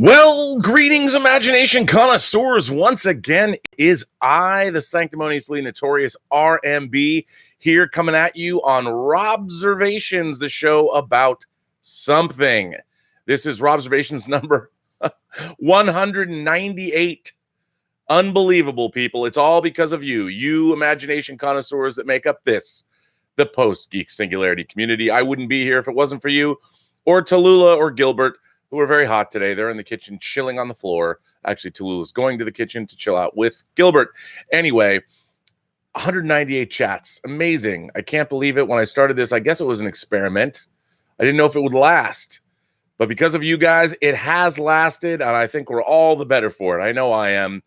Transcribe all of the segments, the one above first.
Well, greetings, Imagination Connoisseurs. Once again, is I, the sanctimoniously notorious RMB, here coming at you on Robservations, the show about something. This is Robservations number 198. Unbelievable, people. It's all because of you Imagination Connoisseurs that make up this, the Post-Geek Singularity community. I wouldn't be here if it wasn't for you, or Tallulah or Gilbert, who are very hot today. They're in the kitchen chilling on the floor. Actually, Tallulah's going to the kitchen to chill out with Gilbert. Anyway, 198 chats. Amazing. I can't believe it. When I started this, I guess it was an experiment. I didn't know if it would last. But because of you guys, it has lasted, and I think we're all the better for it. I know I am.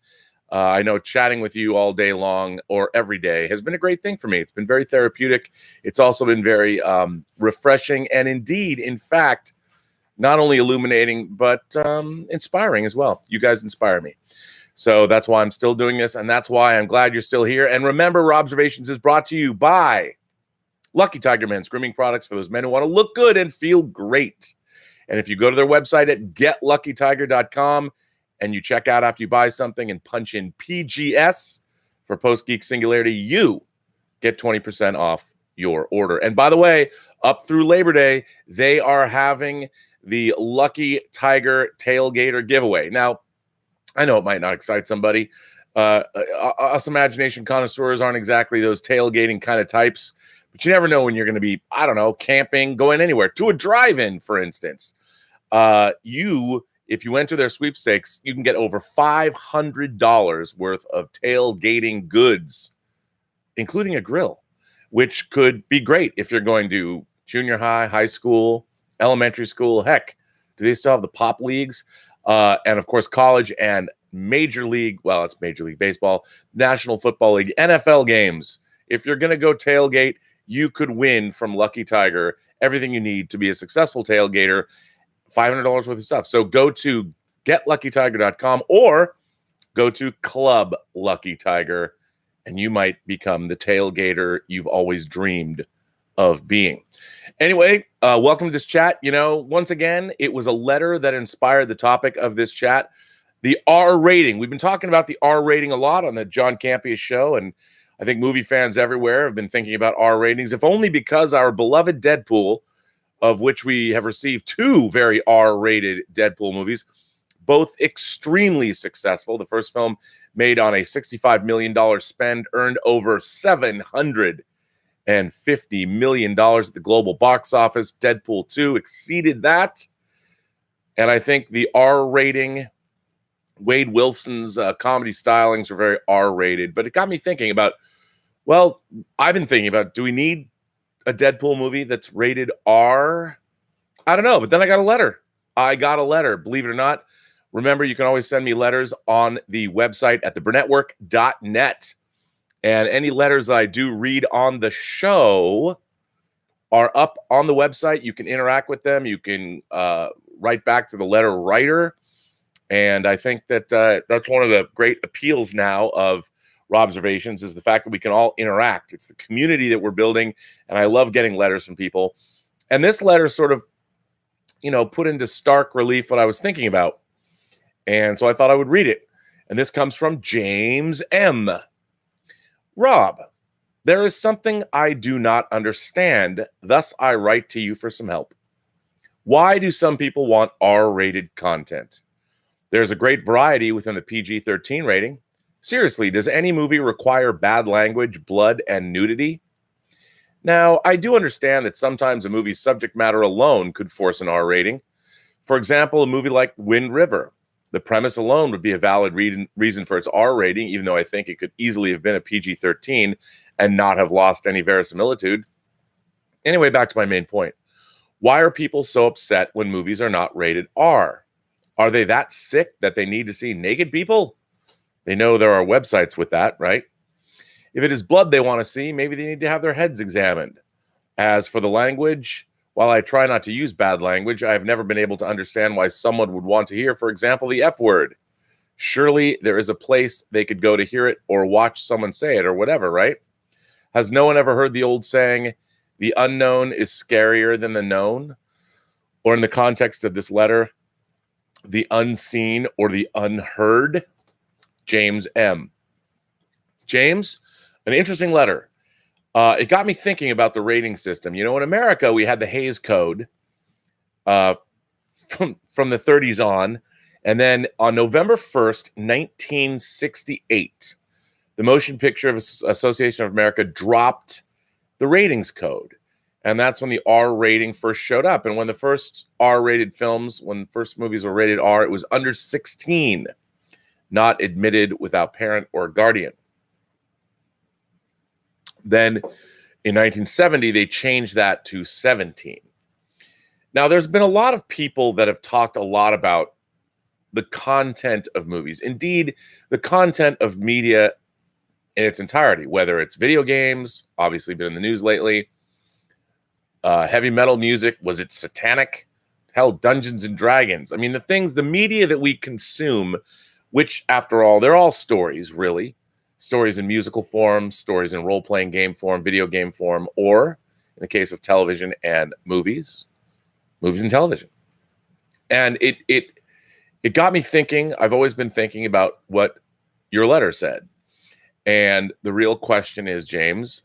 I know chatting with you all day long or every day has been a great thing for me. It's been very therapeutic. It's also been very refreshing and indeed, in fact, not only illuminating, but inspiring as well. You guys inspire me. So that's why I'm still doing this, and that's why I'm glad you're still here. And remember, Robservations is brought to you by Lucky Tiger Men's grooming products for those men who want to look good and feel great. And if you go to their website at getluckytiger.com and you check out after you buy something and punch in PGS for Post-Geek Singularity, you get 20% off your order. And by the way, up through Labor Day, they are having the Lucky Tiger Tailgater giveaway. Now, I know it might not excite somebody. Us Imagination Connoisseurs aren't exactly those tailgating kind of types, but you never know when you're going to be, I don't know, camping, going anywhere, to a drive-in, for instance. If you enter their sweepstakes, you can get over $500 worth of tailgating goods, including a grill, which could be great if you're going to junior high, high school, elementary school. Heck, do they still have the pop leagues? And of course, college and major league. Well, it's Major League Baseball, National Football League, NFL games. If you're going to go tailgate, you could win from Lucky Tiger everything you need to be a successful tailgater. $500 worth of stuff. So go to getluckytiger.com or go to Club Lucky Tiger, and you might become the tailgater you've always dreamed of being. Anyway, welcome to this chat. You know, once again, it was a letter that inspired the topic of this chat, the R rating. We've been talking about the R rating a lot on the John Campea show, and I think movie fans everywhere have been thinking about R ratings, if only because our beloved Deadpool, of which we have received two very R-rated Deadpool movies, both extremely successful. The first film, made on a $65 million spend, earned over $750 million at the global box office. Deadpool 2 exceeded that. And I think the R rating, Wade Wilson's comedy stylings were very R-rated. But it got me thinking about, well, I've been thinking about, do we need a Deadpool movie that's rated R? I don't know. But then I got a letter. Believe it or not. Remember, you can always send me letters on the website at theburnettwork.net. And any letters that I do read on the show are up on the website. You can interact with them. You can write back to the letter writer. And I think that that's one of the great appeals now of Robservations, is the fact that we can all interact. It's the community that we're building, and I love getting letters from people. And this letter sort of, put into stark relief what I was thinking about. And so I thought I would read it. And this comes from James M. Rob, there is something I do not understand, thus I write to you for some help. Why do some people want R-rated content? There's a great variety within the PG-13 rating. Seriously, does any movie require bad language, blood, and nudity? Now, I do understand that sometimes a movie's subject matter alone could force an R rating. For example, a movie like Wind River. The premise alone would be a valid reason for its R rating, even though I think it could easily have been a PG-13 and not have lost any verisimilitude. Anyway, back to my main point. Why are people so upset when movies are not rated R? Are they that sick that they need to see naked people? They know there are websites with that, right? If it is blood they want to see, maybe they need to have their heads examined. As for the language, while I try not to use bad language, I have never been able to understand why someone would want to hear, for example, the F word. Surely there is a place they could go to hear it or watch someone say it or whatever, right? Has no one ever heard the old saying, the unknown is scarier than the known? Or in the context of this letter, the unseen or the unheard, James M. James, an interesting letter. It got me thinking about the rating system. You know, in America, we had the Hays Code from the 30s on. And then on November 1st, 1968, the Motion Picture Association of America dropped the ratings code. And that's when the R rating first showed up. And when the first R-rated films, when first movies were rated R, it was under 16, not admitted without parent or guardian. Then in 1970, they changed that to 17. Now, there's been a lot of people that have talked a lot about the content of movies. Indeed, the content of media in its entirety, whether it's video games, obviously been in the news lately, heavy metal music, was it satanic? Hell, Dungeons and Dragons. I mean, the media that we consume, which after all, they're all stories, really. Stories in musical form, stories in role-playing game form, video game form, or in the case of television and movies and television. And it got me thinking. I've always been thinking about what your letter said. And the real question is, James,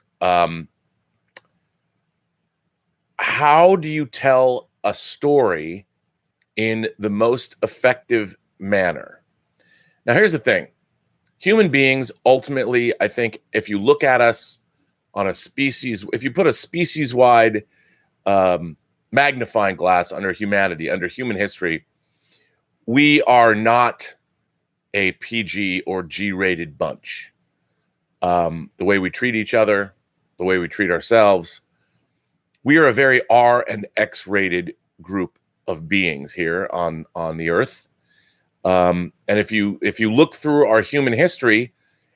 how do you tell a story in the most effective manner? Now, here's the thing. Human beings, ultimately, I think if you look at us on a species, if you put a species-wide magnifying glass under humanity, under human history, we are not a PG or G-rated bunch. The way we treat each other, the way we treat ourselves, we are a very R and X-rated group of beings here on the earth. And if you look through our human history,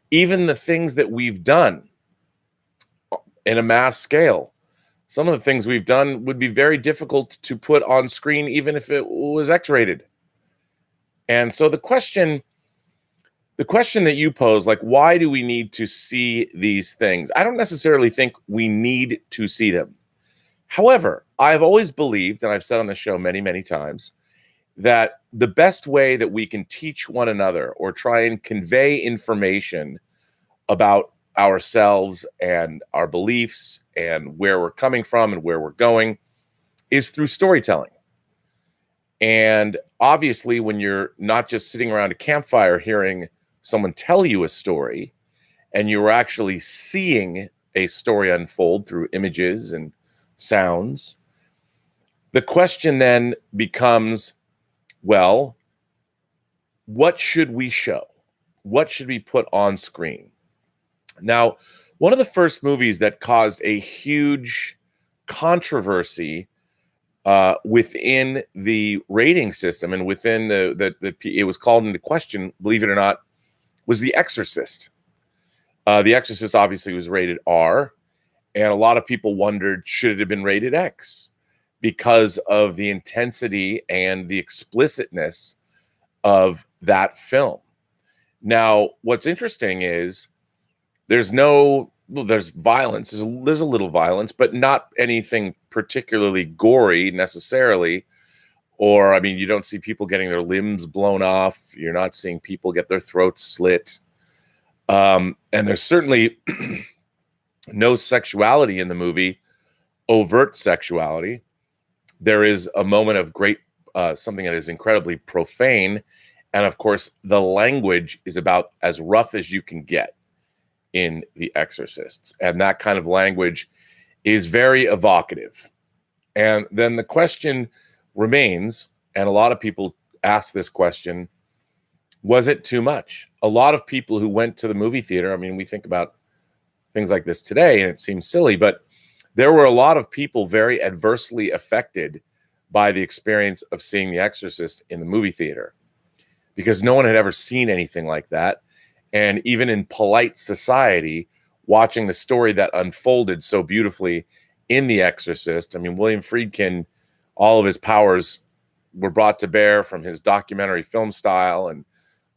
even the things that we've done in a mass scale, some of the things we've done would be very difficult to put on screen, even if it was X-rated. And so the question that you pose, like, why do we need to see these things? I don't necessarily think we need to see them. However, I've always believed, and I've said on the show many, many times, that the best way that we can teach one another or try and convey information about ourselves and our beliefs and where we're coming from and where we're going is through storytelling. And obviously, when you're not just sitting around a campfire hearing someone tell you a story, and you're actually seeing a story unfold through images and sounds, the question then becomes, well, what should we show? What should we put on screen? Now, one of the first movies that caused a huge controversy within the rating system and within it was called into question, believe it or not, was The Exorcist. The Exorcist obviously was rated R, and a lot of people wondered, should it have been rated X? Because of the intensity and the explicitness of that film. Now, what's interesting is there's violence. There's a little violence, but not anything particularly gory necessarily. Or, I mean, you don't see people getting their limbs blown off. You're not seeing people get their throats slit. And there's certainly no sexuality in the movie, overt sexuality. There is a moment of great, something that is incredibly profane. And of course, the language is about as rough as you can get in The Exorcist. And that kind of language is very evocative. And then the question remains, and a lot of people ask this question, was it too much? A lot of people who went to the movie theater, I mean, we think about things like this today and it seems silly, but there were a lot of people very adversely affected by the experience of seeing The Exorcist in the movie theater because no one had ever seen anything like that. And even in polite society, watching the story that unfolded so beautifully in The Exorcist, I mean, William Friedkin, all of his powers were brought to bear from his documentary film style. And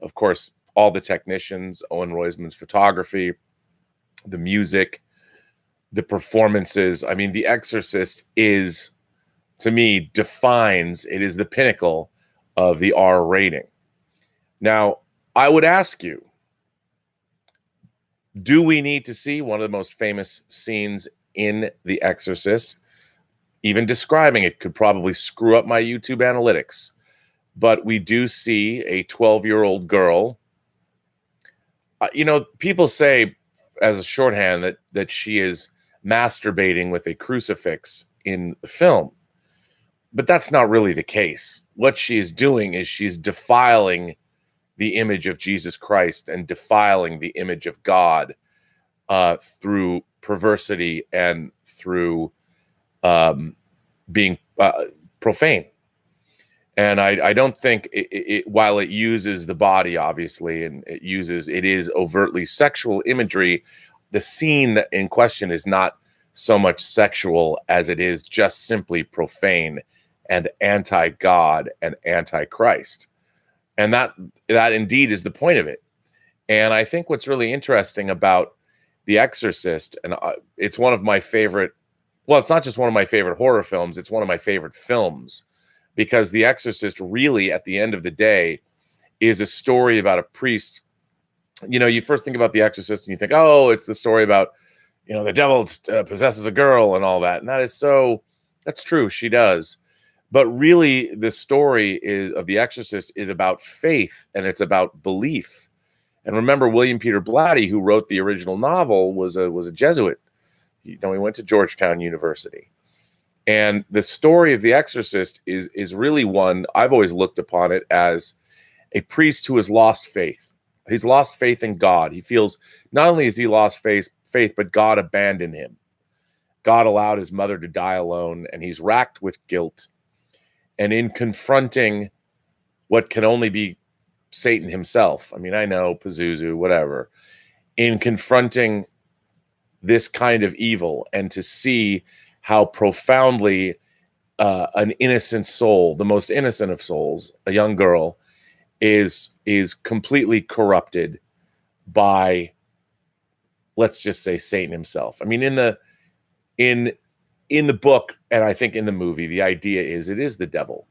of course, all the technicians, Owen Roizman's photography, the music, the performances. I mean, The Exorcist is, to me, it is the pinnacle of the R rating. Now, I would ask you, do we need to see one of the most famous scenes in The Exorcist? Even describing it could probably screw up my YouTube analytics. But we do see a 12-year-old girl. People say as a shorthand that she is masturbating with a crucifix in the film. But that's not really the case. What she is doing is she's defiling the image of Jesus Christ and defiling the image of God through perversity and through being profane. And I don't think while it uses the body, obviously, and it is overtly sexual imagery, the scene in question is not so much sexual as it is just simply profane and anti-God and anti-Christ. And that indeed is the point of it. And I think what's really interesting about The Exorcist, and it's one of my favorite, well, it's not just one of my favorite horror films, it's one of my favorite films, because The Exorcist really, at the end of the day, is a story about a priest. You first think about The Exorcist and you think, oh, it's the story about, the devil possesses a girl and all that. And that's true, she does. But really, the story of The Exorcist is about faith, and it's about belief. And remember, William Peter Blatty, who wrote the original novel, was a Jesuit. He went to Georgetown University. And the story of The Exorcist is really one, I've always looked upon it as a priest who has lost faith. He's lost faith in God. He feels not only has he lost faith, but God abandoned him. God allowed his mother to die alone, and he's racked with guilt. And in confronting what can only be Satan himself, I know, Pazuzu, whatever, in confronting this kind of evil and to see how profoundly an innocent soul, the most innocent of souls, a young girl, is completely corrupted by, let's just say, Satan himself. In the book, and I think in the movie, the idea is it is the devil.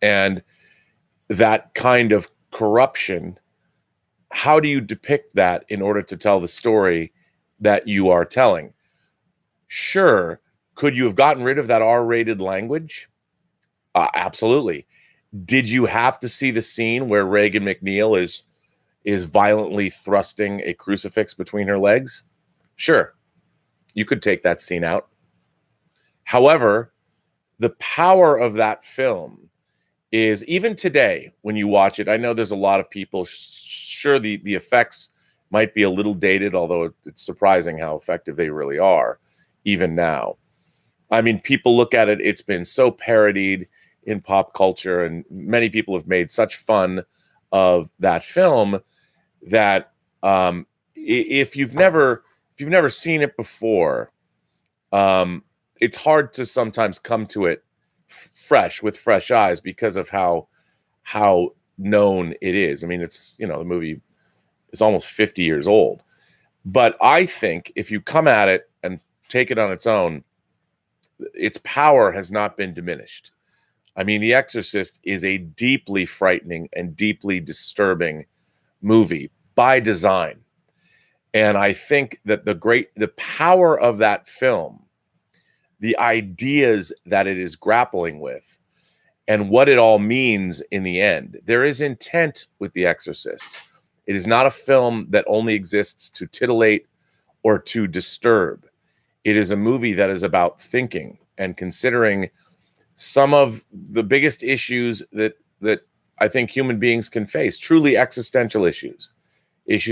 And that kind of corruption, how do you depict that in order to tell the story that you are telling? Sure, could you have gotten rid of that R-rated language? Absolutely. Did you have to see the scene where Regan McNeil is violently thrusting a crucifix between her legs? Sure, you could take that scene out. However, the power of that film is, even today, when you watch it, I know there's a lot of people, sure, the effects might be a little dated, although it's surprising how effective they really are, even now. People look at it, it's been so parodied in pop culture, and many people have made such fun of that film that if you've never seen it before, it's hard to sometimes come to it with fresh eyes because of how known it is. It's, the movie is almost 50 years old. But I think if you come at it and take it on its own, its power has not been diminished. The Exorcist is a deeply frightening and deeply disturbing movie by design. And I think that the power of that film, the ideas that it is grappling with, and what it all means in the end. There is intent with The Exorcist. It is not a film that only exists to titillate or to disturb. It is a movie that is about thinking and considering some of the biggest issues that I think human beings can face, truly existential issues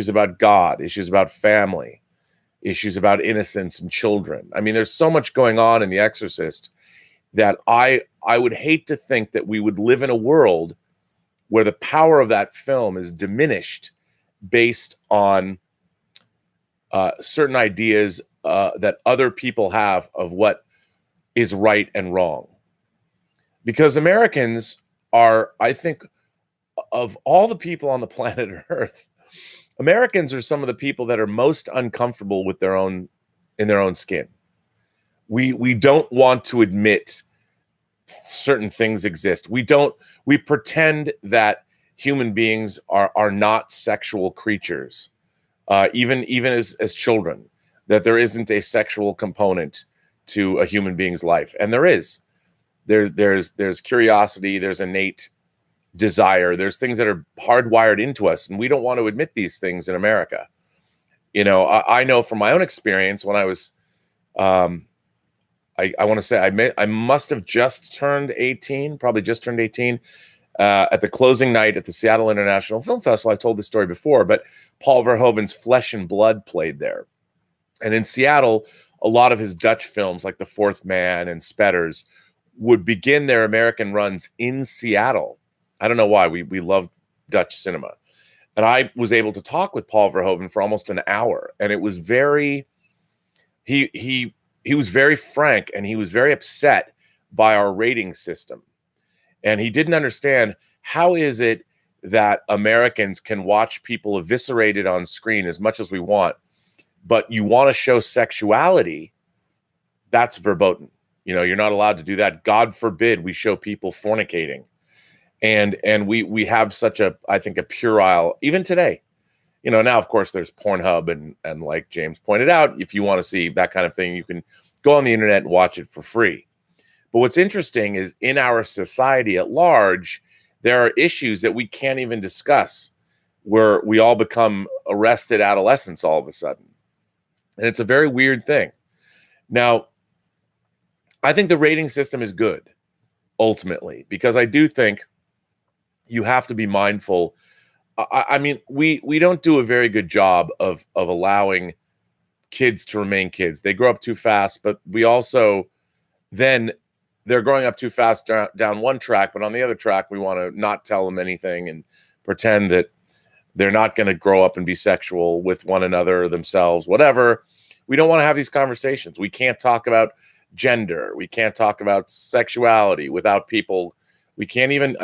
about God, issues about family, issues about innocence and children. There's so much going on in The Exorcist that I would hate to think that we would live in a world where the power of that film is diminished based on certain ideas that other people have of what is right and wrong. Because Americans are, I think, of all the people on the planet Earth, Americans are some of the people that are most uncomfortable with in their own skin. We don't want to admit certain things exist. We pretend that human beings are not sexual creatures, even as children, that there isn't a sexual component to a human being's life, and there is. There's curiosity, there's innate desire, there's things that are hardwired into us, and we don't want to admit these things in America. I know from my own experience when I was, I want to say I must have just turned 18, probably just turned 18, at the closing night at the Seattle International Film Festival. I told this story before, but Paul Verhoeven's Flesh and Blood played there. And in Seattle, a lot of his Dutch films like The Fourth Man and Spetters would begin their American runs in Seattle. I don't know why. We loved Dutch cinema. And I was able to talk with Paul Verhoeven for almost an hour. And it was very, he was very frank, and he was very upset by our rating system. And he didn't understand, how is it that Americans can watch people eviscerated on screen as much as we want, but you want to show sexuality, that's verboten. You're not allowed to do that. God forbid we show people fornicating. And we have such I think a puerile, even today. Now of course there's Pornhub, and like James pointed out, if you want to see that kind of thing, you can go on the internet and watch it for free. But what's interesting is, in our society at large, there are issues that we can't even discuss, where we all become arrested adolescents all of a sudden. And it's a very weird thing. Now, I think the rating system is good, ultimately, because I do think you have to be mindful. I mean, we don't do a very good job of allowing kids to remain kids. They grow up too fast, but we also then they're growing up too fast down one track, but on the other track, we want to not tell them anything and pretend that they're not going to grow up and be sexual with one another, themselves, whatever. We don't want to have these conversations. We can't talk about gender. We can't talk about sexuality without people. We can't even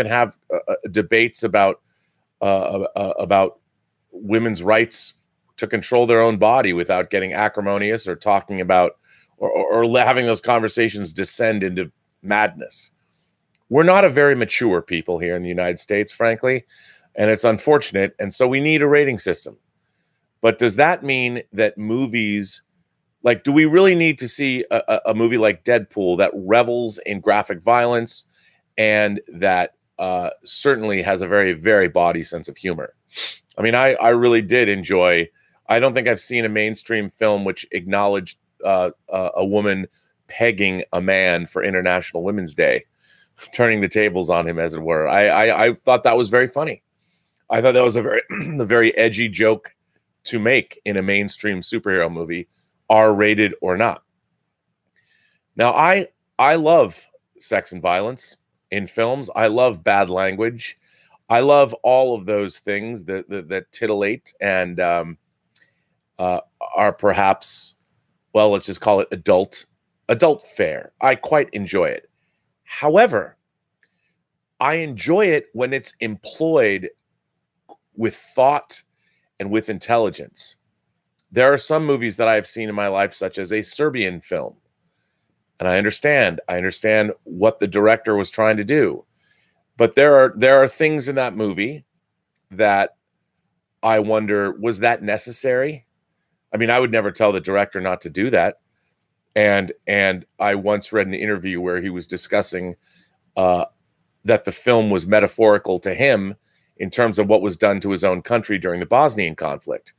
have debates about women's rights to control their own body without getting acrimonious or talking about or having those conversations descend into madness. We're not a very mature people here in the United States, frankly, and it's unfortunate. And so we need a rating system. But does that mean that movies, like, do we really need to see a movie like Deadpool that revels in graphic violence and that certainly has a very, very bawdy sense of humor? I mean, I really did enjoy. I don't think I've seen a mainstream film which acknowledged a woman pegging a man for International Women's Day, turning the tables on him, as it were. I thought that was very funny. I thought that was a very edgy joke to make in a mainstream superhero movie, R-rated or not. Now, I love sex and violence in films. I love bad language. I love all of those things that titillate and are perhaps, well, let's just call it adult fare. I quite enjoy it. However, I enjoy it when it's employed with thought and with intelligence. There are some movies that I have seen in my life, such as a Serbian film. And I understand what the director was trying to do. But there are things in that movie that I wonder, was that necessary? I mean, I would never tell the director not to do that. And I once read an interview where he was discussing that the film was metaphorical to him in terms of what was done to his own country during the Bosnian conflict.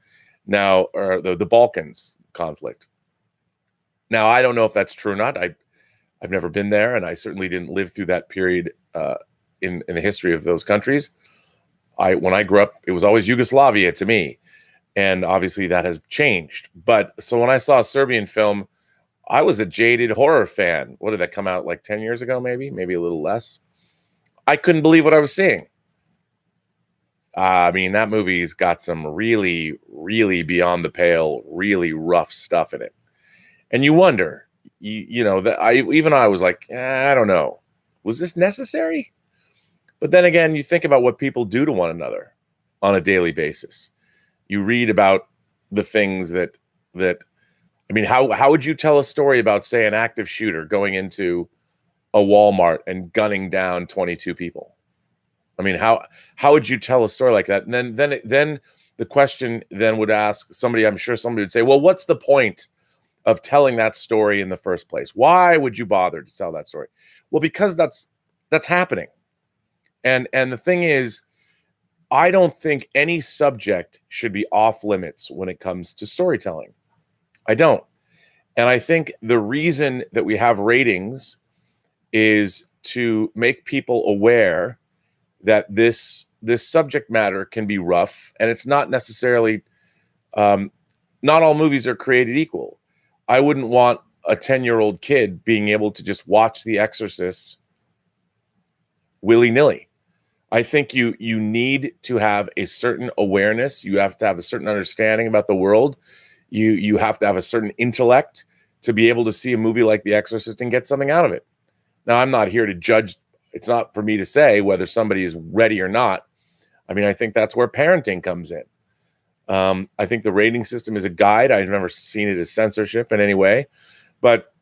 Now, or the Balkans conflict. Now, I don't know if that's true or not. I've never been there, and I certainly didn't live through that period in the history of those countries. When I grew up, it was always Yugoslavia to me, and obviously that has changed. But so when I saw a Serbian film, I was a jaded horror fan. What did that come out, like 10 years ago, maybe a little less? I couldn't believe what I was seeing. I mean, that movie's got some really, really beyond the pale, really rough stuff in it. And you wonder, that I was like, I don't know, was this necessary? But then again, you think about what people do to one another on a daily basis. You read about the things that I mean, how would you tell a story about, say, an active shooter going into a Walmart and gunning down 22 people. I mean, how would you tell a story like that? And then the question then would ask somebody, I'm sure somebody would say, well, what's the point of telling that story in the first place? Why would you bother to tell that story? Well, because that's happening. And the thing is, I don't think any subject should be off limits when it comes to storytelling. I don't. And I think the reason that we have ratings is to make people aware that this subject matter can be rough, and it's not necessarily not all movies are created equal. I wouldn't want a 10-year-old kid being able to just watch The Exorcist willy-nilly. I think you need to have a certain awareness. You have to have a certain understanding about the world. You have to have a certain intellect to be able to see a movie like The Exorcist and get something out of it. Now, I'm not here to judge. It's not for me to say whether somebody is ready or not. I mean, I think that's where parenting comes in. I think the rating system is a guide. I've never seen it as censorship in any way, but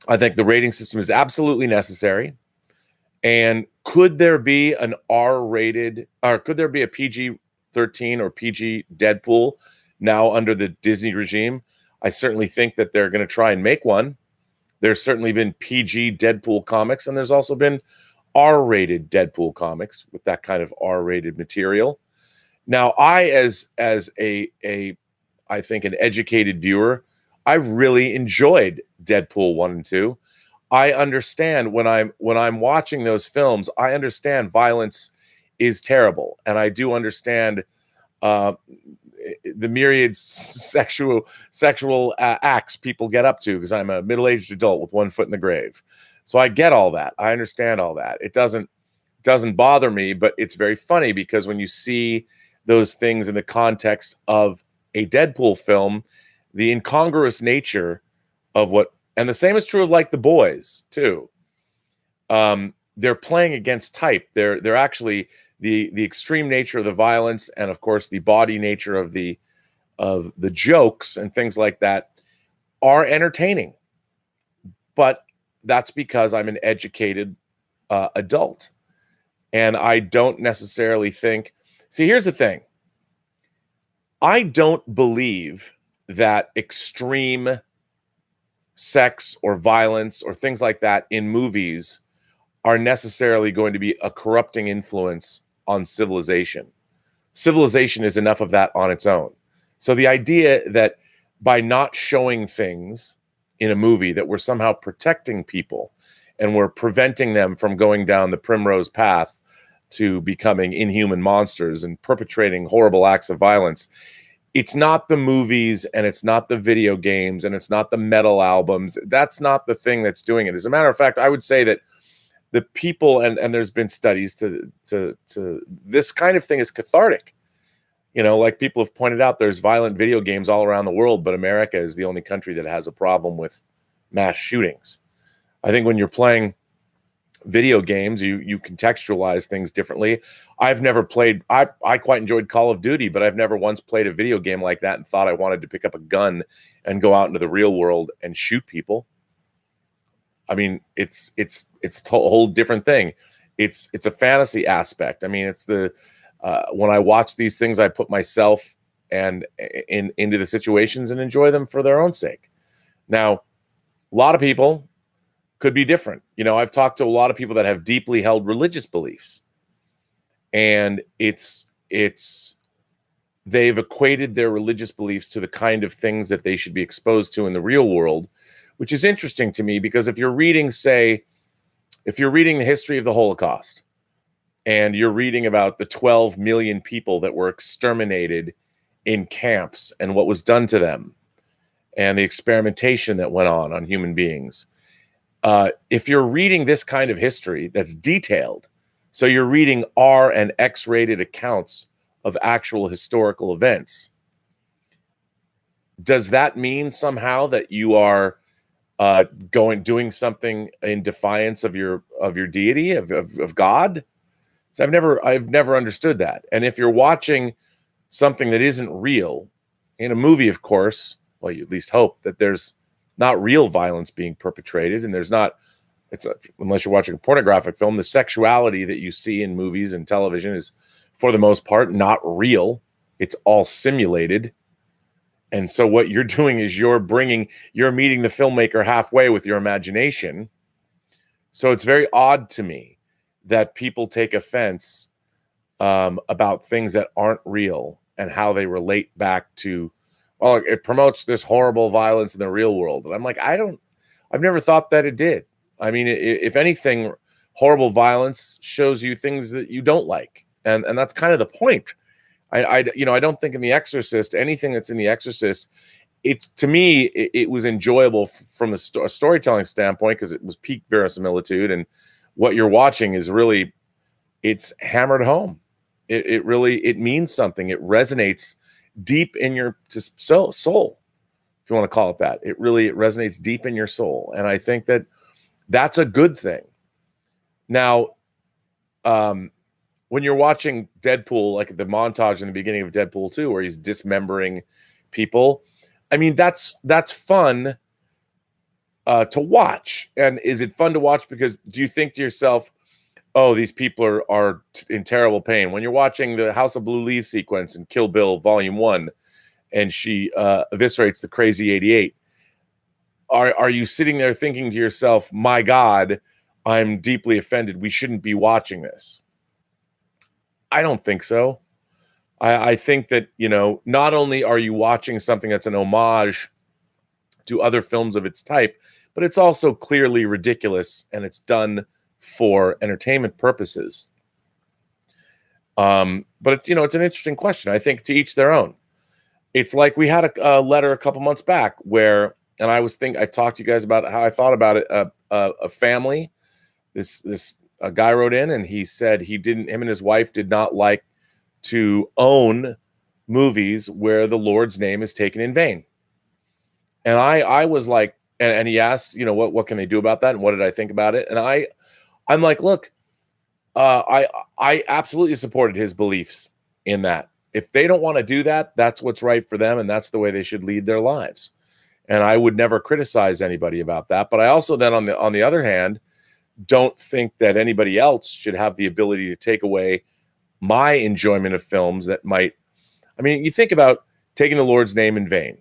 I think the rating system is absolutely necessary. And could there be an R-rated, or could there be a PG-13 or PG Deadpool now under the Disney regime? I certainly think that they're going to try and make one. There's certainly been PG Deadpool comics, and there's also been R-rated Deadpool comics with that kind of R-rated material. Now, as a I think an educated viewer, I really enjoyed Deadpool 1 and 2. I understand when I'm watching those films, I understand violence is terrible, and I do understand the myriad sexual acts people get up to, because I'm a middle-aged adult with one foot in the grave. So I get all that. I understand all that. It doesn't bother me, but it's very funny because when you see those things in the context of a Deadpool film, the incongruous nature of what, and the same is true of like The Boys too. They're playing against type. They're actually the extreme nature of the violence, and of course the body nature of the jokes and things like that are entertaining. But that's because I'm an educated adult, and I don't necessarily think. See, here's the thing. I don't believe that extreme sex or violence or things like that in movies are necessarily going to be a corrupting influence on civilization. Civilization is enough of that on its own. So the idea that by not showing things in a movie that we're somehow protecting people and we're preventing them from going down the primrose path to becoming inhuman monsters and perpetrating horrible acts of violence. It's not the movies, and it's not the video games, and it's not the metal albums. That's not the thing that's doing it. As a matter of fact, I would say that the people, and there's been studies to this kind of thing is cathartic. You know, like people have pointed out, there's violent video games all around the world, but America is the only country that has a problem with mass shootings. I think when you're playing video games, you contextualize things differently. I've never played, I quite enjoyed Call of Duty, but I've never once played a video game like that and thought I wanted to pick up a gun and go out into the real world and shoot people. I mean, it's a whole different thing. It's a fantasy aspect. I mean, it's the when I watch these things, I put myself into the situations and enjoy them for their own sake. Now, a lot of people could be different. You know, I've talked to a lot of people that have deeply held religious beliefs, and they've equated their religious beliefs to the kind of things that they should be exposed to in the real world, which is interesting to me, because if you're reading the history of the Holocaust, and you're reading about the 12 million people that were exterminated in camps and what was done to them and the experimentation that went on human beings, if you're reading this kind of history that's detailed, so you're reading R and X-rated accounts of actual historical events, does that mean somehow that you are doing something in defiance of your deity, of God? So I've never understood that. And if you're watching something that isn't real in a movie, of course, well, you at least hope that there's not real violence being perpetrated, and there's not Unless you're watching a pornographic film, the sexuality that you see in movies and television is, for the most part, not real. It's all simulated. And so what you're doing is you're meeting the filmmaker halfway with your imagination. So it's very odd to me that people take offense about things that aren't real and how they relate back to, well, it promotes this horrible violence in the real world. And I'm like, I've never thought that it did. I mean, if anything, horrible violence shows you things that you don't like. And that's kind of the point. I don't think in The Exorcist, anything that's in The Exorcist, to me, it was enjoyable from a storytelling standpoint because it was peak verisimilitude. And what you're watching is really, it's hammered home. It really means something. It resonates deep in your soul, if you want to call it that. It resonates deep in your soul. And I think that's a good thing. Now, when you're watching Deadpool, like the montage in the beginning of Deadpool 2, where he's dismembering people, I mean, that's fun to watch. And is it fun to watch because do you think to yourself, oh, these people are in terrible pain? When you're watching the House of Blue Leaves sequence in Kill Bill Volume 1, and she eviscerates the crazy 88, are you sitting there thinking to yourself, my God, I'm deeply offended, we shouldn't be watching this? I don't think so. I think that, not only are you watching something that's an homage to other films of its type, but it's also clearly ridiculous and it's done for entertainment purposes. But it's an interesting question. I think to each their own. It's like we had a letter a couple months back where, and I talked to you guys about how I thought about it. A family, a guy wrote in and he said him and his wife did not like to own movies where the Lord's name is taken in vain. And I was like, and he asked, what can they do about that? And what did I think about it? And I'm like, look, I absolutely supported his beliefs in that. If they don't want to do that, that's what's right for them. And that's the way they should lead their lives. And I would never criticize anybody about that. But I also then on the other hand, don't think that anybody else should have the ability to take away my enjoyment of films that might, you think about taking the Lord's name in vain.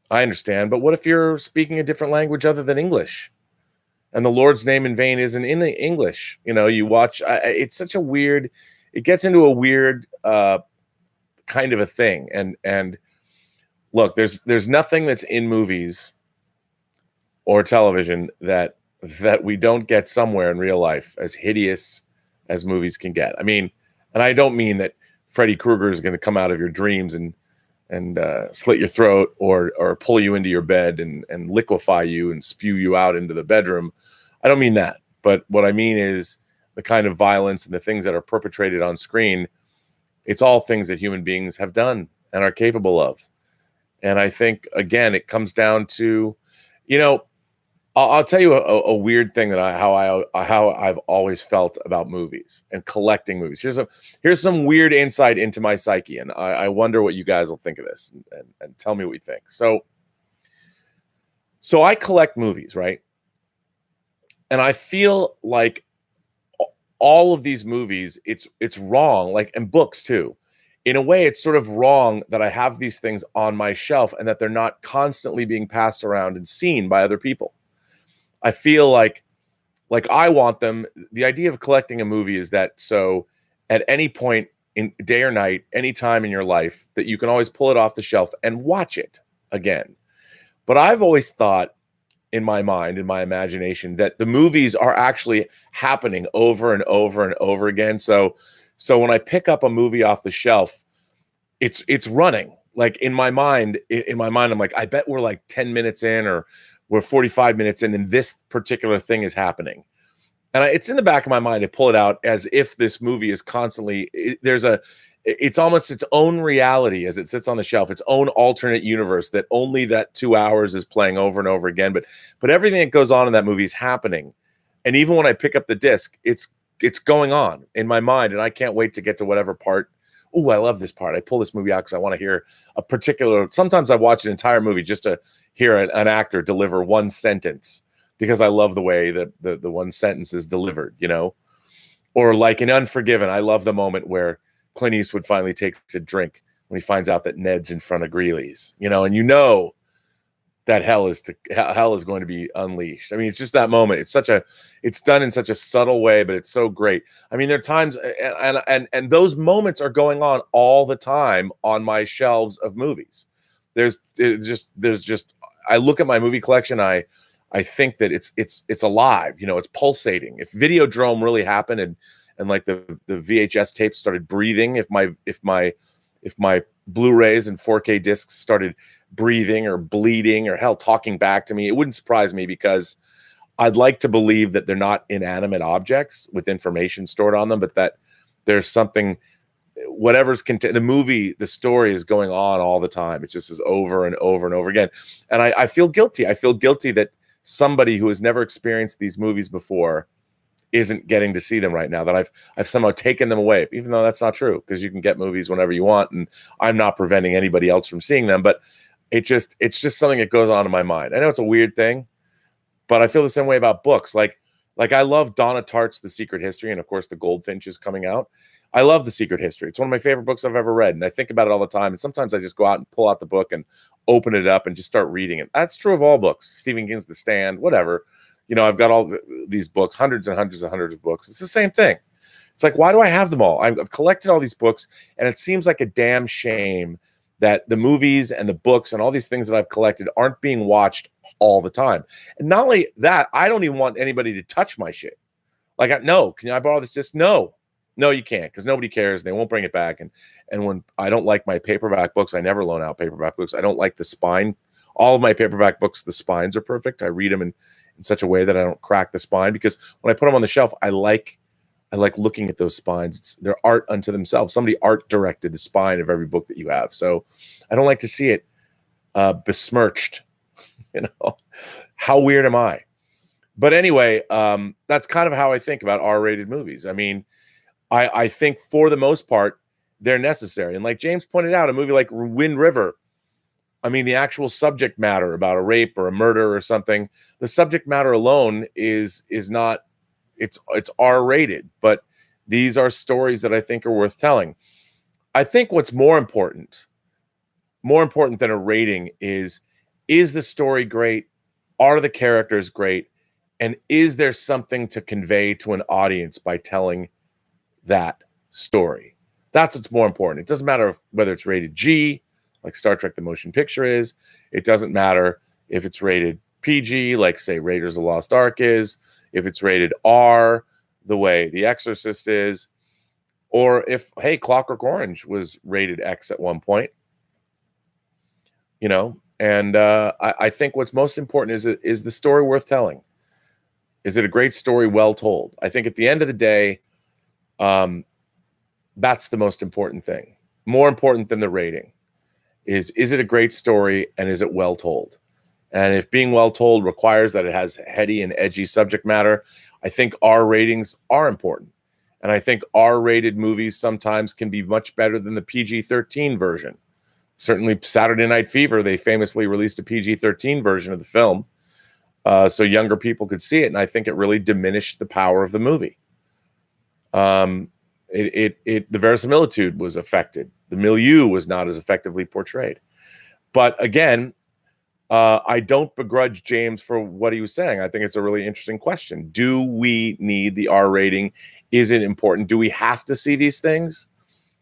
I understand, but what if you're speaking a different language other than English? And the Lord's name in vain isn't in English. You watch, it's such a weird, it gets into a weird kind of a thing. And look, there's nothing that's in movies or television that we don't get somewhere in real life as hideous as movies can get. And I don't mean that Freddy Krueger is going to come out of your dreams and slit your throat or pull you into your bed and liquefy you and spew you out into the bedroom. I don't mean that. But what I mean is the kind of violence and the things that are perpetrated on screen, it's all things that human beings have done and are capable of. And I think, again, it comes down to, I'll tell you a weird thing that how I've always felt about movies and collecting movies. Here's some weird insight into my psyche, and I wonder what you guys will think of this and tell me what you think. So I collect movies, right? And I feel like all of these movies, it's wrong, and books too. In a way, it's sort of wrong that I have these things on my shelf and that they're not constantly being passed around and seen by other people. I feel like I want them. The idea of collecting a movie is that so at any point in day or night, any time in your life, that you can always pull it off the shelf and watch it again. But I've always thought in my mind, in my imagination, that the movies are actually happening over and over and over again. So when I pick up a movie off the shelf, it's running. In my mind, I'm like, I bet we're 10 minutes in or we're 45 minutes in and this particular thing is happening. And it's in the back of my mind to pull it out as if this movie is constantly, it's almost its own reality as it sits on the shelf, its own alternate universe that only that 2 hours is playing over and over again. But everything that goes on in that movie is happening. And even when I pick up the disc, it's going on in my mind. And I can't wait to get to whatever part. Oh, I love this part. I pull this movie out because I want to hear a particular, sometimes I watch an entire movie just to hear an actor deliver one sentence because I love the way that the one sentence is delivered, you know? Or like in Unforgiven, I love the moment where Clint Eastwood finally takes a drink when he finds out that Ned's in front of Greeley's, you know, and you know that hell is going to be unleashed. I mean, it's just that moment. It's done in such a subtle way, but it's so great. I mean, there are times, and those moments are going on all the time on my shelves of movies. There's just I look at my movie collection, I think that it's alive, you know, it's pulsating. If Videodrome really happened and like the VHS tapes started breathing, if my Blu-rays and 4K discs started breathing or bleeding or hell talking back to me, it wouldn't surprise me, because I'd like to believe that they're not inanimate objects with information stored on them, but that there's something, whatever's the story is going on all the time. It just is over and over and over again. And I feel guilty. I feel guilty that somebody who has never experienced these movies before isn't getting to see them right now, that I've somehow taken them away, even though that's not true, because you can get movies whenever you want, and I'm not preventing anybody else from seeing them. But it's just something that goes on in my mind. I know it's a weird thing, but I feel the same way about books. Like I love Donna Tartt's The Secret History, and of course The Goldfinch is coming out. I love The Secret History. It's one of my favorite books I've ever read, and I think about it all the time. And sometimes I just go out and pull out the book and open it up and just start reading it. That's true of all books. Stephen King's The Stand, whatever. You know, I've got all these books, hundreds and hundreds and hundreds of books. It's the same thing. It's like, why do I have them all? I've collected all these books, and it seems like a damn shame that the movies and the books and all these things that I've collected aren't being watched all the time. And not only that, I don't even want anybody to touch my shit. Like, no, can I borrow this disc? No, you can't, because nobody cares. And they won't bring it back. And when I don't like my paperback books, I never loan out paperback books. I don't like the spine. All of my paperback books, the spines are perfect. I read them in such a way that I don't crack the spine, because when I put them on the shelf, I like looking at those spines. They're art unto themselves. Somebody art directed the spine of every book that you have. So I don't like to see it besmirched. You know, how weird am I? But anyway, that's kind of how I think about R-rated movies. I mean, I think for the most part, they're necessary. And like James pointed out, a movie like Wind River, I mean, the actual subject matter about a rape or a murder or something, the subject matter alone is not, it's R-rated, but these are stories that I think are worth telling. I think what's more important than a rating is the story great? Are the characters great? And is there something to convey to an audience by telling that story? That's what's more important. It doesn't matter whether it's rated G, like Star Trek the Motion Picture is. It doesn't matter if it's rated PG, like, say, Raiders of the Lost Ark is. If it's rated R, the way The Exorcist is. Or if, hey, Clockwork Orange was rated X at one point. You know? And I think what's most important is the story worth telling? Is it a great story well told? I think at the end of the day, that's the most important thing. More important than the rating. Is it a great story, and is it well told? And if being well told requires that it has heady and edgy subject matter, I think R ratings are important. And I think R-rated movies sometimes can be much better than the PG-13 version. Certainly Saturday Night Fever, they famously released a PG-13 version of the film so younger people could see it, and I think it really diminished the power of the movie. The verisimilitude was affected. The milieu was not as effectively portrayed. But again, I don't begrudge James for what he was saying. I think it's a really interesting question. Do we need the R rating? Is it important? Do we have to see these things?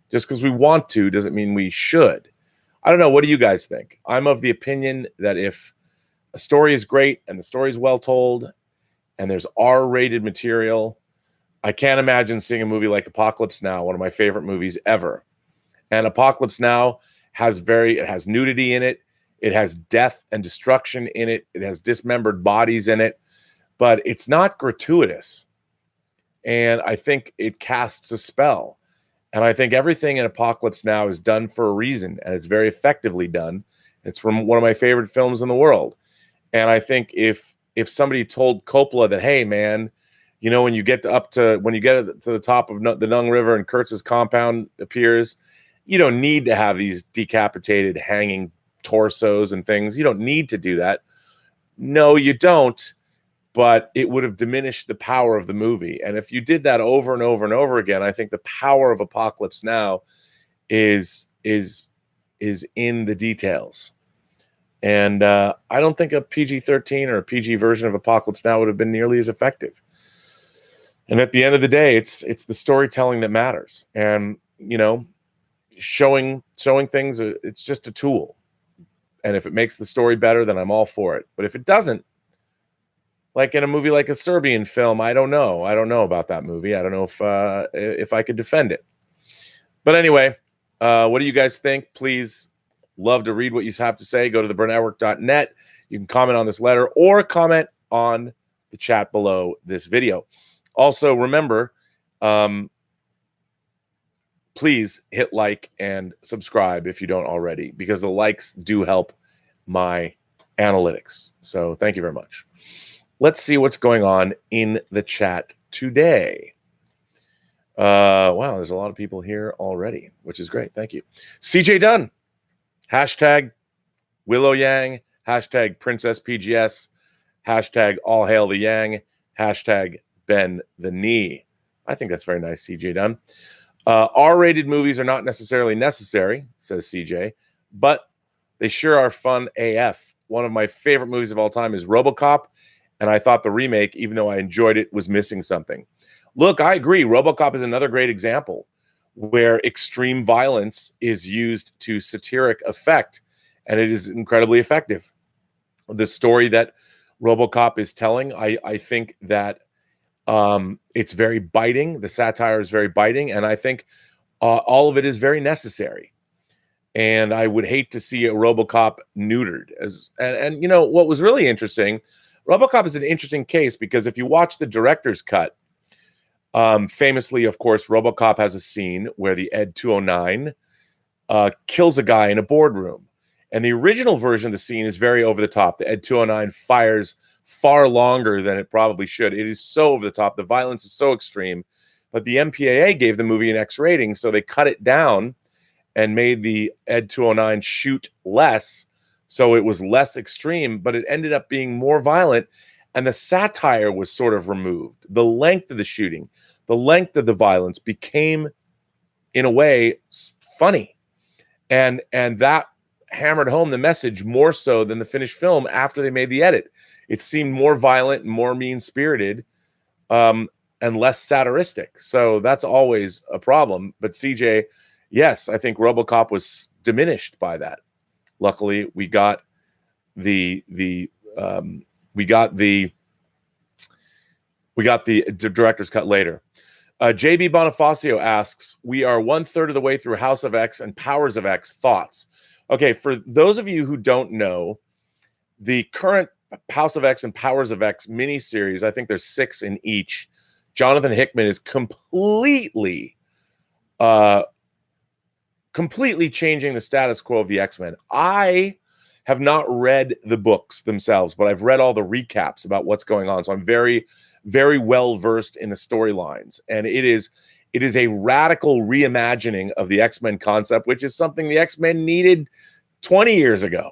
Just because we want to doesn't mean we should. I don't know. What do you guys think? I'm of the opinion that if a story is great and the story is well told and there's R-rated material, I can't imagine seeing a movie like Apocalypse Now, one of my favorite movies ever. And Apocalypse Now has nudity in it. It has death and destruction in it. It has dismembered bodies in it, but it's not gratuitous. And I think it casts a spell. And I think everything in Apocalypse Now is done for a reason, and it's very effectively done. It's from one of my favorite films in the world. And I think if somebody told Coppola that, hey, man, you know, when you get to the top of the Nung River and Kurtz's compound appears, you don't need to have these decapitated, hanging torsos and things. You don't need to do that. No, you don't. but it would have diminished the power of the movie. And if you did that over and over and over again, I think the power of Apocalypse Now is in the details. And I don't think a PG-13 or a PG version of Apocalypse Now would have been nearly as effective. And at the end of the day, it's the storytelling that matters. And, you know, showing things, it's just a tool. And if it makes the story better, then I'm all for it. But if it doesn't, like in a movie like a Serbian film, I don't know about that movie. I don't know if I could defend it. But anyway, what do you guys think? Please, love to read what you have to say. Go to theburnettwork.net. You can comment on this letter or comment on the chat below this video. Also, remember, please hit like and subscribe if you don't already, because the likes do help my analytics. So thank you very much. Let's see what's going on in the chat today. Wow, there's a lot of people here already, which is great. Thank you. CJ Dunn, hashtag Willow Yang, hashtag Princess PGS, hashtag All Hail the Yang, hashtag Bend the Knee. I think that's very nice, CJ Dunn. R-rated movies are not necessarily necessary, says CJ, but they sure are fun AF. One of my favorite movies of all time is Robocop, and I thought the remake, even though I enjoyed it, was missing something. Look, I agree. Robocop is another great example where extreme violence is used to satiric effect, and it is incredibly effective. The story that Robocop is telling, I think that it's very biting. The satire is very biting, and I think all of it is very necessary. And I would hate to see a Robocop neutered. And you know what was really interesting? Robocop is an interesting case because if you watch the director's cut, famously, of course, Robocop has a scene where the Ed 209 kills a guy in a boardroom. And the original version of the scene is very over the top. The Ed 209 fires far longer than it probably should. It is so over the top. The violence is so extreme. But the MPAA gave the movie an X rating, so they cut it down and made the Ed 209 shoot less, so it was less extreme, but it ended up being more violent, and the satire was sort of removed. The length of the shooting, the length of the violence became, in a way, funny. And that hammered home the message more so than the finished film after they made the edit. It seemed more violent and more mean-spirited and less satiristic. So that's always a problem. But CJ, yes, I think Robocop was diminished by that. Luckily, we got the director's cut later. JB Bonifacio asks, we are 1/3 of the way through House of X and Powers of X. Thoughts? Okay, for those of you who don't know, the current House of X and Powers of X miniseries, I think there's 6 in each. Jonathan Hickman is completely changing the status quo of the X-Men. I have not read the books themselves, but I've read all the recaps about what's going on. So I'm very, very well versed in the storylines. And it is a radical reimagining of the X-Men concept, which is something the X-Men needed 20 years ago.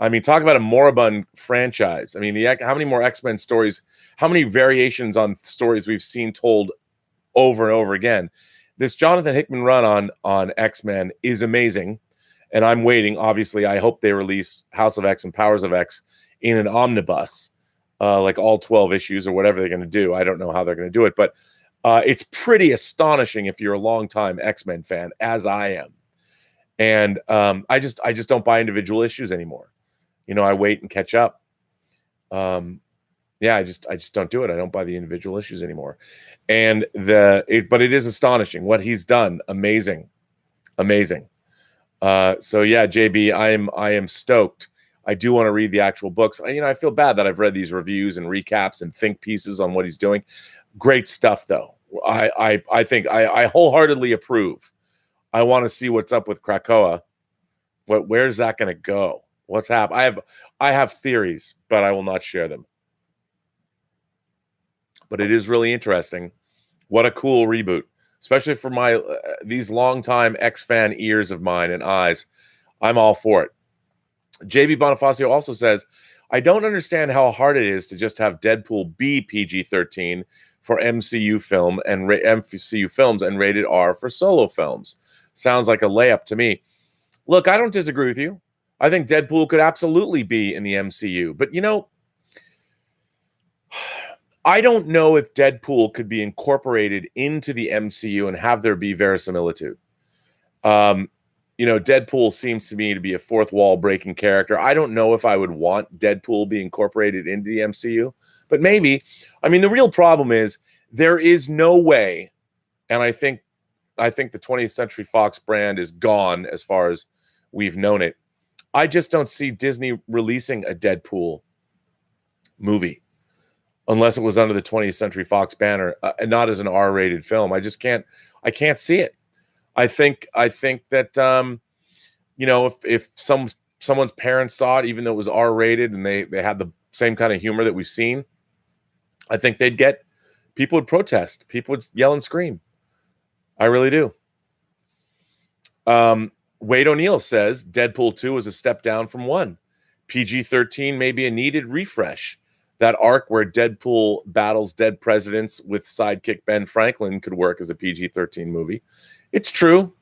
I mean, talk about a moribund franchise. I mean, how many more X-Men stories, how many variations on stories we've seen told over and over again. This Jonathan Hickman run on X-Men is amazing, and I'm waiting. Obviously, I hope they release House of X and Powers of X in an omnibus, like all 12 issues or whatever they're going to do. I don't know how they're going to do it, but it's pretty astonishing if you're a longtime X-Men fan, as I am. And I just don't buy individual issues anymore. You know, I wait and catch up. Yeah, I just don't do it. I don't buy the individual issues anymore. And but it is astonishing what he's done. Amazing. So yeah, JB, I am stoked. I do want to read the actual books. I feel bad that I've read these reviews and recaps and think pieces on what he's doing. Great stuff, though. I think I wholeheartedly approve. I want to see what's up with Krakoa. Where's that going to go? What's happening? I have theories, but I will not share them. But it is really interesting. What a cool reboot, especially for my these longtime X-fan ears of mine and eyes. I'm all for it. JB Bonifacio also says, I don't understand how hard it is to just have Deadpool be PG-13 for MCU films and rated R for solo films. Sounds like a layup to me. Look, I don't disagree with you. I think Deadpool could absolutely be in the MCU. But, I don't know if Deadpool could be incorporated into the MCU and have there be verisimilitude. Deadpool seems to me to be a fourth wall breaking character. I don't know if I would want Deadpool be incorporated into the MCU, but maybe. I mean, the real problem is there is no way, and I think the 20th Century Fox brand is gone as far as we've known it. I just don't see Disney releasing a Deadpool movie unless it was under the 20th Century Fox banner and not as an R-rated film. I can't see it. I think that if someone's parents saw it, even though it was R-rated and they had the same kind of humor that we've seen, I think people would protest, people would yell and scream. I really do. Wade O'Neill says Deadpool 2 is a step down from 1. PG-13 may be a needed refresh. That arc where Deadpool battles dead presidents with sidekick Ben Franklin could work as a PG-13 movie. It's true.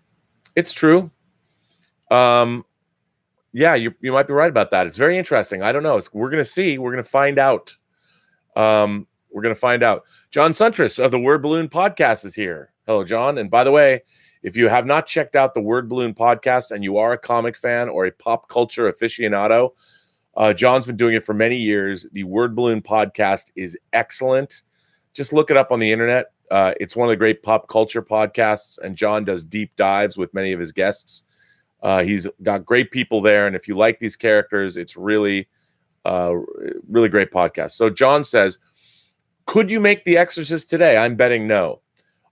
Yeah, you might be right about that. It's very interesting. I don't know. We're going to see. We're going to find out. John Suntress of the Word Balloon Podcast is here. Hello, John. And by the way, if you have not checked out the Word Balloon Podcast and you are a comic fan or a pop culture aficionado, John's been doing it for many years. The Word Balloon Podcast is excellent. Just look it up on the internet. It's one of the great pop culture podcasts, and John does deep dives with many of his guests. He's got great people there, and if you like these characters, it's really great podcast. So John says, could you make The Exorcist today? I'm betting no.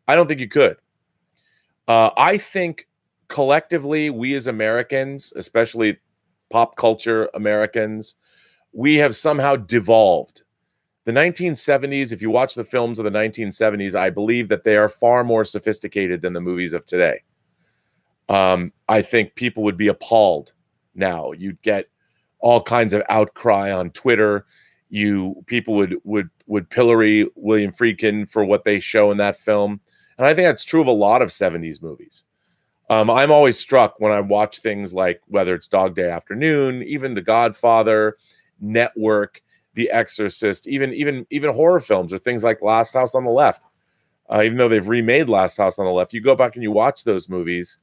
I don't think you could. I think collectively, we as Americans, especially pop culture Americans, we have somehow devolved. The 1970s, if you watch the films of the 1970s, I believe that they are far more sophisticated than the movies of today. I think people would be appalled now. You'd get all kinds of outcry on Twitter. People would pillory William Friedkin for what they show in that film. And I think that's true of a lot of 70s movies. I'm always struck when I watch things like, whether it's Dog Day Afternoon, even The Godfather, Network, The Exorcist, even horror films or things like Last House on the Left. Even though they've remade Last House on the Left, you go back and you watch those movies,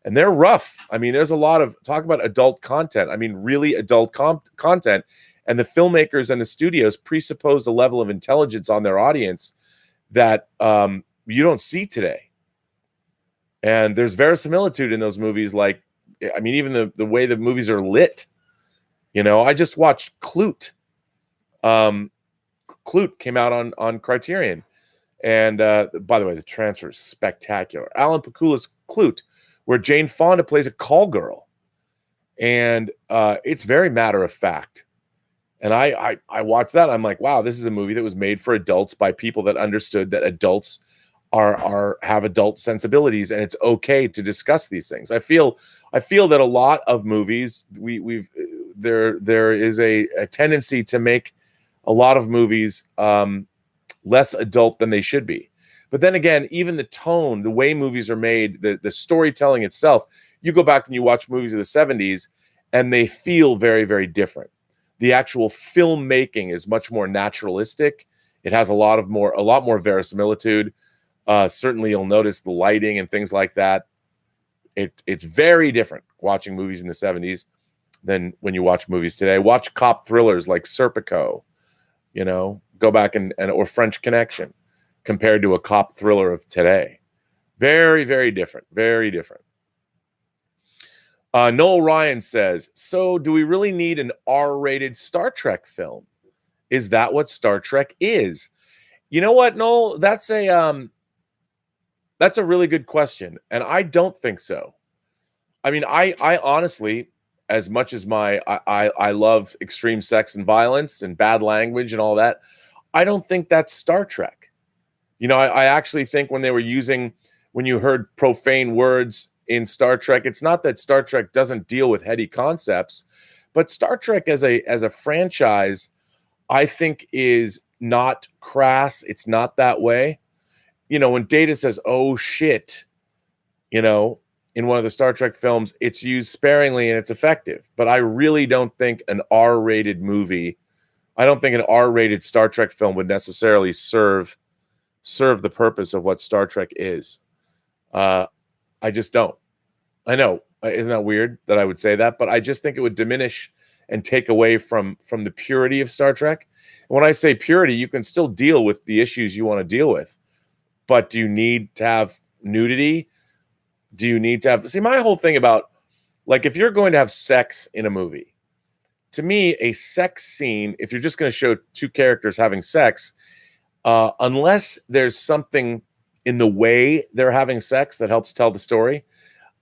and they're rough. I mean, there's a lot of talk about adult content. I mean, really adult content. And the filmmakers and the studios presupposed a level of intelligence on their audience that you don't see today. And there's verisimilitude in those movies. Like, I mean, even the way the movies are lit. I just watched Clute. Clute came out on Criterion. And by the way, the transfer is spectacular. Alan Pakula's Clute, where Jane Fonda plays a call girl. And it's very matter of fact. And I watched that. I'm like, wow, this is a movie that was made for adults by people that understood that adults have adult sensibilities, and it's okay to discuss these things. I feel that a lot of movies there is a tendency to make a lot of movies less adult than they should be. But then again, even the tone, the way movies are made, the storytelling itself, you go back and you watch movies of the 70s and they feel very, very different. The actual filmmaking is much more naturalistic. It has a lot more verisimilitude. Certainly you'll notice the lighting and things like that. It's very different watching movies in the 70s than when you watch movies today. Watch cop thrillers like Serpico, go back or French Connection compared to a cop thriller of today. Very, very different. Very different. Noel Ryan says, so do we really need an R-rated Star Trek film? Is that what Star Trek is? You know what, Noel? That's a really good question. And I don't think so. I mean, I honestly, as much as I love extreme sex and violence and bad language and all that, I don't think that's Star Trek. I actually think when you heard profane words in Star Trek, it's not that Star Trek doesn't deal with heady concepts, But Star Trek as a franchise, I think is not crass. It's not that way. You know, when Data says, "Oh shit," you know, in one of the Star Trek films, it's used sparingly and it's effective. But I really don't think an R-rated movie, I don't think an R-rated Star Trek film would necessarily serve the purpose of what Star Trek is. I just don't. I know, isn't that weird that I would say that? But I just think it would diminish and take away from the purity of Star Trek. And when I say purity, you can still deal with the issues you want to deal with. But do you need to have nudity? Do you need to have... See, my whole thing about, like, if you're going to have sex in a movie, to me, a sex scene, if you're just going to show two characters having sex, unless there's something in the way they're having sex that helps tell the story,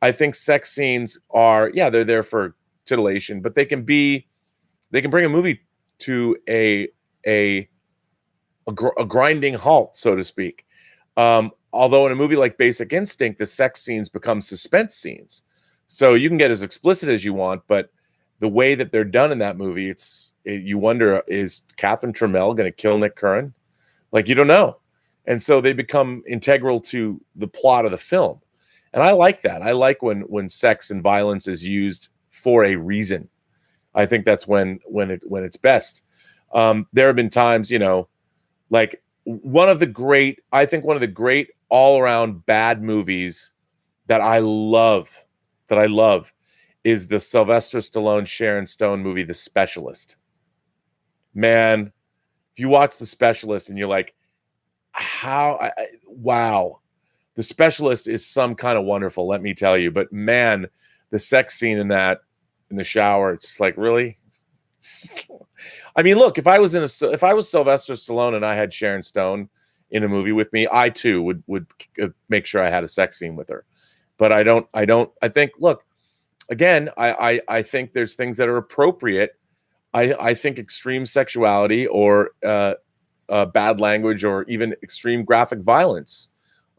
I think sex scenes are, yeah, they're there for titillation, but they can bring a movie to a grinding halt, so to speak. Although in a movie like Basic Instinct, the sex scenes become suspense scenes. So you can get as explicit as you want, but the way that they're done in that movie, you wonder, is Catherine Trammell going to kill Nick Curran? Like, you don't know. And so they become integral to the plot of the film. And I like that. I like when sex and violence is used for a reason. I think that's when it's best. There have been times, you know, like one of the great all-around bad movies that I love is the Sylvester Stallone, Sharon Stone movie, The Specialist. Man, if you watch The Specialist and you're like, wow, The Specialist is some kind of wonderful, let me tell you. But man, the sex scene in the shower, it's just like, really? I mean, look, if I was Sylvester Stallone and I had Sharon Stone in a movie with me, I too would make sure I had a sex scene with her. But I think, look, again, I think there's things that are appropriate. I think extreme sexuality or bad language or even extreme graphic violence,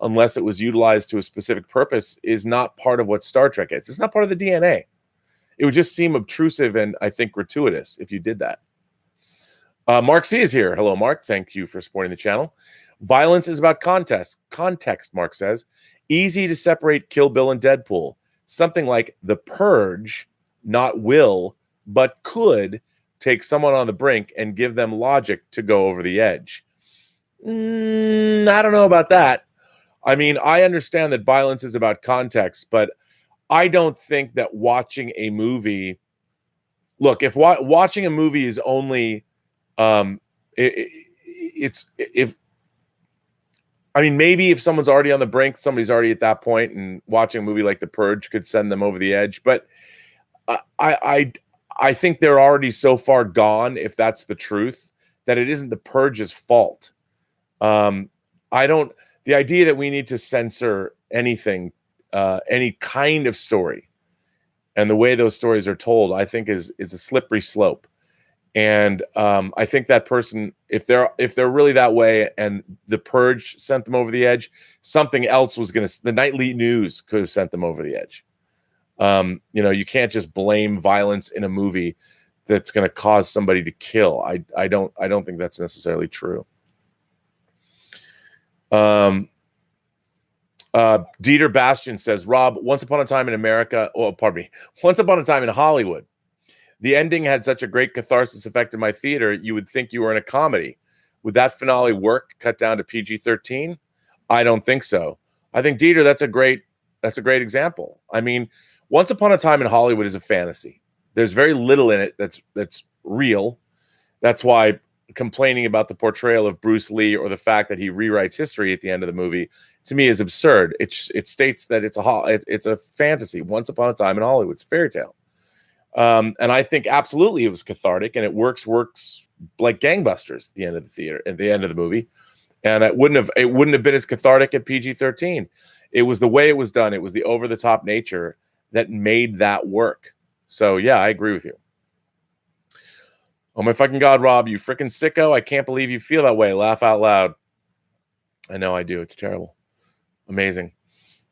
unless it was utilized to a specific purpose, is not part of what Star Trek is. It's not part of the DNA. It would just seem obtrusive and, I think, gratuitous if you did that. Mark C is here. Hello, Mark. Thank you for supporting the channel. Violence is about context, Mark says. Easy to separate Kill Bill and Deadpool. Something like The Purge, not will, but could take someone on the brink and give them logic to go over the edge. I don't know about that. I mean, I understand that violence is about context, but I don't think that watching a movie... Look, if watching a movie is only... maybe if someone's already on the brink, somebody's already at that point, and watching a movie like The Purge could send them over the edge. But I think they're already so far gone, if that's the truth, that it isn't The Purge's fault. The idea that we need to censor anything, any kind of story, and the way those stories are told, I think is a slippery slope. And I think that person, if they're really that way, and The Purge sent them over the edge, something else the nightly news could have sent them over the edge. You can't just blame violence in a movie that's going to cause somebody to kill. I don't think that's necessarily true. Dieter Bastian says, Rob, Once Upon a Time in Hollywood. The ending had such a great catharsis effect in my theater, you would think you were in a comedy. Would that finale work, cut down to PG-13? I don't think so. I think, Dieter, that's a great example. I mean, Once Upon a Time in Hollywood is a fantasy. There's very little in it that's real. That's why complaining about the portrayal of Bruce Lee or the fact that he rewrites history at the end of the movie, to me, is absurd. It states that it's a fantasy. Once Upon a Time in Hollywood, it's a fairy tale. And I think absolutely it was cathartic, and it works like gangbusters at the end of the movie. And it wouldn't have been as cathartic at PG-13. It was the way it was done. It was the over-the-top nature that made that work. So yeah, I agree with you. Oh my fucking God, Rob, you freaking sicko. I can't believe you feel that way. Laugh out loud. I know I do. It's terrible. Amazing.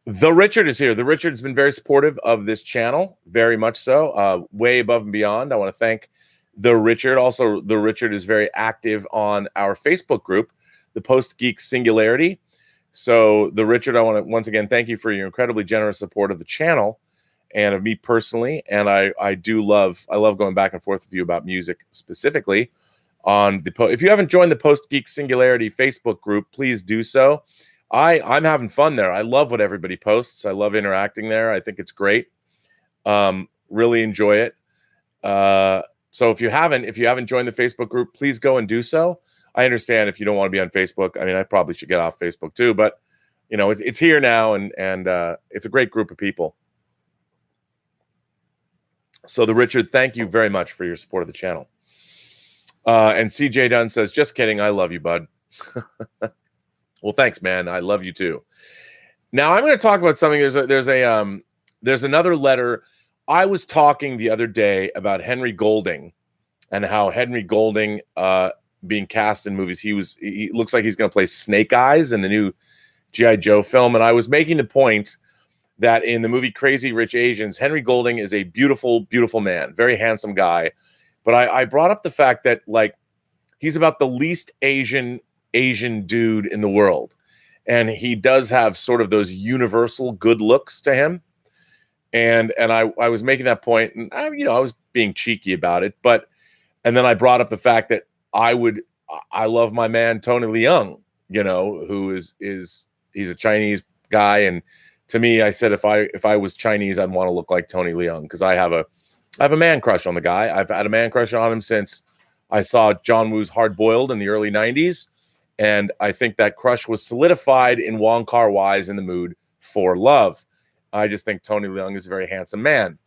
The Richard is here. The Richard's been very supportive of this channel, very much so, way above and beyond. I want to thank the Richard. Also, the Richard is very active on our Facebook group, the Post-Geek Singularity. So, the Richard, I want to once again thank you for your incredibly generous support of the channel and of me personally. And I love going back and forth with you about music specifically on the if you haven't joined the Post-Geek Singularity Facebook group, please do so. I'm having fun there. I love what everybody posts. I love interacting there. I think it's great. Really enjoy it. So if you haven't joined the Facebook group, please go and do so. I understand if you don't want to be on Facebook. I mean, I probably should get off Facebook too, but you know, it's here now, and it's a great group of people. So the Richard, thank you very much for your support of the channel. And CJ Dunn says, just kidding. I love you, bud. Well, thanks, man. I love you too. Now I'm going to talk about something. There's another letter. I was talking the other day about Henry Golding and how Henry Golding being cast in movies. He looks like he's going to play Snake Eyes in the new G.I. Joe film. And I was making the point that in the movie Crazy Rich Asians, Henry Golding is a beautiful, beautiful man, very handsome guy. But I brought up the fact that like he's about the least Asian dude in the world, and he does have sort of those universal good looks to him. And I was making that point, and I was being cheeky about it, and then I brought up the fact that I love my man Tony Leung, who is he's a Chinese guy, and to me, I said if I was Chinese, I'd want to look like Tony Leung because I have a man crush on the guy. I've had a man crush on him since I saw John Woo's Hard Boiled in the early 90s. And I think that crush was solidified in Wong Kar-wai's In the Mood for Love. I just think Tony Leung is a very handsome man.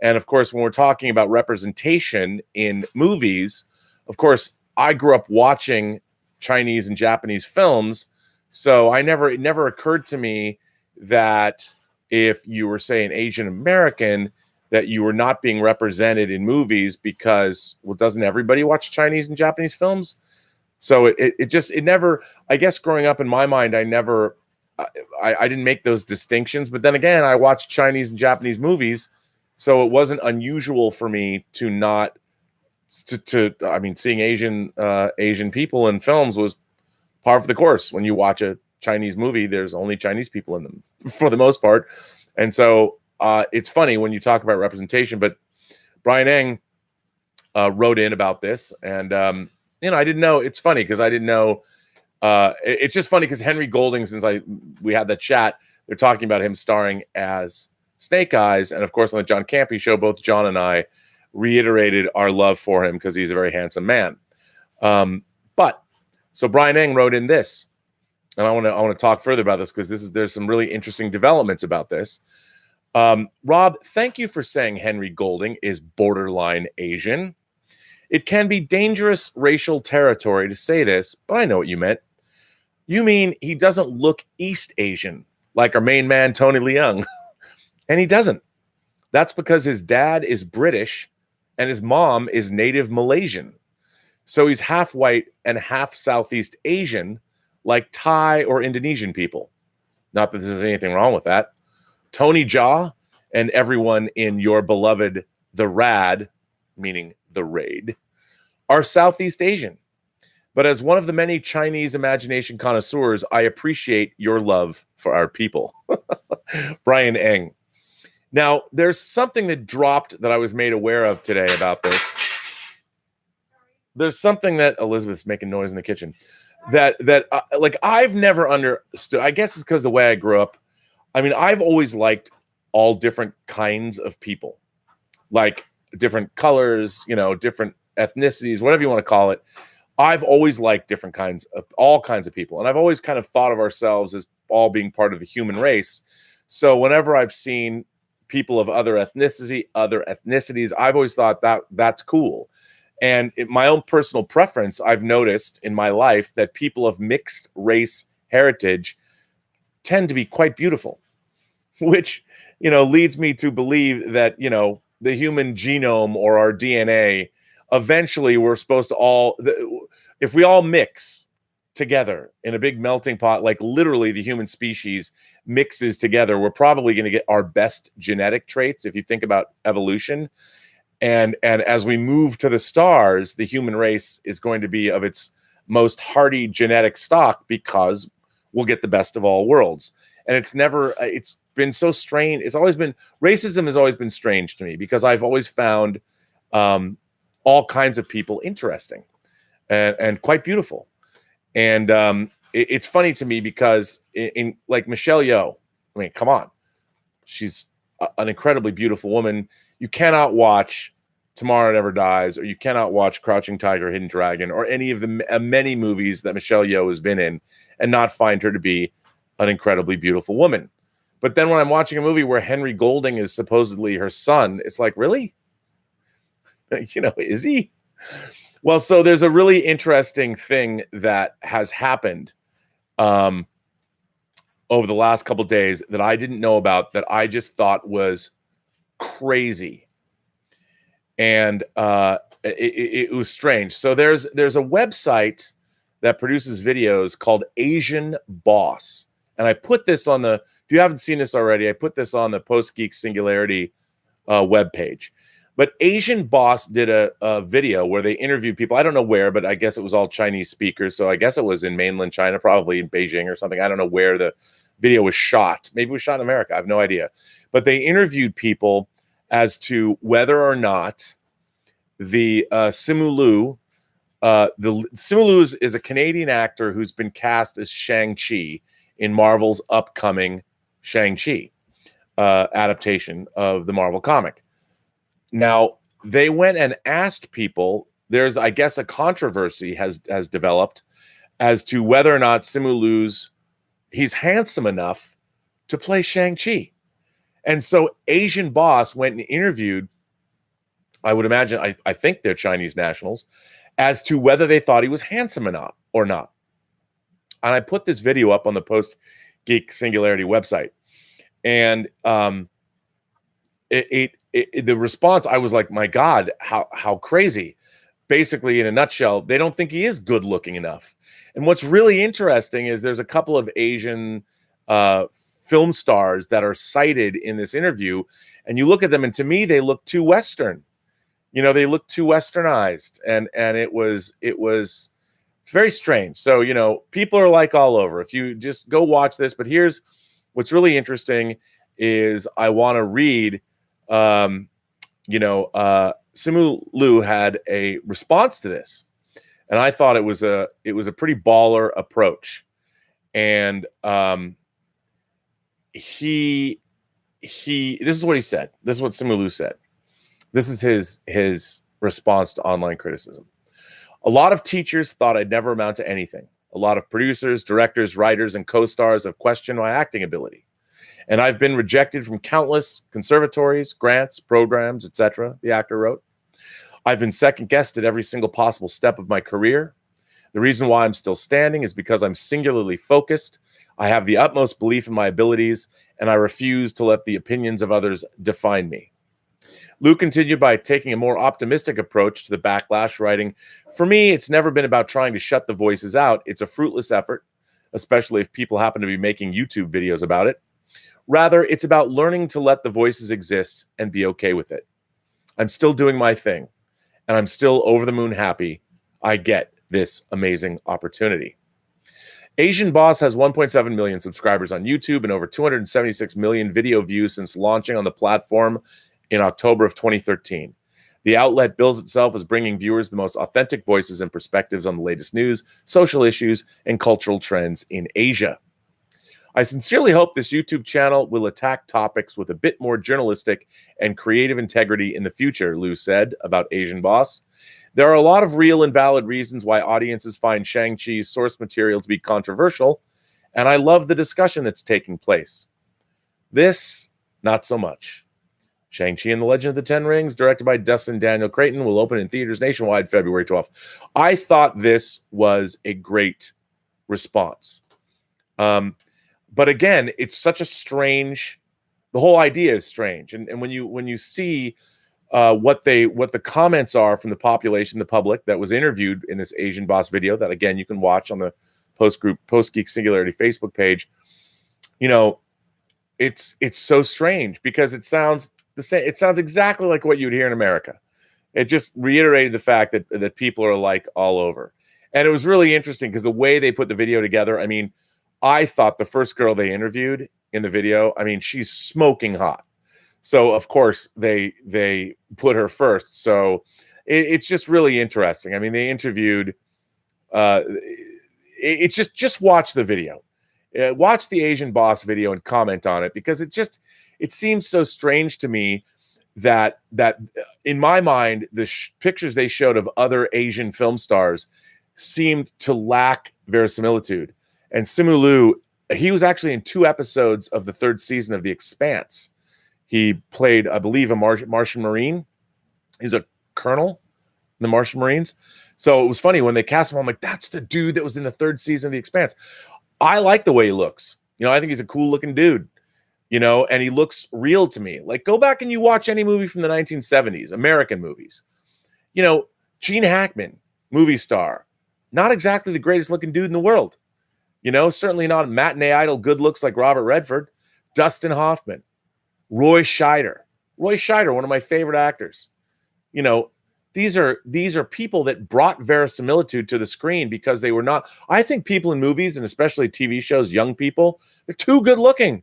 And of course, when we're talking about representation in movies, of course, I grew up watching Chinese and Japanese films. So it never occurred to me that if you were, say, an Asian American, that you were not being represented in movies because, well, doesn't everybody watch Chinese and Japanese films? So it never, I guess growing up in my mind, I didn't make those distinctions. But then again, I watched Chinese and Japanese movies. So it wasn't unusual for me to not, I mean, seeing Asian people in films was par for the course. When you watch a Chinese movie, there's only Chinese people in them for the most part. And so it's funny when you talk about representation, but Brian Eng wrote in about this, and I didn't know. It's funny because I didn't know. It's just funny because Henry Golding, since we had that chat, they're talking about him starring as Snake Eyes, and of course on the John Campy show, both John and I reiterated our love for him because he's a very handsome man. So Brian Eng wrote in this, and I want to talk further about this because there's some really interesting developments about this. Rob, thank you for saying Henry Golding is borderline Asian. It can be dangerous racial territory to say this, but I know what you meant. You mean he doesn't look East Asian like our main man, Tony Leung. And he doesn't. That's because his dad is British and his mom is native Malaysian. So he's half white and half Southeast Asian, like Thai or Indonesian people. Not that there's anything wrong with that. Tony Jaa and everyone in your beloved The Rad, meaning The Raid, are Southeast Asian. But as one of the many Chinese imagination connoisseurs, I appreciate your love for our people. Brian Eng. Now, there's something that dropped that I was made aware of today about this. There's something that Elizabeth's making noise in the kitchen that I've never understood. I guess it's because the way I grew up. I mean, I've always liked all different kinds of people, like different colors, different ethnicities, whatever you want to call it. I've always liked all kinds of people. And I've always kind of thought of ourselves as all being part of the human race. So whenever I've seen people of other ethnicities, I've always thought that's cool. And my own personal preference, I've noticed in my life that people of mixed race heritage tend to be quite beautiful, which, leads me to believe that, the human genome or our DNA, eventually we're supposed to if we all mix together in a big melting pot, like literally the human species mixes together, we're probably going to get our best genetic traits if you think about evolution. And as we move to the stars, the human race is going to be of its most hardy genetic stock because we'll get the best of all worlds. And it's been so strange. Racism has always been strange to me because I've always found all kinds of people interesting and quite beautiful. And it's funny to me because in like Michelle Yeoh, I mean, come on, she's an incredibly beautiful woman. You cannot watch Tomorrow Never Dies, or you cannot watch Crouching Tiger, Hidden Dragon, or any of the many movies that Michelle Yeoh has been in and not find her to be an incredibly beautiful woman. But then when I'm watching a movie where Henry Golding is supposedly her son, it's like, really? Is he? Well, so there's a really interesting thing that has happened over the last couple of days that I didn't know about, that I just thought was crazy. And it was strange. So there's a website that produces videos called Asian Boss. And I put this on if you haven't seen this already, I put this on the Post-Geek Singularity webpage. But Asian Boss did a video where they interviewed people. I don't know where, but I guess it was all Chinese speakers. So I guess it was in mainland China, probably in Beijing or something. I don't know where the video was shot. Maybe it was shot in America. I have no idea. But they interviewed people as to whether or not the Simu Liu, Simu Liu is a Canadian actor who's been cast as Shang-Chi in Marvel's upcoming Shang-Chi adaptation of the Marvel comic. Now, they went and asked people, there's, I guess, a controversy has developed as to whether or not Simu Liu's, he's handsome enough to play Shang-Chi. And so Asian Boss went and interviewed, I would imagine, I think they're Chinese nationals, as to whether they thought he was handsome or not. And I put this video up on the Post-Geek Singularity website. And the response, I was like, my God, how crazy. Basically, in a nutshell, they don't think he is good looking enough. And what's really interesting is there's a couple of Asian film stars that are cited in this interview, and you look at them, and to me, they look too Western. They look too Westernized, and it's very strange. So, people are like all over. If you just go watch this, but here's what's really interesting is I want to read. Simu Liu had a response to this, and I thought it was a pretty baller approach. And this is what he said. This is what Simu Liu said. This is his response to online criticism. A lot of teachers thought I'd never amount to anything. A lot of producers, directors, writers, and co-stars have questioned my acting ability. And I've been rejected from countless conservatories, grants, programs, etc., the actor wrote. I've been second-guessed at every single possible step of my career. The reason why I'm still standing is because I'm singularly focused. I have the utmost belief in my abilities, and I refuse to let the opinions of others define me. Liu continued by taking a more optimistic approach to the backlash, writing, "For me, it's never been about trying to shut the voices out. It's a fruitless effort, especially if people happen to be making YouTube videos about it. Rather, it's about learning to let the voices exist and be okay with it. I'm still doing my thing, and I'm still over the moon happy I get this amazing opportunity." Asian Boss has 1.7 million subscribers on YouTube and over 276 million video views since launching on the platform in October of 2013. The outlet bills itself as bringing viewers the most authentic voices and perspectives on the latest news, social issues, and cultural trends in Asia. I sincerely hope this YouTube channel will attack topics with a bit more journalistic and creative integrity in the future, Liu said about Asian Boss. There are a lot of real and valid reasons why audiences find Shang-Chi's source material to be controversial, and I love the discussion that's taking place. This, not so much. Shang-Chi and the Legend of the Ten Rings, directed by Dustin Daniel Creighton, will open in theaters nationwide February 12th. I thought this was a great response. But again, it's such a strange, the whole idea is strange. And when you see what the comments are from the population, the public that was interviewed in this Asian Boss video that, again, you can watch on the Post-Geek Singularity Facebook page, you know, it's so strange because it sounds the same. It sounds exactly like what you'd hear in America. It just reiterated the fact that people are alike all over. And it was really interesting because the way they put the video together, I mean, I thought the first girl they interviewed in the video, I mean, she's smoking hot. So of course they put her first. So it's just really interesting. I mean, they interviewed it's just watch the video. Watch the Asian Boss video and comment on it, because it seems so strange to me that in my mind the pictures they showed of other Asian film stars seemed to lack verisimilitude. And Simu Liu, he was actually in 2 episodes of the 3rd season of The Expanse. He played, I believe, a Martian Marine. He's a colonel in the Martian Marines. So it was funny when they cast him, I'm like, that's the dude that was in the 3rd season of The Expanse. I like the way he looks. You know, I think he's a cool looking dude, you know, and he looks real to me. Like, go back and you watch any movie from the 1970s, American movies. You know, Gene Hackman, movie star, not exactly the greatest looking dude in the world. You know, certainly not matinee idol good looks like Robert Redford. Dustin Hoffman, Roy Scheider. Roy Scheider, one of my favorite actors. You know, these are people that brought verisimilitude to the screen because they were not. I think people in movies, and especially TV shows, young people, they're too good looking.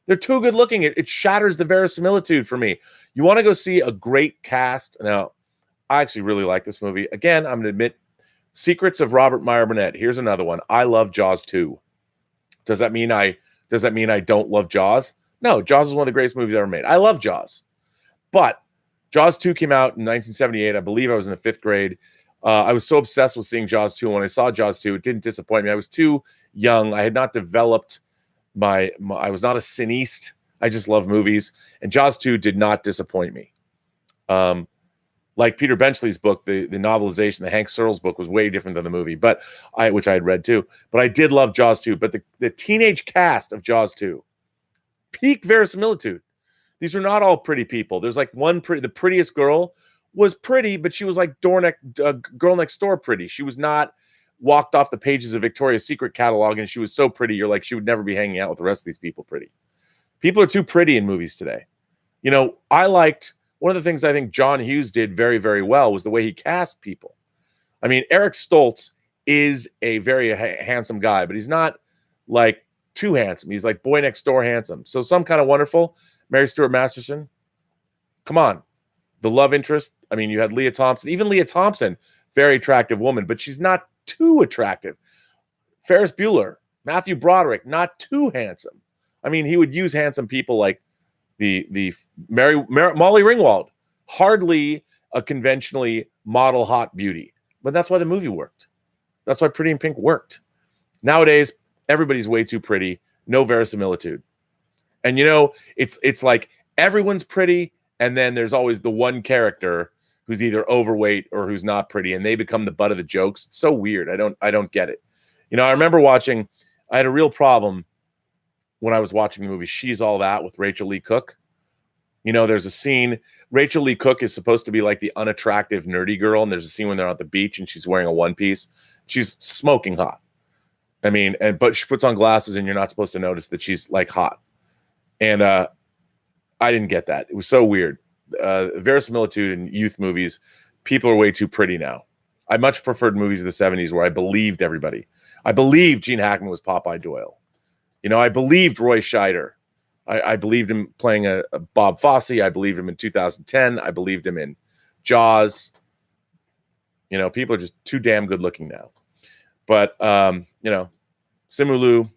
They're too good looking. It shatters the verisimilitude for me. You want to go see a great cast? Now, I actually really like this movie. Again, I'm going to admit, Secrets of Robert Meyer Burnett. Here's another one. I love Jaws 2. Does that mean I don't love Jaws? No, Jaws is one of the greatest movies ever made. I love Jaws. But Jaws 2 came out in 1978. I believe I was in the 5th grade. I was so obsessed with seeing Jaws 2. When I saw Jaws 2, it didn't disappoint me. I was too young. I had not developed I was not a cineast. I just love movies. And Jaws 2 did not disappoint me. Like Peter Benchley's book, the novelization, the Hank Searles book, was way different than the movie, which I had read too. But I did love Jaws 2. But the teenage cast of Jaws 2, peak verisimilitude. These are not all pretty people. There's like the prettiest girl was pretty, but she was like girl next door pretty. She was not walked off the pages of Victoria's Secret catalog, and she was so pretty, you're like, she would never be hanging out with the rest of these people pretty. People are too pretty in movies today. You know, one of the things I think John Hughes did very, very well was the way he cast people. I mean, Eric Stoltz is a very handsome guy, but he's not like too handsome. He's like boy next door handsome. So Some Kind of Wonderful, Mary Stuart Masterson. Come on. The love interest. I mean, you had Leah Thompson. Even Leah Thompson, very attractive woman, but she's not too attractive. Ferris Bueller, Matthew Broderick, not too handsome. I mean, he would use handsome people like the Molly Ringwald, hardly a conventionally model hot beauty, but that's why the movie worked. That's why Pretty in Pink worked. Nowadays, everybody's way too pretty, no verisimilitude. And you know, it's like everyone's pretty, and then there's always the one character who's either overweight or who's not pretty, and they become the butt of the jokes. It's so weird. I don't get it. You know, I remember I had a real problem when I was watching the movie She's All That with Rachel Lee Cook. You know, there's a scene, Rachel Lee Cook is supposed to be like the unattractive, nerdy girl, and there's a scene when they're at the beach and she's wearing a one-piece. She's smoking hot. I mean, but she puts on glasses and you're not supposed to notice that she's like hot. And I didn't get that. It was so weird. Verisimilitude in youth movies, people are way too pretty now. I much preferred movies of the 70s where I believed everybody. I believed Gene Hackman was Popeye Doyle. You know, I believed Roy Scheider. I believed him playing a Bob Fosse. I believed him in 2010. I believed him in Jaws. You know, people are just too damn good looking now. But, you know, Simu Liu,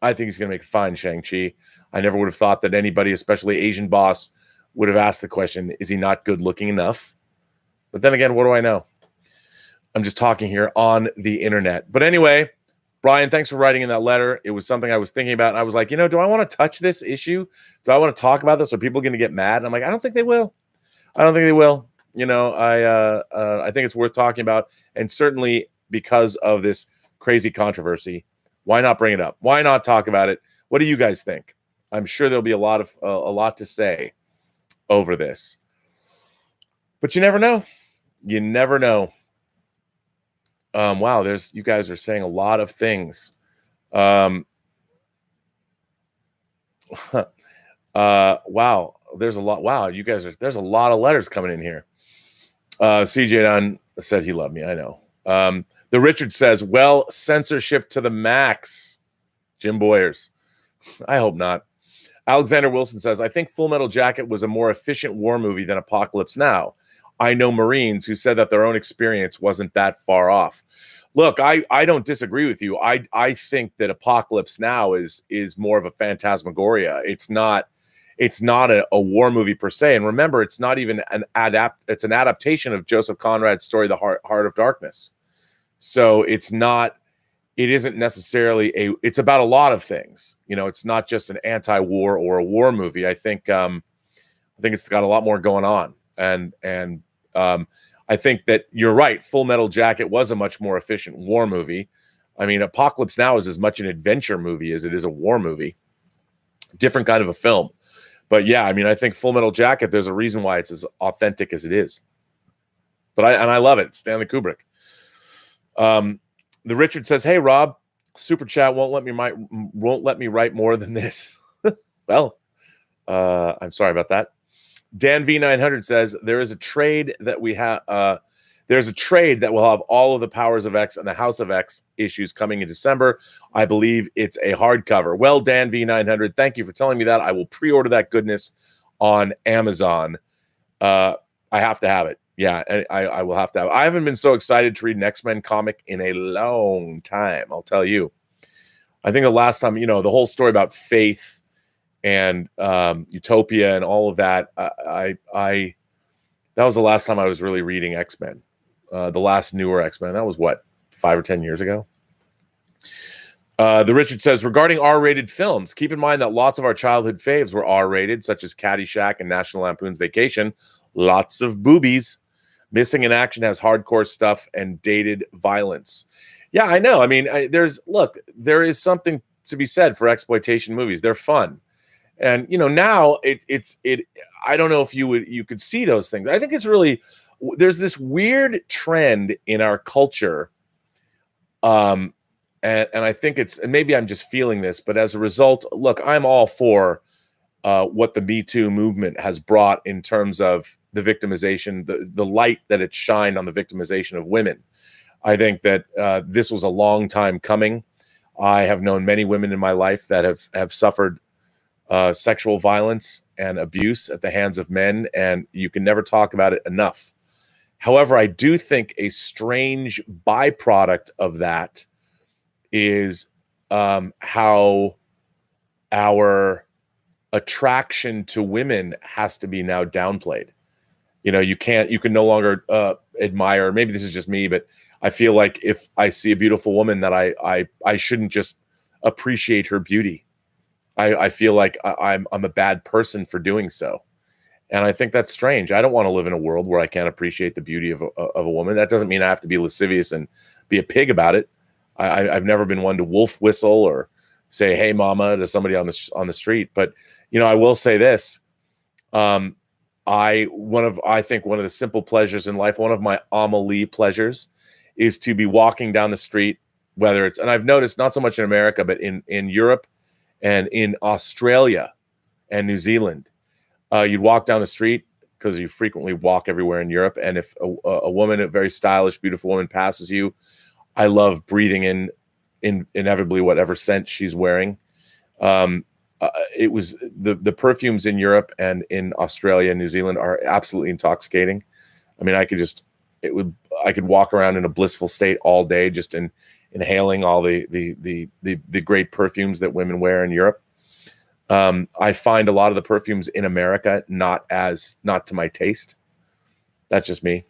I think he's going to make a fine Shang-Chi. I never would have thought that anybody, especially Asian Boss, would have asked the question, is he not good looking enough? But then again, what do I know? I'm just talking here on the internet. But anyway, Brian, thanks for writing in that letter. It was something I was thinking about. And I was like, you know, do I want to touch this issue? Do I want to talk about this? Are people going to get mad? And I'm like, I don't think they will. I don't think they will. You know, I think it's worth talking about. And certainly because of this crazy controversy, why not bring it up? Why not talk about it? What do you guys think? I'm sure there'll be a lot to say over this. But you never know. You never know. Wow, you guys are saying a lot of things. Um, wow, there's a lot. Wow, there's a lot of letters coming in here. CJ Dunn said he loved me. I know. The Richard says, well, censorship to the max. Jim Boyers. I hope not. Alexander Wilson says, I think Full Metal Jacket was a more efficient war movie than Apocalypse Now. I know Marines who said that their own experience wasn't that far off. Look, I don't disagree with you. I think that Apocalypse Now is more of a phantasmagoria. It's not a war movie per se. And remember, it's not even it's an adaptation of Joseph Conrad's story, The Heart of Darkness. So it isn't necessarily it's about a lot of things. It's not just an anti-war or a war movie. I think it's got a lot more going on. And I think that you're right. Full Metal Jacket was a much more efficient war movie. I mean, Apocalypse Now is as much an adventure movie as it is a war movie. Different kind of a film. But yeah, I mean, I think Full Metal Jacket, there's a reason why it's as authentic as it is. But I love it. Stanley Kubrick. The Richard says, hey, Rob, super chat won't let me write more than this. Well, I'm sorry about that. Dan V900 says there's a trade that will have all of the Powers of X and the House of X issues coming in December. I believe it's a hardcover. Well, Dan V900, thank you for telling me that. I will pre-order that goodness on Amazon. I have to have it. Yeah, I will have to have it. I haven't been so excited to read an X-Men comic in a long time, I'll tell you. I think the last time, the whole story about faith and utopia and all of that, that was the last time I was really reading X-Men. The last newer X-Men. That was what, 5 or 10 years ago? The Richard says, regarding R-rated films, keep in mind that lots of our childhood faves were R-rated, such as Caddyshack and National Lampoon's Vacation. Lots of boobies. Missing in Action has hardcore stuff and dated violence. Yeah, I know. I mean, there is something to be said for exploitation movies. They're fun. And, now I don't know if you could see those things. I think it's really, there's this weird trend in our culture. And I think and maybe I'm just feeling this, but as a result, look, I'm all for what the Me Too movement has brought in terms of the victimization, the light that it shined on the victimization of women. I think that this was a long time coming. I have known many women in my life that have suffered sexual violence and abuse at the hands of men, and you can never talk about it enough. However, I do think a strange byproduct of that is how our attraction to women has to be now downplayed. You can no longer admire, maybe this is just me, but I feel like if I see a beautiful woman that I shouldn't just appreciate her beauty. I feel like I'm a bad person for doing so. And I think that's strange. I don't want to live in a world where I can't appreciate the beauty of a woman. That doesn't mean I have to be lascivious and be a pig about it. I've never been one to wolf whistle or say, hey, mama, to somebody on the street. But, I will say this. I think one of the simple pleasures in life, one of my Amelie pleasures, is to be walking down the street, whether it's, and I've noticed not so much in America, but in Europe and in Australia and New Zealand, you'd walk down the street because you frequently walk everywhere in Europe. And if a woman, a very stylish, beautiful woman passes you, I love breathing in inevitably whatever scent she's wearing. It was the perfumes in Europe and in Australia and New Zealand are absolutely intoxicating. I mean, I could walk around in a blissful state all day, just inhaling all the great perfumes that women wear in Europe. I find a lot of the perfumes in America not to my taste. That's just me.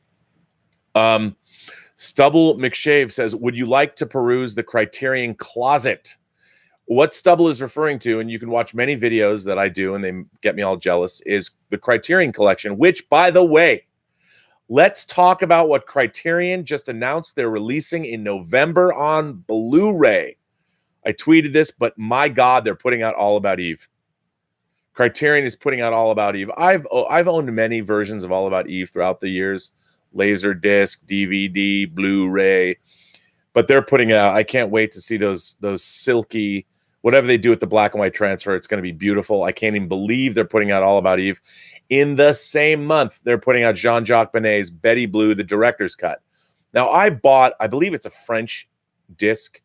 Stubble McShave says, would you like to peruse the Criterion closet? What Stubble is referring to, and you can watch many videos that I do and they get me all jealous, is the Criterion collection, which, by the way, let's talk about what Criterion just announced they're releasing in November on Blu-ray. I tweeted this, but my God, they're putting out All About Eve. Criterion is putting out All About Eve. I've owned many versions of All About Eve throughout the years. Laserdisc, DVD, Blu-ray. but they're putting out. I can't wait to see those silky, whatever they do with the black and white transfer. It's going to be beautiful. I can't even believe they're putting out All About Eve. In the same month, they're putting out Jean-Jacques Benet's Betty Blue, the director's cut. Now, I believe it's a French disc.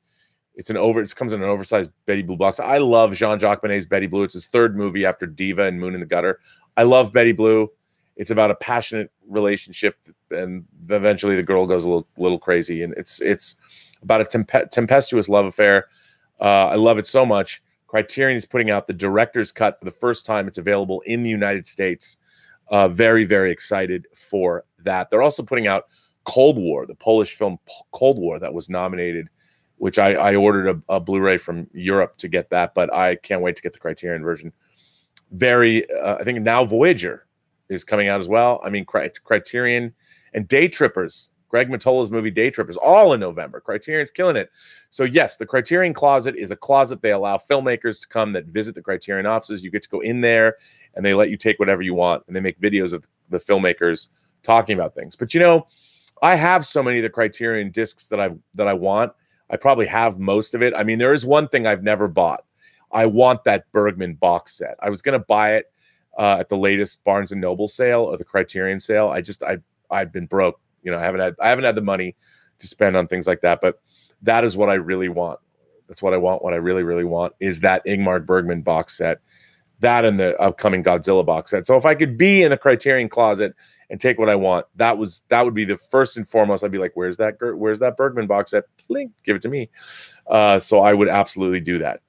It comes in an oversized Betty Blue box. I love Jean-Jacques Benet's Betty Blue. It's his third movie after Diva and Moon in the Gutter. I love Betty Blue. It's about a passionate relationship, and eventually the girl goes a little crazy, and it's about a tempestuous love affair. I love it so much. Criterion is putting out the director's cut for the first time. It's available in the United States. Very, very excited for that. They're also putting out Cold War, the Polish film Cold War that was nominated, which I ordered a Blu-ray from Europe to get that, but I can't wait to get the Criterion version. I think now Voyager is coming out as well. I mean, Criterion and Day Trippers, Greg Mottola's movie Day Trippers, all in November. Criterion's killing it. So yes, the Criterion Closet is a closet. They allow filmmakers to come that visit the Criterion offices. You get to go in there, and they let you take whatever you want, and they make videos of the filmmakers talking about things. But I have so many of the Criterion discs that I want. I probably have most of it. I mean, there is one thing I've never bought. I want that Bergman box set. I was going to buy it at the latest Barnes and Noble sale or the Criterion sale. I've been broke. I haven't had the money to spend on things like that. But that is what I really want. That's what I want. What I really, really want is that Ingmar Bergman box set. That and the upcoming Godzilla box set. So if I could be in the Criterion Closet and take what I want, that would be the first and foremost. I'd be like, where's that Bergman box set? Blink, give it to me. So I would absolutely do that.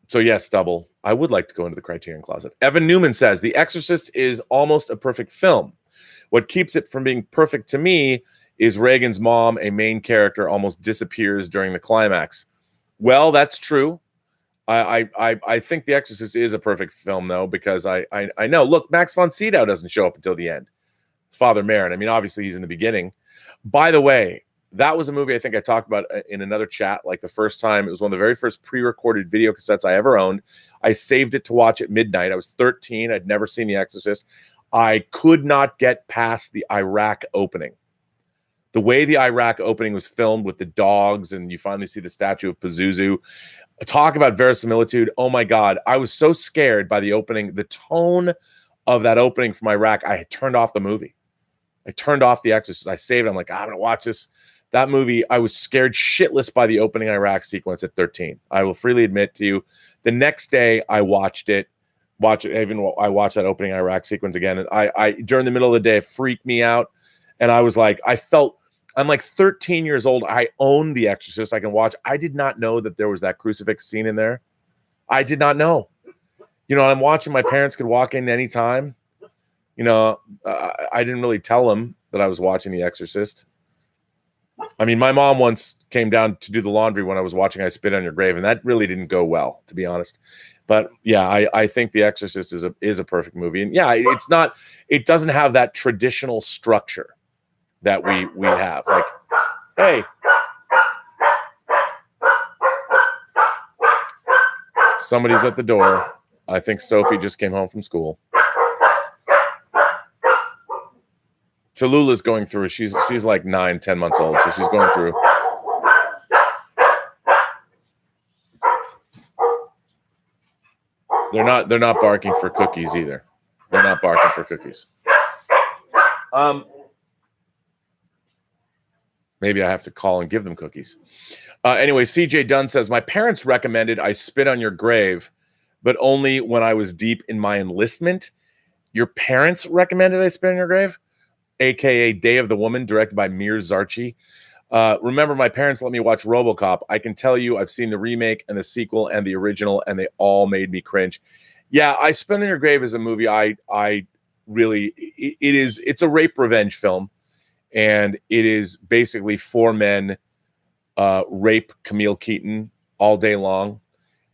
So yes, Double, I would like to go into the Criterion Closet. Evan Newman says, The Exorcist is almost a perfect film. What keeps it from being perfect to me is Reagan's mom, a main character, almost disappears during the climax. Well, that's true. I think The Exorcist is a perfect film, though, because I know. Look, Max von Sydow doesn't show up until the end. Father Merrin. I mean, obviously he's in the beginning. By the way, that was a movie I think I talked about in another chat. Like the first time, it was one of the very first pre-recorded video cassettes I ever owned. I saved it to watch at midnight. I was 13. I'd never seen The Exorcist. I could not get past the Iraq opening. The way the Iraq opening was filmed with the dogs, and you finally see the statue of Pazuzu. Talk about verisimilitude. Oh my God. I was so scared by the opening, the tone of that opening from Iraq. I had turned off the movie. I turned off The Exorcist. I saved it. I'm like, I'm going to watch this. That movie, I was scared shitless by the opening Iraq sequence at 13. I will freely admit to you. The next day, I watched it. I watched that opening Iraq sequence again. And I during the middle of the day, it freaked me out. And I was like, I'm like 13 years old. I own The Exorcist. I can watch. I did not know that there was that crucifix scene in there. I did not know. I'm watching. My parents could walk in anytime. I didn't really tell them that I was watching The Exorcist. I mean, my mom once came down to do the laundry when I was watching I Spit on Your Grave, and that really didn't go well, to be honest. But yeah, I think The Exorcist is a perfect movie. And yeah, it doesn't have that traditional structure that we have. Like, hey, somebody's at the door. I think Sophie just came home from school. Tallulah's going through. She's like 9-10 months old, so she's going through. They're not barking for cookies either. They're not barking for cookies. Maybe I have to call and give them cookies. Anyway, CJ Dunn says, my parents recommended I Spit on Your Grave, but only when I was deep in my enlistment. Your parents recommended I Spit on Your Grave? AKA Day of the Woman, directed by Mir Zarchi. Remember, my parents let me watch Robocop. I can tell you I've seen the remake and the sequel and the original, and they all made me cringe. Yeah, I Spit on Your Grave is a movie I really, it's a rape revenge film, and it is basically four men rape Camille Keaton all day long,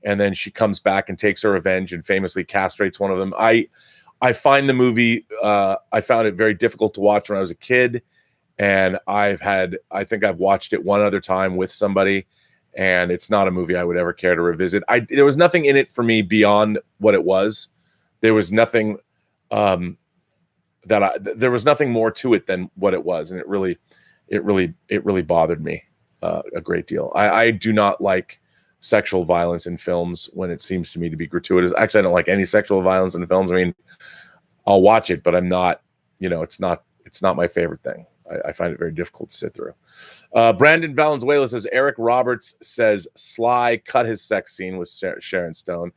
and then she comes back and takes her revenge and famously castrates one of them. I find the movie, I found it very difficult to watch when I was a kid. And I think I've watched it one other time with somebody, and it's not a movie I would ever care to revisit. There was nothing in it for me beyond what it was. There was nothing there was nothing more to it than what it was. And it really bothered me a great deal. I do not like sexual violence in films when it seems to me to be gratuitous. Actually, I don't like any sexual violence in films. I mean, I'll watch it, but I'm not, it's not my favorite thing. I find it very difficult to sit through. Brandon Valenzuela says Eric Roberts says Sly cut his sex scene with Sharon Stone.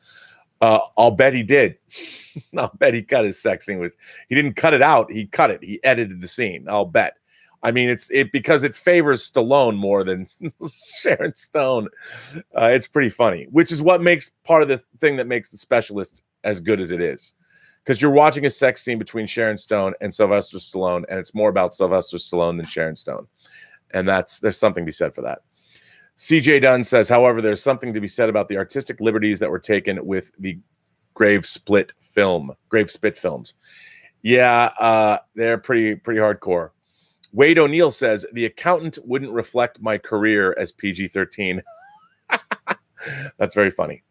I'll bet he did. I'll bet he cut his sex scene with. He didn't cut it out. He cut it. He edited the scene. I'll bet. I mean, it's because it favors Stallone more than Sharon Stone. It's pretty funny, which is what makes part of the thing that makes The Specialist as good as it is. Because you're watching a sex scene between Sharon Stone and Sylvester Stallone, and it's more about Sylvester Stallone than Sharon Stone. And there's something to be said for that. CJ Dunn says, however, there's something to be said about the artistic liberties that were taken with the Grave Spit films. Yeah, they're pretty hardcore. Wade O'Neill says, the accountant wouldn't reflect my career as PG-13. That's very funny.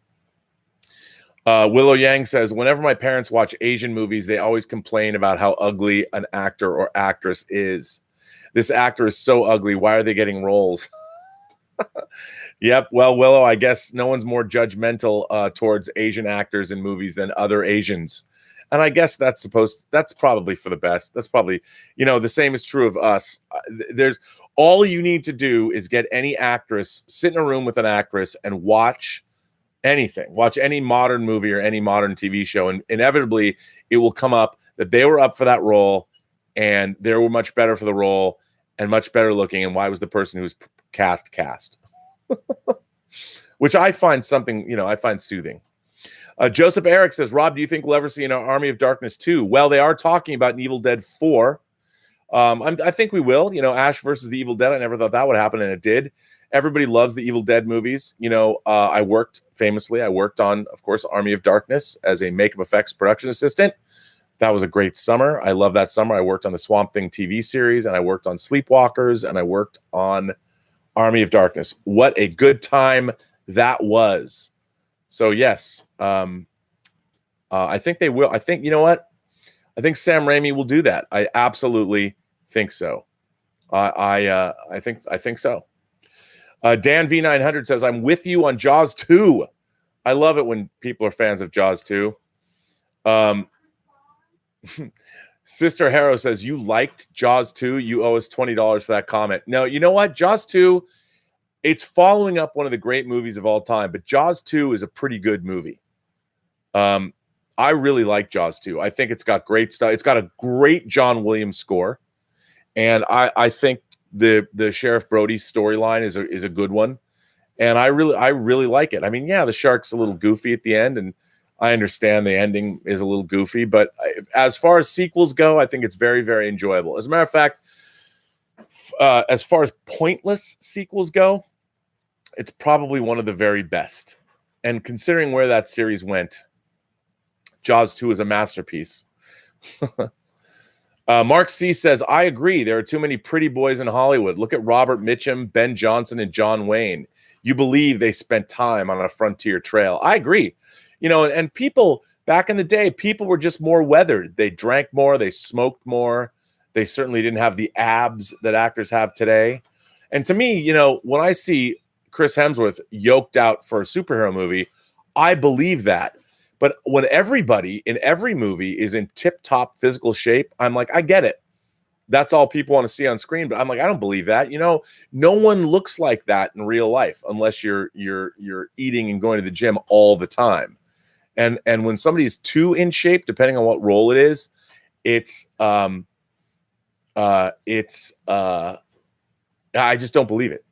Willow Yang says, whenever my parents watch Asian movies, they always complain about how ugly an actor or actress is. This actor is so ugly. Why are they getting roles? Yep. Well, Willow, I guess no one's more judgmental towards Asian actors in movies than other Asians. And I guess that's probably for the best. That's probably, the same is true of us. There's all you need to do is get any actress, sit in a room with an actress and watch anything, watch any modern movie or any modern TV show. And inevitably it will come up that they were up for that role and they were much better for the role and much better looking. And why was the person who's cast? Which I find something, I find soothing. Joseph Eric says, Rob, do you think we'll ever see an Army of Darkness 2? Well, they are talking about an Evil Dead 4. I think we will. Ash versus the Evil Dead. I never thought that would happen, and it did. Everybody loves the Evil Dead movies. I worked on, of course, Army of Darkness as a makeup effects production assistant. That was a great summer. I love that summer. I worked on the Swamp Thing TV series, and I worked on Sleepwalkers, and I worked on Army of Darkness. What a good time that was. So yes, I think they will. I think, you know what? I think Sam Raimi will do that. I absolutely think so. I think so. Dan V900 says, I'm with you on Jaws 2. I love it when people are fans of Jaws 2. Sister Harrow says, you liked Jaws 2. You owe us $20 for that comment. No, you know what? Jaws 2, it's following up one of the great movies of all time, but Jaws 2 is a pretty good movie. I really like Jaws 2. I think it's got great stuff. It's got a great John Williams score. And I think the Sheriff Brody storyline is a good one. And I really like it. I mean, yeah, the shark's a little goofy at the end, and I understand the ending is a little goofy, but as far as sequels go, I think it's very, very enjoyable. As a matter of fact, as far as pointless sequels go, it's probably one of the very best. And considering where that series went, Jaws 2 is a masterpiece. Mark C says, I agree. There are too many pretty boys in Hollywood. Look at Robert Mitchum, Ben Johnson, and John Wayne. You believe they spent time on a frontier trail. I agree. And people back in the day, people were just more weathered. They drank more. They smoked more. They certainly didn't have the abs that actors have today. And to me, when I see Chris Hemsworth yoked out for a superhero movie, I believe that. But when everybody in every movie is in tip-top physical shape, I'm like, I get it. That's all people want to see on screen. But I'm like, I don't believe that. No one looks like that in real life unless you're eating and going to the gym all the time. And when somebody's too in shape, depending on what role it is, I just don't believe it.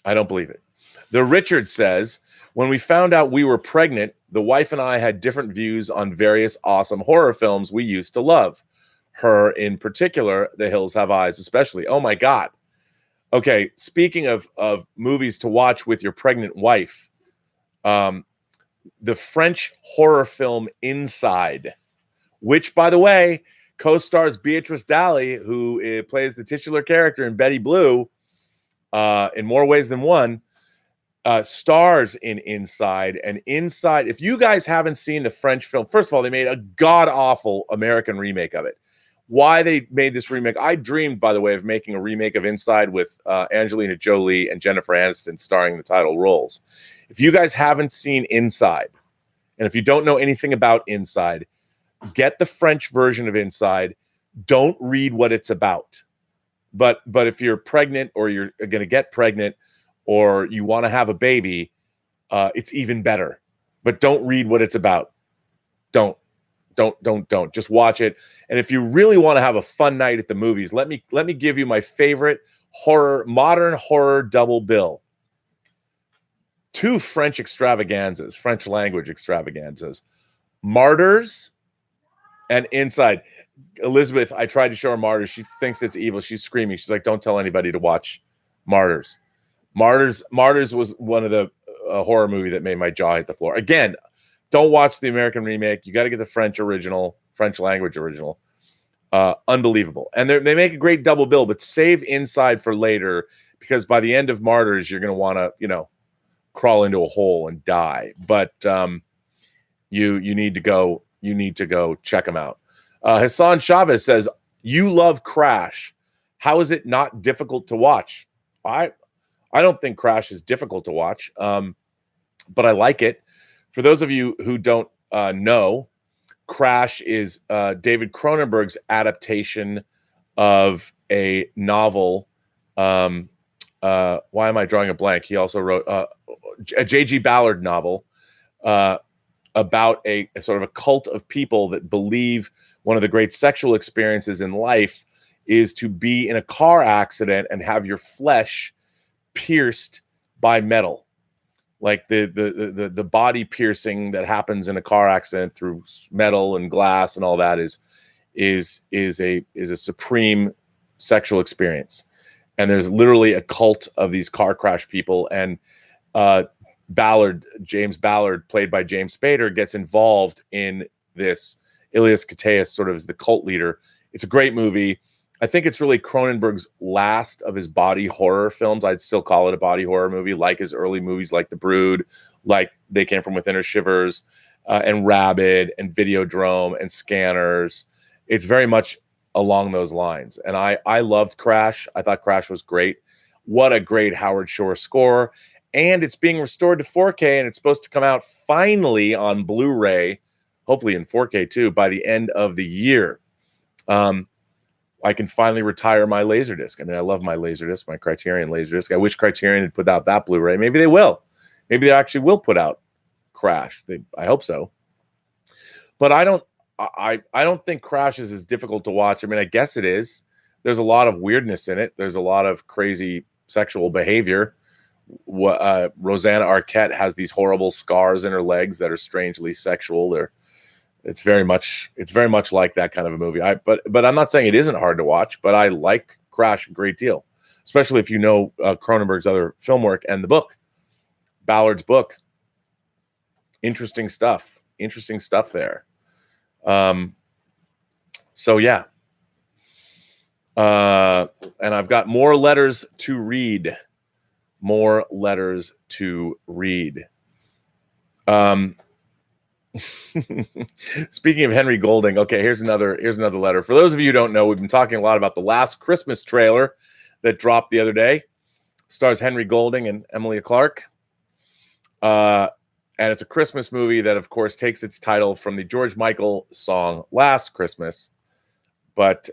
I don't believe it. The Richard says, when we found out we were pregnant, the wife and I had different views on various awesome horror films we used to love. Her in particular, The Hills Have Eyes especially. Oh my God. Okay, speaking of movies to watch with your pregnant wife, the French horror film Inside, which, by the way, co-stars Beatrice Daly, who plays the titular character in Betty Blue in more ways than one, stars in Inside. And Inside, if you guys haven't seen the French film, first of all, they made a god-awful American remake of it. why they made this remake. I dreamed, by the way, of making a remake of Inside with Angelina Jolie and Jennifer Aniston starring the title roles. If you guys haven't seen Inside, and if you don't know anything about Inside, get the French version of Inside. Don't read what it's about. But if you're pregnant or you're going to get pregnant or you want to have a baby, it's even better. But don't read what it's about. Don't. Just watch it. And if you really want to have a fun night at the movies, let me give you my favorite modern horror double bill. 2 French extravaganzas, French language extravaganzas. Martyrs and Inside. Elizabeth, I tried to show her Martyrs. She thinks it's evil. She's screaming. She's like, don't tell anybody to watch Martyrs. Martyrs was one of the horror movie that made my jaw hit the floor. Again, don't watch the American remake. You got to get the French language original. Unbelievable. And they make a great double bill, but save Inside for later, because by the end of Martyrs, you're going to want to, crawl into a hole and die. But you need to go check them out. Hassan Chavez says, you love Crash. How is it not difficult to watch? I don't think Crash is difficult to watch, but I like it. For those of you who don't know, Crash is David Cronenberg's adaptation of a novel. Why am I drawing a blank? He also wrote a J.G. Ballard novel about a sort of a cult of people that believe one of the great sexual experiences in life is to be in a car accident and have your flesh pierced by metal. Like the body piercing that happens in a car accident through metal and glass and all that is a supreme sexual experience. And there's literally a cult of these car crash people. And James Ballard, played by James Spader, gets involved in this. Ilias Koteas sort of is the cult leader. It's a great movie. I think it's really Cronenberg's last of his body horror films. I'd still call it a body horror movie, like his early movies, like The Brood, like They Came From Within or Shivers, and Rabid, and Videodrome, and Scanners. It's very much along those lines. And I loved Crash. I thought Crash was great. What a great Howard Shore score. And it's being restored to 4K, and it's supposed to come out finally on Blu-ray, hopefully in 4K too, by the end of the year. I can finally retire my Laserdisc. I mean, I love my Laserdisc, my Criterion Laserdisc. I wish Criterion had put out that Blu-ray. Maybe they will. Maybe they actually will put out Crash. I hope so. But I don't think Crash is as difficult to watch. I mean, I guess it is. There's a lot of weirdness in it. There's a lot of crazy sexual behavior. Rosanna Arquette has these horrible scars in her legs that are strangely sexual. It's very much like that kind of a movie. But I'm not saying it isn't hard to watch, but I like Crash a great deal, especially if you know Cronenberg's other film work and the book, Ballard's book. Interesting stuff there. So yeah. And I've got more letters to read. Speaking of Henry Golding, okay, here's another letter. For those of you who don't know, we've been talking a lot about the Last Christmas trailer that dropped the other day. Stars Henry Golding and Emilia Clarke. And it's a Christmas movie that, of course, takes its title from the George Michael song Last Christmas. But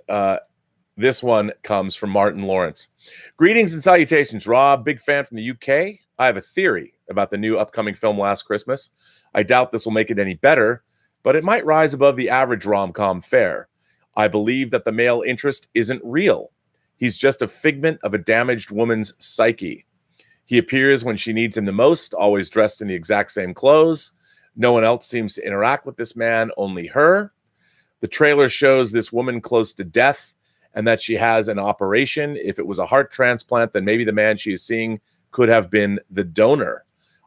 this one comes from Martin Lawrence. Greetings and salutations, Rob. Big fan from the UK. I have a theory about the new upcoming film Last Christmas. I doubt this will make it any better, but it might rise above the average rom-com fare. I believe that the male interest isn't real. He's just a figment of a damaged woman's psyche. He appears when she needs him the most, always dressed in the exact same clothes. No one else seems to interact with this man, only her. The trailer shows this woman close to death and that she has an operation. If it was a heart transplant, then maybe the man she is seeing could have been the donor.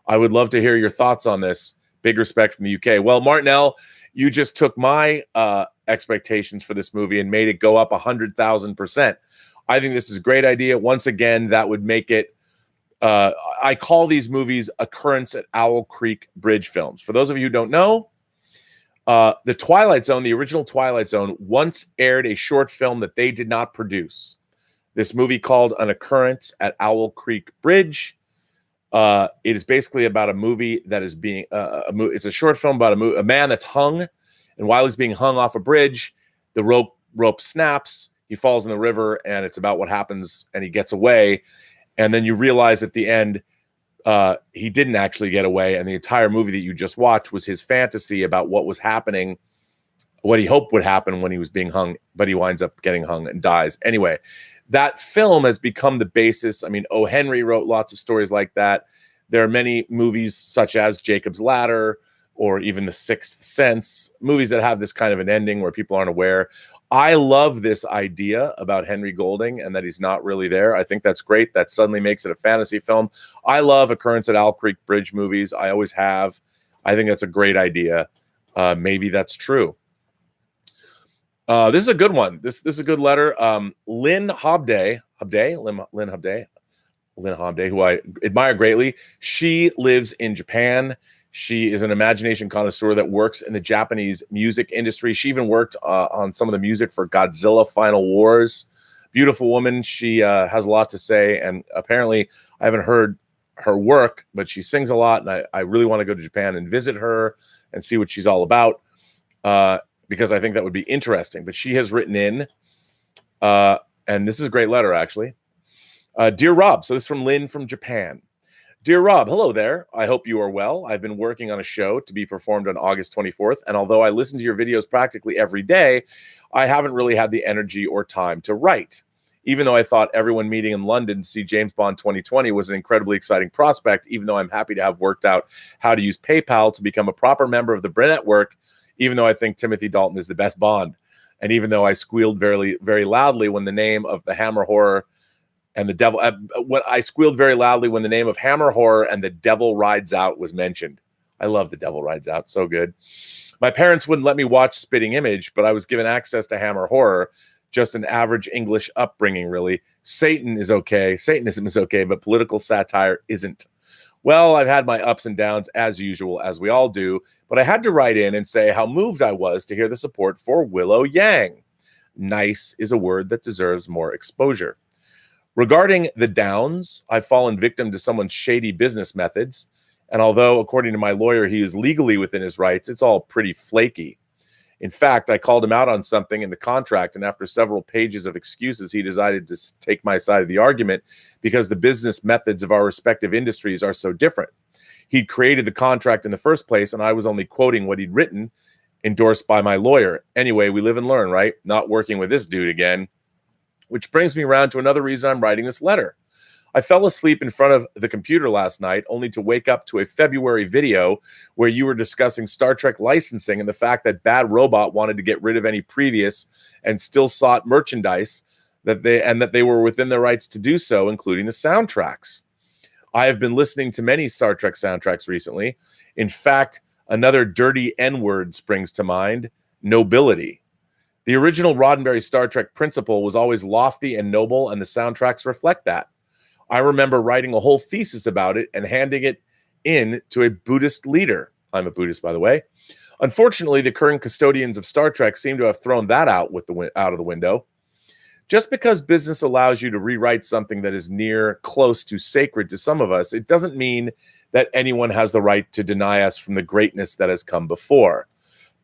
I would love to hear your thoughts on this. Big respect from the UK. Well, Martinell, you just took my expectations for this movie and made it go up 100,000%. I think this is a great idea. Once again, that would make it, I call these movies Occurrence at Owl Creek Bridge films. For those of you who don't know, The Twilight Zone, the original Twilight Zone, once aired a short film that they did not produce. This movie called An Occurrence at Owl Creek Bridge. It is basically about a movie that is being it's a short film about a man that's hung, and while he's being hung off a bridge, the rope snaps, he falls in the river, and it's about what happens, and he gets away, and then you realize at the end he didn't actually get away, and the entire movie that you just watched was his fantasy about what was happening, what he hoped would happen when he was being hung, but he winds up getting hung and dies. Anyway, that film has become the basis. I mean, O. Henry wrote lots of stories like that. There are many movies such as Jacob's Ladder or even The Sixth Sense, movies that have this kind of an ending where people aren't aware. I love this idea about Henry Golding and that he's not really there. I think that's great. That suddenly makes it a fantasy film. I love Occurrence at Owl Creek Bridge movies. I always have. I think that's a great idea. Maybe that's true. This is a good one. This is a good letter. Lynn Hobday, who I admire greatly. She lives in Japan. She is an imagination connoisseur that works in the Japanese music industry. She even worked on some of the music for Godzilla Final Wars. Beautiful woman. She has a lot to say, and apparently I haven't heard her work, but she sings a lot, and I really want to go to Japan and visit her and see what she's all about. Because I think that would be interesting. But she has written in, and this is a great letter, actually. Dear Rob, so this is from Lynn from Japan. Dear Rob, hello there. I hope you are well. I've been working on a show to be performed on August 24th, and although I listen to your videos practically every day, I haven't really had the energy or time to write. Even though I thought everyone meeting in London to see James Bond 2020 was an incredibly exciting prospect, even though I'm happy to have worked out how to use PayPal to become a proper member of the Burnettwork, even though I think Timothy Dalton is the best Bond. And even though I squealed very, very loudly when the name of the Hammer Horror and the Devil, I squealed very loudly when the name of Hammer Horror and the Devil Rides Out was mentioned. I love the Devil Rides Out. So good. My parents wouldn't let me watch Spitting Image, but I was given access to Hammer Horror. Just an average English upbringing, really. Satanism is okay, but political satire isn't. Well, I've had my ups and downs as usual, as we all do, but I had to write in and say how moved I was to hear the support for Willow Yang. Nice is a word that deserves more exposure. Regarding the downs, I've fallen victim to someone's shady business methods, and although, according to my lawyer, he is legally within his rights, it's all pretty flaky. In fact, I called him out on something in the contract, and after several pages of excuses, he decided to take my side of the argument because the business methods of our respective industries are so different. He'd created the contract in the first place, and I was only quoting what he'd written, endorsed by my lawyer. Anyway, we live and learn, right? Not working with this dude again. Which brings me around to another reason I'm writing this letter. I fell asleep in front of the computer last night only to wake up to a February video where you were discussing Star Trek licensing and the fact that Bad Robot wanted to get rid of any previous and still sought merchandise that they were within their rights to do so, including the soundtracks. I have been listening to many Star Trek soundtracks recently. In fact, another dirty N-word springs to mind, nobility. The original Roddenberry Star Trek principle was always lofty and noble, and the soundtracks reflect that. I remember writing a whole thesis about it and handing it in to a Buddhist leader. I'm a Buddhist, by the way. Unfortunately, the current custodians of Star Trek seem to have thrown that out of the window. Just because business allows you to rewrite something that is close to sacred to some of us, it doesn't mean that anyone has the right to deny us from the greatness that has come before.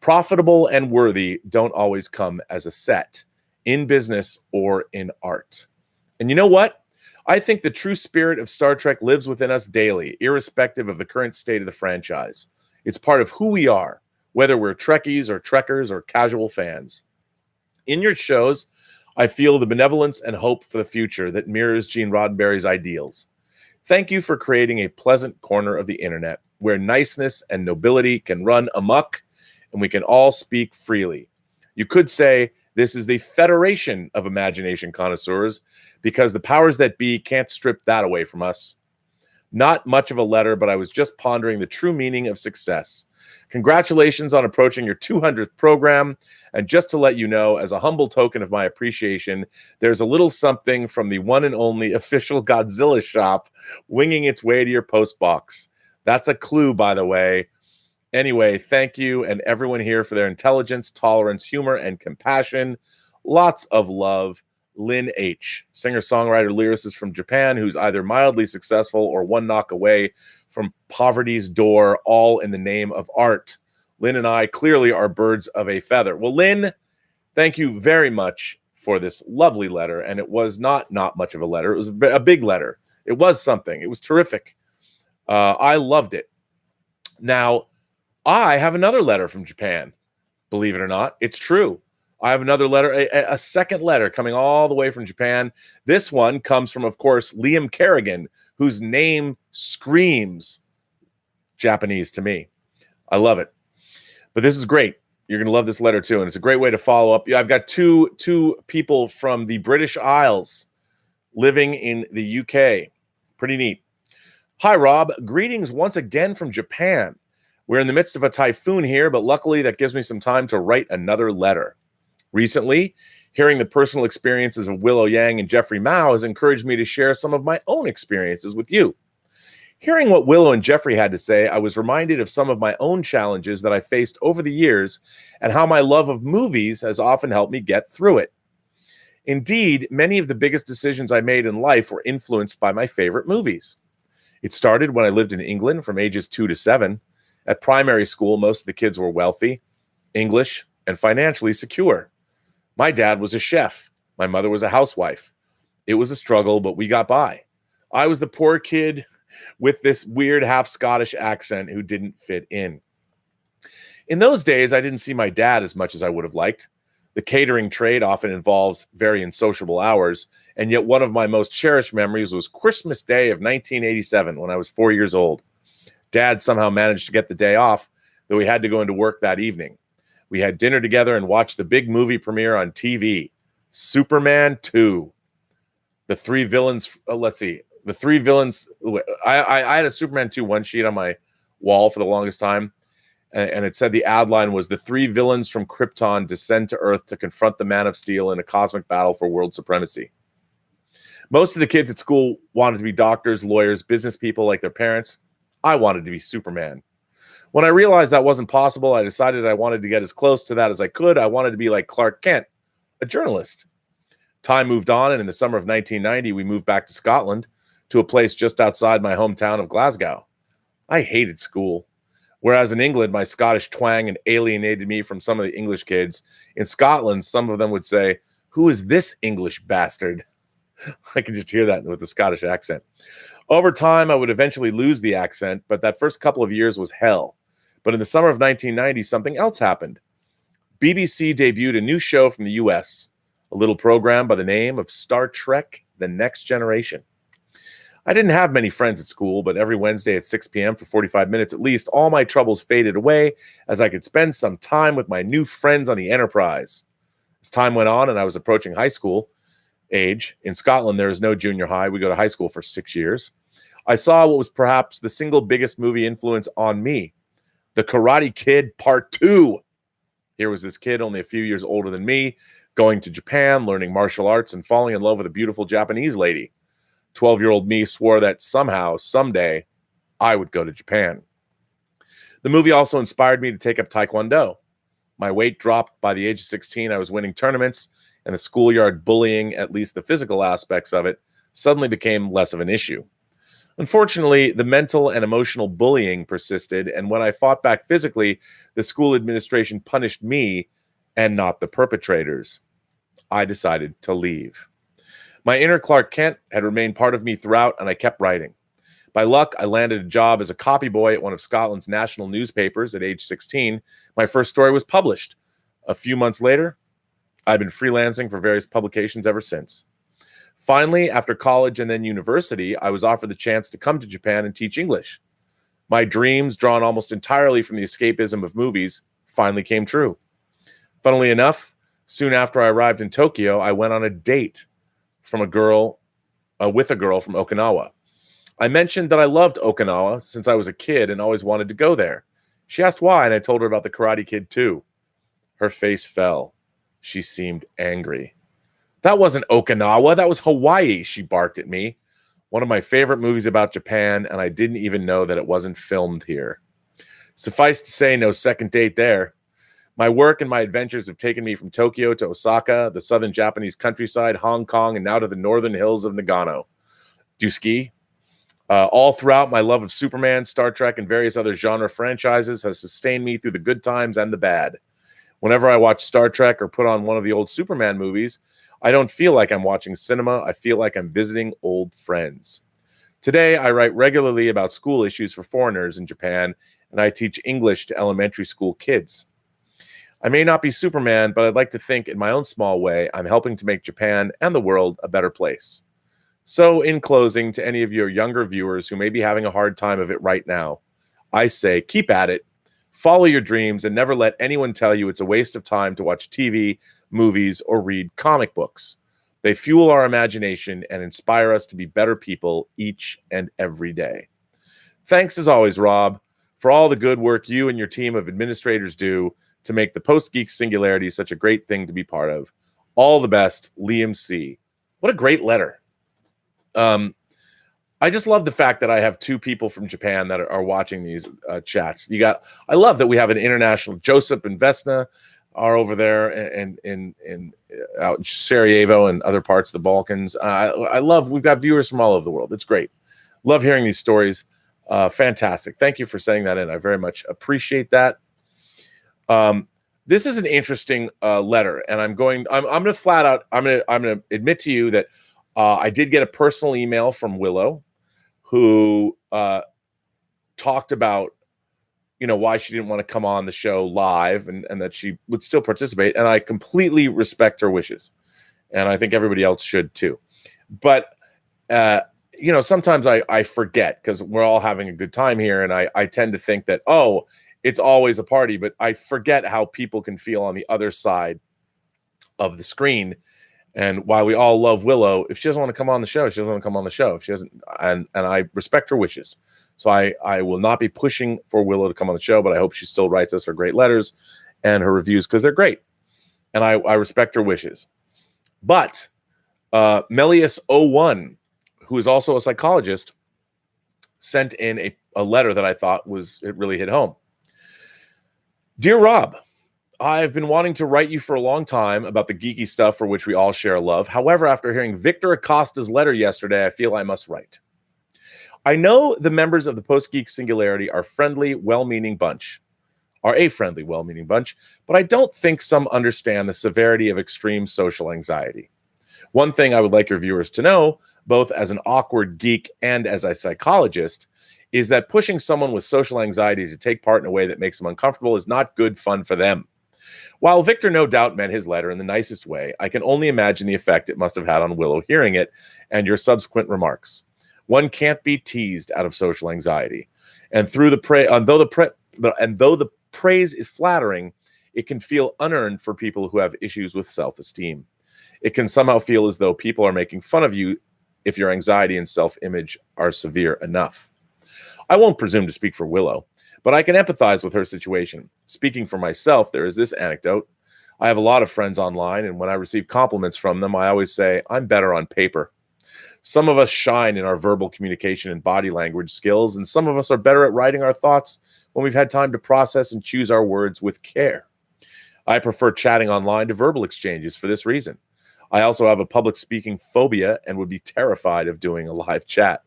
Profitable and worthy don't always come as a set, in business or in art. And you know what? I think the true spirit of Star Trek lives within us daily, irrespective of the current state of the franchise. It's part of who we are, whether we're Trekkies or Trekkers or casual fans. In your shows, I feel the benevolence and hope for the future that mirrors Gene Roddenberry's ideals. Thank you for creating a pleasant corner of the internet where niceness and nobility can run amok and we can all speak freely. You could say this is the Federation of Imagination Connoisseurs because the powers that be can't strip that away from us. Not much of a letter, but I was just pondering the true meaning of success. Congratulations on approaching your 200th program. And just to let you know, as a humble token of my appreciation, there's a little something from the one and only official Godzilla shop winging its way to your post box. That's a clue, by the way. Anyway, thank you and everyone here for their intelligence, tolerance, humor, and compassion. Lots of love. Lynn H., singer-songwriter, lyricist from Japan, who's either mildly successful or one knock away from poverty's door, all in the name of art. Lynn and I clearly are birds of a feather. Well, Lynn, thank you very much for this lovely letter. And it was not much of a letter. It was a big letter. It was something. It was terrific. I loved it. Now, I have another letter from Japan. Believe it or not, it's true. I have another letter, a second letter coming all the way from Japan. This one comes from, of course, Liam Kerrigan, whose name screams Japanese to me. I love it. But this is great. You're going to love this letter too, and it's a great way to follow up. I've got two people from the British Isles living in the UK. Pretty neat. Hi, Rob. Greetings once again from Japan. We're in the midst of a typhoon here, but luckily that gives me some time to write another letter. Recently, hearing the personal experiences of Willow Yang and Jeffrey Mao has encouraged me to share some of my own experiences with you. Hearing what Willow and Jeffrey had to say, I was reminded of some of my own challenges that I faced over the years and how my love of movies has often helped me get through it. Indeed, many of the biggest decisions I made in life were influenced by my favorite movies. It started when I lived in England from ages 2 to 7. At primary school, most of the kids were wealthy, English, and financially secure. My dad was a chef. My mother was a housewife. It was a struggle, but we got by. I was the poor kid with this weird half Scottish accent who didn't fit in. In those days, I didn't see my dad as much as I would have liked. The catering trade often involves very unsociable hours, and yet one of my most cherished memories was Christmas Day of 1987 when I was 4 years old. Dad somehow managed to get the day off, though he had to go into work that evening. We had dinner together and watched the big movie premiere on TV, Superman 2. The three villains, the three villains. I had a Superman 2 one sheet on my wall for the longest time, and it said the ad line was, the three villains from Krypton descend to Earth to confront the Man of Steel in a cosmic battle for world supremacy. Most of the kids at school wanted to be doctors, lawyers, business people like their parents. I wanted to be Superman. When I realized that wasn't possible, I decided I wanted to get as close to that as I could. I wanted to be like Clark Kent, a journalist. Time moved on, and in the summer of 1990, we moved back to Scotland, to a place just outside my hometown of Glasgow. I hated school. Whereas in England, my Scottish twang had alienated me from some of the English kids. In Scotland, some of them would say, "Who is this English bastard?" I could just hear that with the Scottish accent. Over time, I would eventually lose the accent, but that first couple of years was hell. But in the summer of 1990, something else happened. BBC debuted a new show from the US, a little program by the name of Star Trek: The Next Generation. I didn't have many friends at school, but every Wednesday at 6 p.m. for 45 minutes at least, all my troubles faded away as I could spend some time with my new friends on the Enterprise. As time went on and I was approaching high school age, in Scotland there is no junior high. We go to high school for 6 years. I saw what was perhaps the single biggest movie influence on me, The Karate Kid Part 2. Here was this kid only a few years older than me, going to Japan, learning martial arts, and falling in love with a beautiful Japanese lady. 12-year-old me swore that somehow, someday, I would go to Japan. The movie also inspired me to take up Taekwondo. My weight dropped by the age of 16. I was winning tournaments, and the schoolyard bullying, at least the physical aspects of it, suddenly became less of an issue. Unfortunately, the mental and emotional bullying persisted, and when I fought back physically, the school administration punished me and not the perpetrators. I decided to leave. My inner Clark Kent had remained part of me throughout, and I kept writing. By luck, I landed a job as a copy boy at one of Scotland's national newspapers at age 16. My first story was published. A few months later, I've been freelancing for various publications ever since. Finally, after college and then university, I was offered the chance to come to Japan and teach English. My dreams, drawn almost entirely from the escapism of movies, finally came true. Funnily enough, soon after I arrived in Tokyo, I went on a date with a girl from Okinawa. I mentioned that I loved Okinawa since I was a kid and always wanted to go there. She asked why, and I told her about the Karate Kid 2. Her face fell. She seemed angry. "That wasn't Okinawa, that was Hawaii," she barked at me. One of my favorite movies about Japan, and I didn't even know that it wasn't filmed here. Suffice to say, no second date there. My work and my adventures have taken me from Tokyo to Osaka, the southern Japanese countryside, Hong Kong, and now to the northern hills of Nagano. Do you ski? All throughout, my love of Superman, Star Trek, and various other genre franchises has sustained me through the good times and the bad. Whenever I watch Star Trek or put on one of the old Superman movies, I don't feel like I'm watching cinema. I feel like I'm visiting old friends. Today, I write regularly about school issues for foreigners in Japan, and I teach English to elementary school kids. I may not be Superman, but I'd like to think in my own small way, I'm helping to make Japan and the world a better place. So, in closing, to any of your younger viewers who may be having a hard time of it right now, I say keep at it, follow your dreams, and never let anyone tell you it's a waste of time to watch TV, movies, or read comic books. They fuel our imagination and inspire us to be better people each and every day. Thanks as always, Rob, for all the good work you and your team of administrators do to make the Post-Geek Singularity such a great thing to be part of. All the best, Liam C. What a great letter. I just love the fact that I have two people from Japan that are watching these chats. I love that we have an international. Joseph and Vesna are over there in out in Sarajevo and other parts of the Balkans. We've got viewers from all over the world. It's great. Love hearing these stories. Fantastic. Thank you for saying that in. I very much appreciate that. This is an interesting letter, and I'm going to flat out. I'm going to admit to you that I did get a personal email from Willow, who talked about, why she didn't want to come on the show live and that she would still participate. And I completely respect her wishes. And I think everybody else should too. But, sometimes I forget because we're all having a good time here. And I tend to think that, it's always a party, but I forget how people can feel on the other side of the screen. And while we all love Willow, if she doesn't want to come on the show, she doesn't want to come on the show. If she doesn't, and I respect her wishes. So I will not be pushing for Willow to come on the show, but I hope she still writes us her great letters and her reviews because they're great. And I respect her wishes. But Melius01, who is also a psychologist, sent in a letter that I thought it really hit home. Dear Rob, I've been wanting to write you for a long time about the geeky stuff for which we all share a love. However, after hearing Victor Acosta's letter yesterday, I feel I must write. I know the members of the Post-Geek Singularity are a friendly, well-meaning bunch, but I don't think some understand the severity of extreme social anxiety. One thing I would like your viewers to know, both as an awkward geek and as a psychologist, is that pushing someone with social anxiety to take part in a way that makes them uncomfortable is not good fun for them. While Victor no doubt meant his letter in the nicest way, I can only imagine the effect it must have had on Willow hearing it and your subsequent remarks. One can't be teased out of social anxiety. And though the praise is flattering, it can feel unearned for people who have issues with self-esteem. It can somehow feel as though people are making fun of you if your anxiety and self-image are severe enough. I won't presume to speak for Willow, but I can empathize with her situation. Speaking for myself, there is this anecdote. I have a lot of friends online, and when I receive compliments from them, I always say, I'm better on paper. Some of us shine in our verbal communication and body language skills, and some of us are better at writing our thoughts when we've had time to process and choose our words with care. I prefer chatting online to verbal exchanges for this reason. I also have a public speaking phobia and would be terrified of doing a live chat.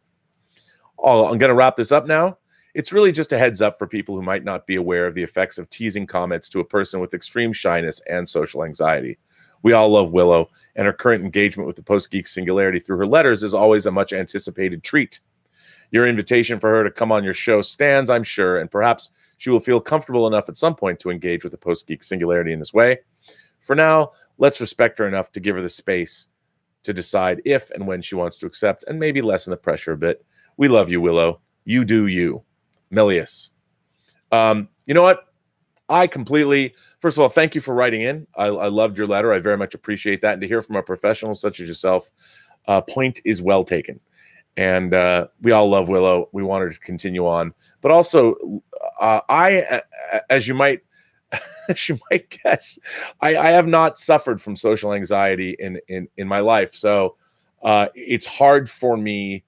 I'm going to wrap this up now. It's really just a heads up for people who might not be aware of the effects of teasing comments to a person with extreme shyness and social anxiety. We all love Willow, and her current engagement with the Post-Geek Singularity through her letters is always a much anticipated treat. Your invitation for her to come on your show stands, I'm sure, and perhaps she will feel comfortable enough at some point to engage with the Post-Geek Singularity in this way. For now, let's respect her enough to give her the space to decide if and when she wants to accept and maybe lessen the pressure a bit. We love you, Willow. You do you. Melius. You know what? First of all, thank you for writing in. I loved your letter. I very much appreciate that. And to hear from a professional such as yourself, point is well taken. And we all love Willow. We want her to continue on. But also, as you might guess, I have not suffered from social anxiety in my life. So it's hard for me.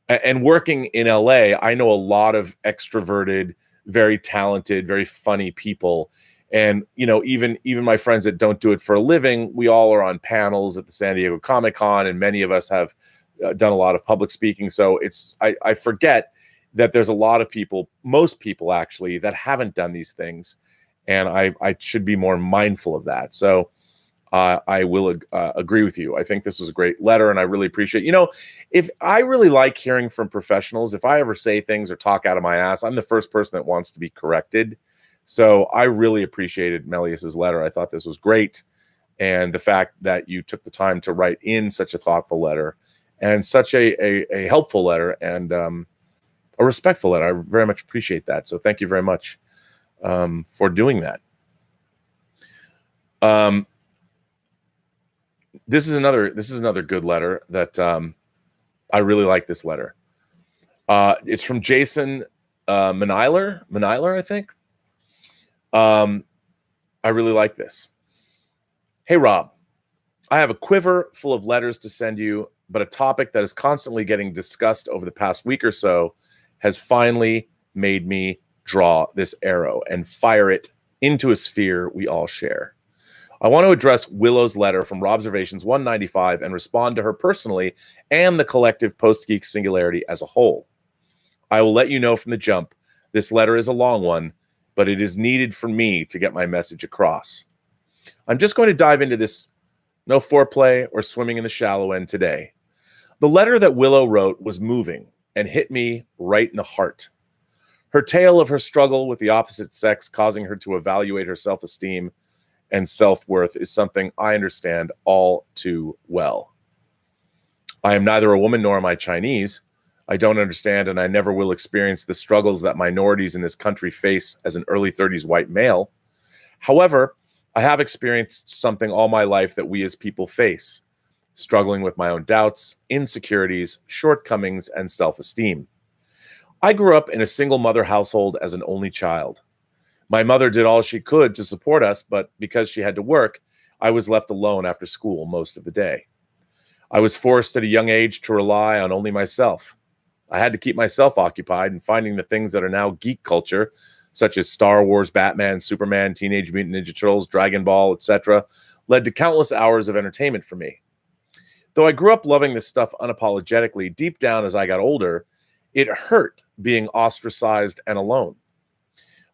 And working in LA, I know a lot of extroverted, very talented, very funny people. And, you know, even my friends that don't do it for a living, we all are on panels at the San Diego Comic-Con, and many of us have done a lot of public speaking. So I forget that there's a lot of people, most people actually, that haven't done these things. And I should be more mindful of that. So I will agree with you. I think this was a great letter, and I really appreciate, you know, if I really like hearing from professionals, if I ever say things or talk out of my ass, I'm the first person that wants to be corrected. So I really appreciated Melius's letter. I thought this was great. And the fact that you took the time to write in such a thoughtful letter and such a helpful letter and a respectful letter. I very much appreciate that. So thank you very much for doing that. This is another good letter that I really like this letter. It's from Jason Maniler, I think. I really like this. Hey, Rob, I have a quiver full of letters to send you, but a topic that is constantly getting discussed over the past week or so has finally made me draw this arrow and fire it into a sphere we all share. I want to address Willow's letter from Robservations 195 and respond to her personally and the collective Post-Geek singularity as a whole. I will let you know from the jump, this letter is a long one, but it is needed for me to get my message across. I'm just going to dive into this, no foreplay or swimming in the shallow end today. The letter that Willow wrote was moving and hit me right in the heart. Her tale of her struggle with the opposite sex causing her to evaluate her self-esteem and self-worth is something I understand all too well. I am neither a woman nor am I Chinese. I don't understand and I never will experience the struggles that minorities in this country face as an early 30s white male. However, I have experienced something all my life that we as people face, struggling with my own doubts, insecurities, shortcomings, and self-esteem. I grew up in a single mother household as an only child. My mother did all she could to support us, but because she had to work, I was left alone after school most of the day. I was forced at a young age to rely on only myself. I had to keep myself occupied and finding the things that are now geek culture, such as Star Wars, Batman, Superman, Teenage Mutant Ninja Turtles, Dragon Ball, etc., led to countless hours of entertainment for me. Though I grew up loving this stuff unapologetically, deep down as I got older, it hurt being ostracized and alone.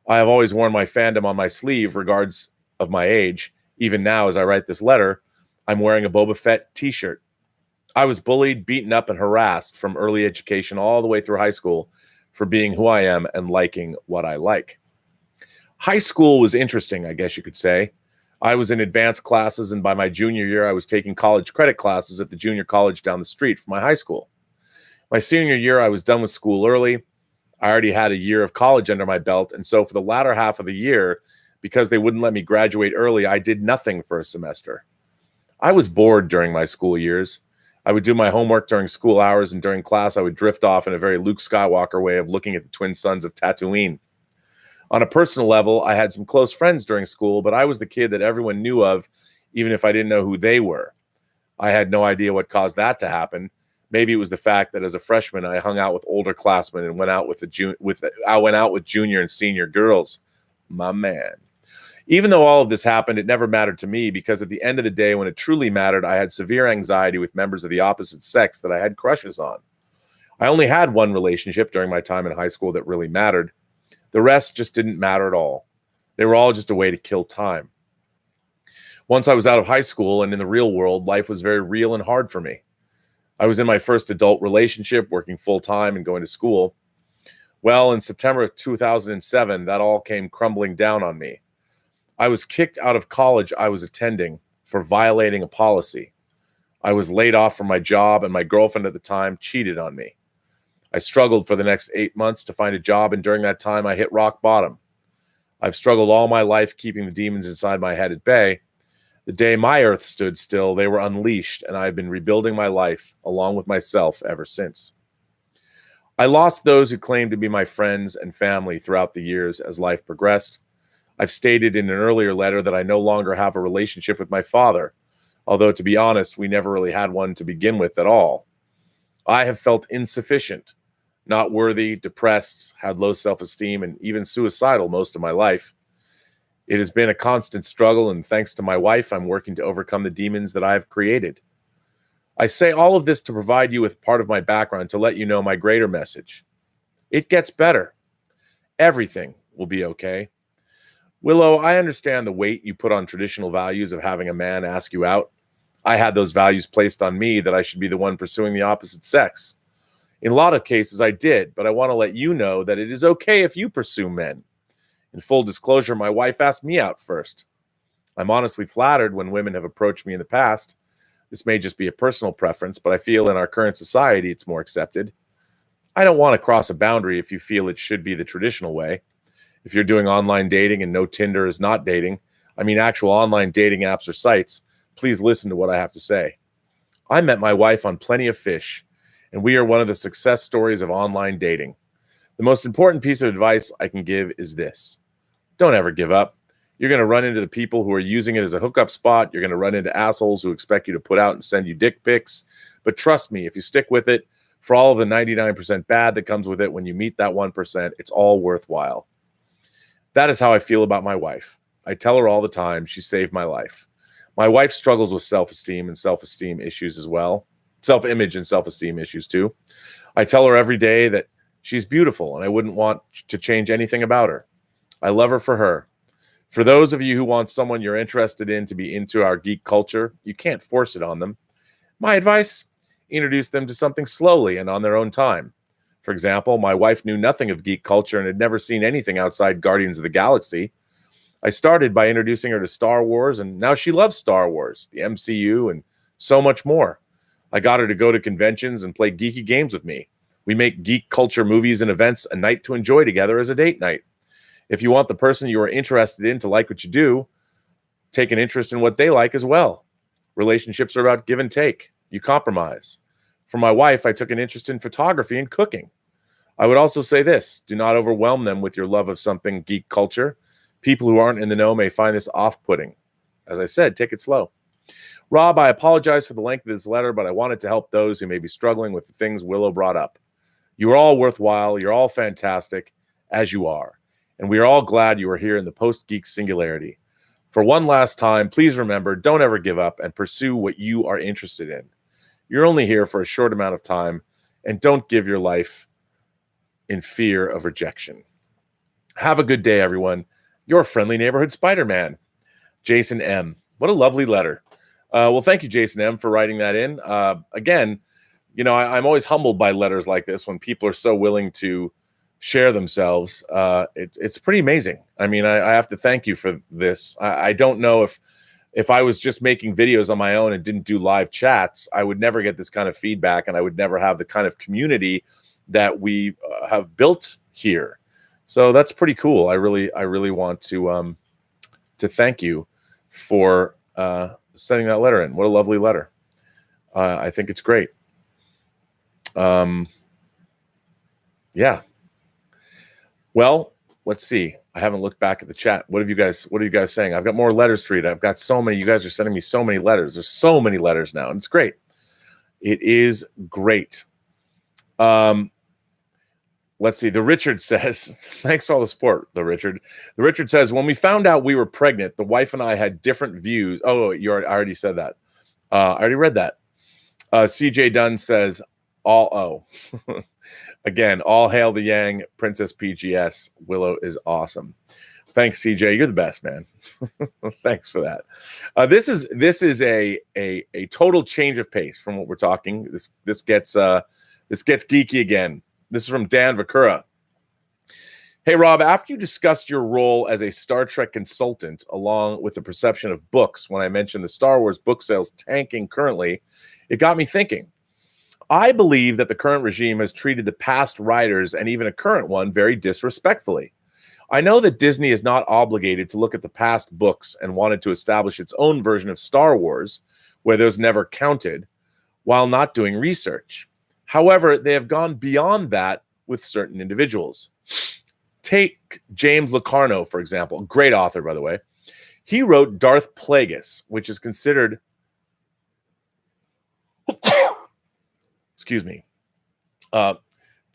I have always worn my fandom on my sleeve, regardless of my age. Even now, as I write this letter, I'm wearing a Boba Fett t-shirt. I was bullied, beaten up, and harassed from early education all the way through high school for being who I am and liking what I like. High school was interesting, I guess you could say. I was in advanced classes, and by my junior year, I was taking college credit classes at the junior college down the street from my high school. My senior year, I was done with school early. I already had a year of college under my belt, and so for the latter half of the year, because they wouldn't let me graduate early, I did nothing for a semester. I was bored during my school years. I would do my homework during school hours, and during class, I would drift off in a very Luke Skywalker way of looking at the twin suns of Tatooine. On a personal level, I had some close friends during school, but I was the kid that everyone knew of, even if I didn't know who they were. I had no idea what caused that to happen. Maybe it was the fact that as a freshman, I hung out with older classmen and went out with junior and senior girls. My man. Even though all of this happened, it never mattered to me because at the end of the day, when it truly mattered, I had severe anxiety with members of the opposite sex that I had crushes on. I only had one relationship during my time in high school that really mattered. The rest just didn't matter at all. They were all just a way to kill time. Once I was out of high school and in the real world, life was very real and hard for me. I was in my first adult relationship, working full-time and going to school. Well, in September of 2007, that all came crumbling down on me. I was kicked out of college I was attending for violating a policy. I was laid off from my job, and my girlfriend at the time cheated on me. I struggled for the next 8 months to find a job, and during that time, I hit rock bottom. I've struggled all my life keeping the demons inside my head at bay. The day my earth stood still, they were unleashed, and I've been rebuilding my life along with myself ever since. I lost those who claimed to be my friends and family throughout the years as life progressed. I've stated in an earlier letter that I no longer have a relationship with my father, although to be honest, we never really had one to begin with at all. I have felt insufficient, not worthy, depressed, had low self-esteem, and even suicidal most of my life. It has been a constant struggle, and thanks to my wife, I'm working to overcome the demons that I have created. I say all of this to provide you with part of my background to let you know my greater message. It gets better. Everything will be okay. Willow, I understand the weight you put on traditional values of having a man ask you out. I had those values placed on me that I should be the one pursuing the opposite sex. In a lot of cases, I did, but I want to let you know that it is okay if you pursue men. In full disclosure, my wife asked me out first. I'm honestly flattered when women have approached me in the past. This may just be a personal preference, but I feel in our current society it's more accepted. I don't want to cross a boundary if you feel it should be the traditional way. If you're doing online dating and no Tinder is not dating, I mean actual online dating apps or sites, please listen to what I have to say. I met my wife on Plenty of Fish, and we are one of the success stories of online dating. The most important piece of advice I can give is this. Don't ever give up. You're going to run into the people who are using it as a hookup spot. You're going to run into assholes who expect you to put out and send you dick pics. But trust me, if you stick with it, for all of the 99% bad that comes with it, when you meet that 1%, it's all worthwhile. That is how I feel about my wife. I tell her all the time she saved my life. My wife struggles with self-esteem and self-esteem issues as well. Self-image and self-esteem issues too. I tell her every day that she's beautiful and I wouldn't want to change anything about her. I love her for her. For those of you who want someone you're interested in to be into our geek culture, you can't force it on them. My advice? Introduce them to something slowly and on their own time. For example, my wife knew nothing of geek culture and had never seen anything outside Guardians of the Galaxy. I started by introducing her to Star Wars, and now she loves Star Wars, the MCU, and so much more. I got her to go to conventions and play geeky games with me. We make geek culture movies and events a night to enjoy together as a date night. If you want the person you are interested in to like what you do, take an interest in what they like as well. Relationships are about give and take. You compromise. For my wife, I took an interest in photography and cooking. I would also say this, do not overwhelm them with your love of something geek culture. People who aren't in the know may find this off-putting. As I said, take it slow. Rob, I apologize for the length of this letter, but I wanted to help those who may be struggling with the things Willow brought up. You are all worthwhile. You're all fantastic, as you are. And we are all glad you are here in the post-geek singularity. For one last time, please remember, don't ever give up and pursue what you are interested in. You're only here for a short amount of time, and don't give your life in fear of rejection. Have a good day, everyone. Your friendly neighborhood Spider-Man, Jason M. What a lovely letter. Well, thank you, Jason M., for writing that in. Again, you know, I'm always humbled by letters like this when people are so willing to share themselves. It's pretty amazing. I mean, I have to thank you for this. I don't know if I was just making videos on my own and didn't do live chats, I would never get this kind of feedback, and I would never have the kind of community that we have built here. So that's pretty cool. I really want to thank you for sending that letter in. What a lovely letter. I think it's great. Yeah. Well, let's see. I haven't looked back at the chat. What are you guys saying? I've got more letters to read. I've got so many. You guys are sending me so many letters. There's so many letters now, and it's great. It is great. Let's see. The Richard says, thanks for all the support, the Richard. The Richard says, when we found out we were pregnant, the wife and I had different views. Oh, I already said that. I already read that. CJ Dunn says, again, all hail the Yang, Princess PGS. Willow is awesome. Thanks, CJ. You're the best, man. Thanks for that. This is a total change of pace from what we're talking. This gets geeky again. This is from Dan Vakura. Hey, Rob, after you discussed your role as a Star Trek consultant along with the perception of books when I mentioned the Star Wars book sales tanking currently, it got me thinking. I believe that the current regime has treated the past writers and even a current one very disrespectfully. I know that Disney is not obligated to look at the past books and wanted to establish its own version of Star Wars, where those never counted, while not doing research. However, they have gone beyond that with certain individuals. Take James Locarno, for example, a great author, by the way. He wrote Darth Plagueis, which is considered, excuse me, to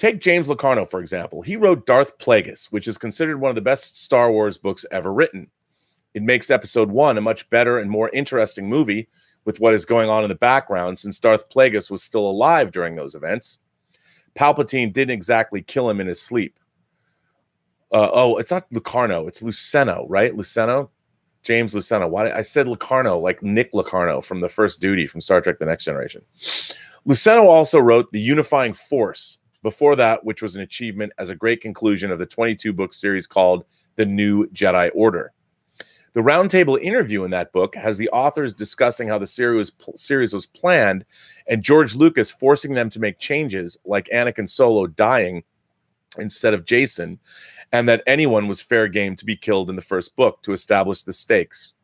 Take James Locarno, for example. He wrote Darth Plagueis, which is considered one of the best Star Wars books ever written. It makes Episode 1 a much better and more interesting movie with what is going on in the background, since Darth Plagueis was still alive during those events. Palpatine didn't exactly kill him in his sleep. It's not Locarno, it's Luceno, right? Luceno? James Luceno. Why I said Locarno, like Nick Locarno from The First Duty from Star Trek The Next Generation. Luceno also wrote The Unifying Force before that, which was an achievement as a great conclusion of the 22-book series called The New Jedi Order. The roundtable interview in that book has the authors discussing how the series was planned and George Lucas forcing them to make changes, like Anakin Solo dying instead of Jason, and that anyone was fair game to be killed in the first book to establish the stakes,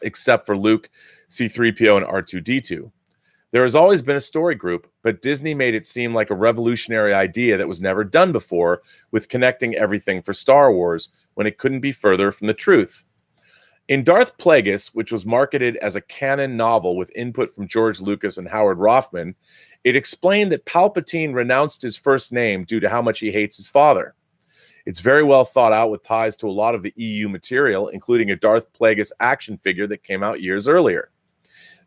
except for Luke, C-3PO, and R2-D2. There has always been a story group, but Disney made it seem like a revolutionary idea that was never done before, with connecting everything for Star Wars when it couldn't be further from the truth. In Darth Plagueis, which was marketed as a canon novel with input from George Lucas and Howard Rothman, it explained that Palpatine renounced his first name due to how much he hates his father. It's very well thought out with ties to a lot of the EU material, including a Darth Plagueis action figure that came out years earlier.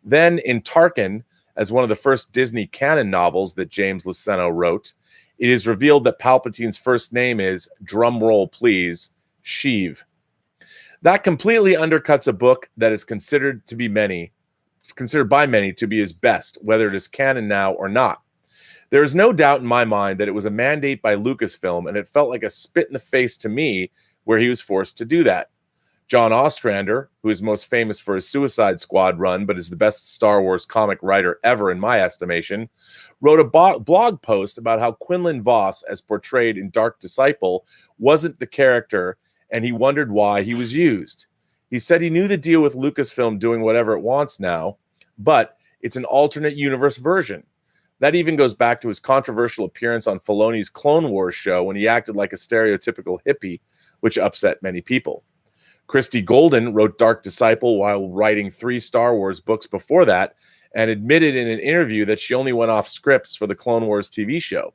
Then, in Tarkin, as one of the first Disney canon novels that James Luceno wrote, it is revealed that Palpatine's first name is, drumroll please, Sheev. That completely undercuts a book that is considered by many to be his best, whether it is canon now or not. There is no doubt in my mind that it was a mandate by Lucasfilm, and it felt like a spit in the face to me where he was forced to do that. John Ostrander, who is most famous for his Suicide Squad run, but is the best Star Wars comic writer ever in my estimation, wrote a blog post about how Quinlan Vos, as portrayed in Dark Disciple, wasn't the character, and he wondered why he was used. He said he knew the deal with Lucasfilm doing whatever it wants now, but it's an alternate universe version. That even goes back to his controversial appearance on Filoni's Clone Wars show when he acted like a stereotypical hippie, which upset many people. Christy Golden wrote Dark Disciple while writing 3 Star Wars books before that, and admitted in an interview that she only went off scripts for the Clone Wars TV show.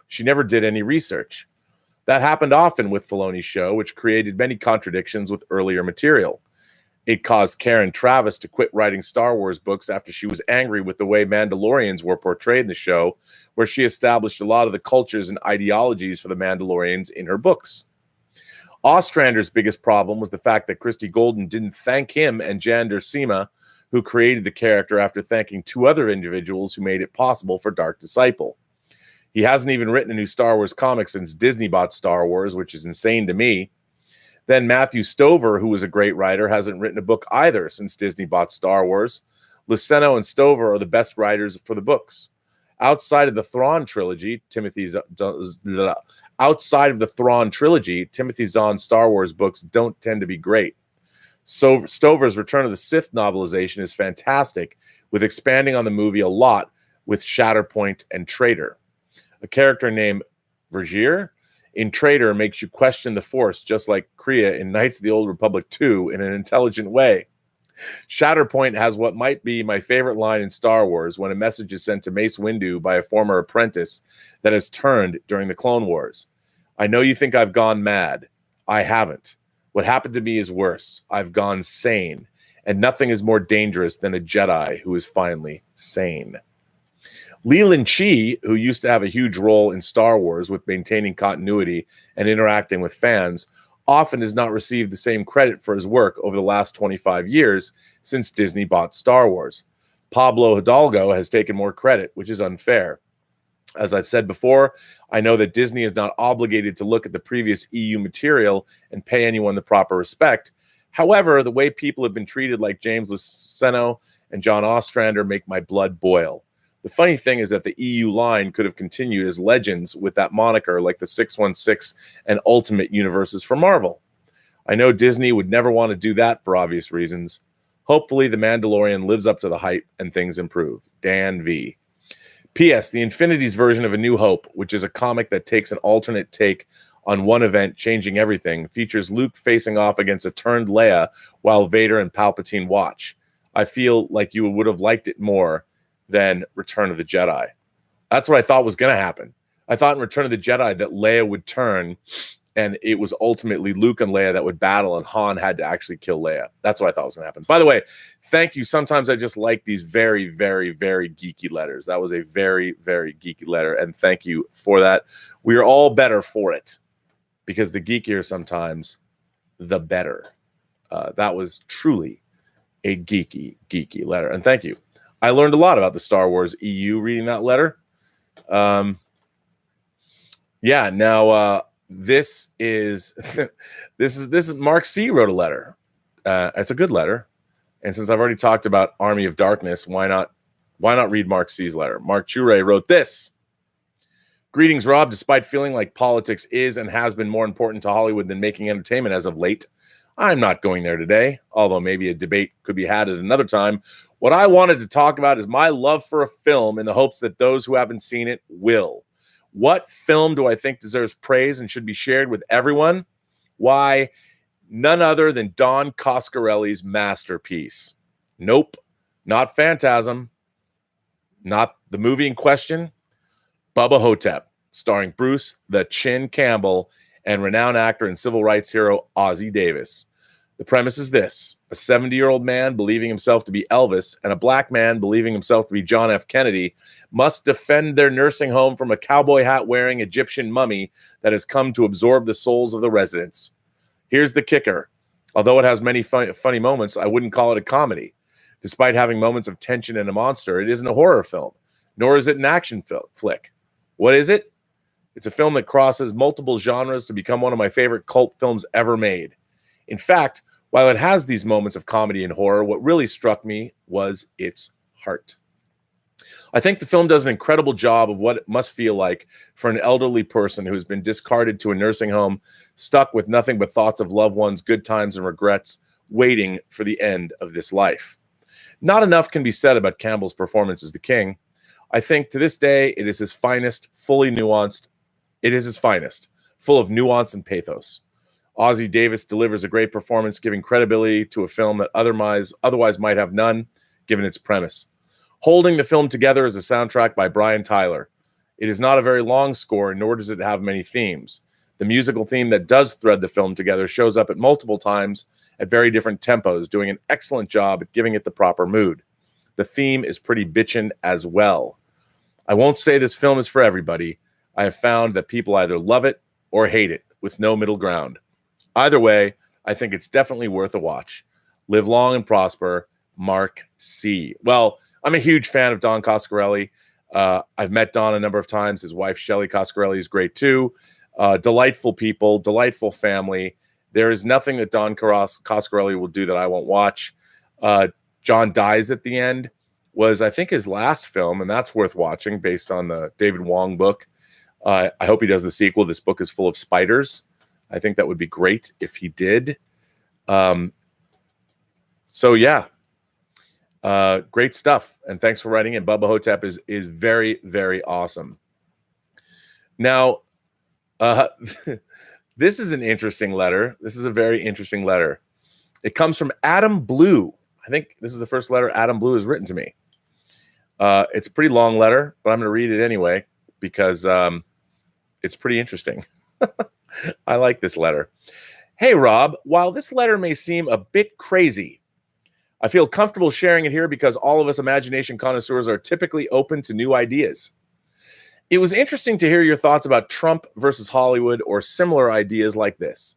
She never did any research. That happened often with Filoni's show, which created many contradictions with earlier material. It caused Karen Traviss to quit writing Star Wars books after she was angry with the way Mandalorians were portrayed in the show, where she established a lot of the cultures and ideologies for the Mandalorians in her books. Ostrander's biggest problem was the fact that Christy Golden didn't thank him and Jan Duursema, who created the character, after thanking 2 other individuals who made it possible for Dark Disciple. He hasn't even written a new Star Wars comic since Disney bought Star Wars, which is insane to me. Then Matthew Stover, who was a great writer, hasn't written a book either since Disney bought Star Wars. Luceno and Stover are the best writers for the books. Outside of the Thrawn trilogy, Timothy Zahn's Star Wars books don't tend to be great. So Stover's Return of the Sith novelization is fantastic, with expanding on the movie a lot with Shatterpoint and Traitor. A character named Vergir in Traitor makes you question the Force, just like Kriya in Knights of the Old Republic 2, in an intelligent way. Shatterpoint has what might be my favorite line in Star Wars, when a message is sent to Mace Windu by a former apprentice that has turned during the Clone Wars. I know you think I've gone mad. I haven't. What happened to me is worse. I've gone sane, and nothing is more dangerous than a Jedi who is finally sane. Leland Chi, who used to have a huge role in Star Wars with maintaining continuity and interacting with fans, often has not received the same credit for his work over the last 25 years since Disney bought Star Wars. Pablo Hidalgo has taken more credit, which is unfair. As I've said before, I know that Disney is not obligated to look at the previous EU material and pay anyone the proper respect. However, the way people have been treated, like James Luceno and John Ostrander, make my blood boil. The funny thing is that the EU line could have continued as Legends with that moniker, like the 616 and Ultimate universes for Marvel. I know Disney would never want to do that for obvious reasons. Hopefully, The Mandalorian lives up to the hype and things improve. Dan V. P.S. The Infinities version of A New Hope, which is a comic that takes an alternate take on one event, changing everything, features Luke facing off against a turned Leia while Vader and Palpatine watch. I feel like you would have liked it more than Return of the Jedi. That's what I thought was going to happen. I thought in Return of the Jedi that Leia would turn and it was ultimately Luke and Leia that would battle and Han had to actually kill Leia. That's what I thought was going to happen. By the way, thank you. Sometimes I just like these very, very, very geeky letters. That was a very, very geeky letter, and thank you for that. We are all better for it because the geekier sometimes, the better. That was truly a geeky letter, and thank you. I learned a lot about the Star Wars EU reading that letter. Now this is this is Mark C wrote a letter. It's a good letter, and since I've already talked about Army of Darkness, why not read Mark C's letter? Mark Chure wrote this. Greetings, Rob. Despite feeling like politics is and has been more important to Hollywood than making entertainment as of late, I'm not going there today, although maybe a debate could be had at another time. What I wanted to talk about is my love for a film in the hopes that those who haven't seen it will. What film do I think deserves praise and should be shared with everyone? Why, none other than Don Coscarelli's masterpiece. Nope, not Phantasm, not the movie in question, Bubba Hotep, starring Bruce the Chin Campbell and renowned actor and civil rights hero Ozzie Davis. The premise is this: a 70-year-old man believing himself to be Elvis and a black man believing himself to be John F. Kennedy must defend their nursing home from a cowboy hat-wearing Egyptian mummy that has come to absorb the souls of the residents. Here's the kicker. Although it has many funny moments, I wouldn't call it a comedy. Despite having moments of tension and a monster, it isn't a horror film, nor is it an action flick. What is it? It's a film that crosses multiple genres to become one of my favorite cult films ever made. In fact, while it has these moments of comedy and horror, what really struck me was its heart. I think the film does an incredible job of what it must feel like for an elderly person who's been discarded to a nursing home, stuck with nothing but thoughts of loved ones, good times, and regrets, waiting for the end of this life. Not enough can be said about Campbell's performance as the king. I think to this day, it is his finest, fully nuanced. It is his finest, full of nuance and pathos. Ozzie Davis delivers a great performance, giving credibility to a film that otherwise might have none, given its premise. Holding the film together is a soundtrack by Brian Tyler. It is not a very long score, nor does it have many themes. The musical theme that does thread the film together shows up at multiple times at very different tempos, doing an excellent job at giving it the proper mood. The theme is pretty bitchin' as well. I won't say this film is for everybody. I have found that people either love it or hate it, with no middle ground. Either way, I think it's definitely worth a watch. Live long and prosper, Mark C. Well, I'm a huge fan of Don Coscarelli. I've met Don a number of times. His wife, Shelley Coscarelli, is great too. Delightful people, delightful family. There is nothing that Don Coscarelli will do that I won't watch. John Dies at the End was, I think, his last film, and that's worth watching based on the David Wong book. I hope he does the sequel. This book is full of spiders. I think that would be great if he did. Great stuff. And thanks for writing in. Bubba Hotep is very, very awesome. Now, this is an interesting letter. This is a very interesting letter. It comes from Adam Blue. I think this is the first letter Adam Blue has written to me. It's a pretty long letter, but I'm going to read it anyway because it's pretty interesting. I like this letter. Hey, Rob, while this letter may seem a bit crazy, I feel comfortable sharing it here because all of us imagination connoisseurs are typically open to new ideas. It was interesting to hear your thoughts about Trump versus Hollywood or similar ideas like this.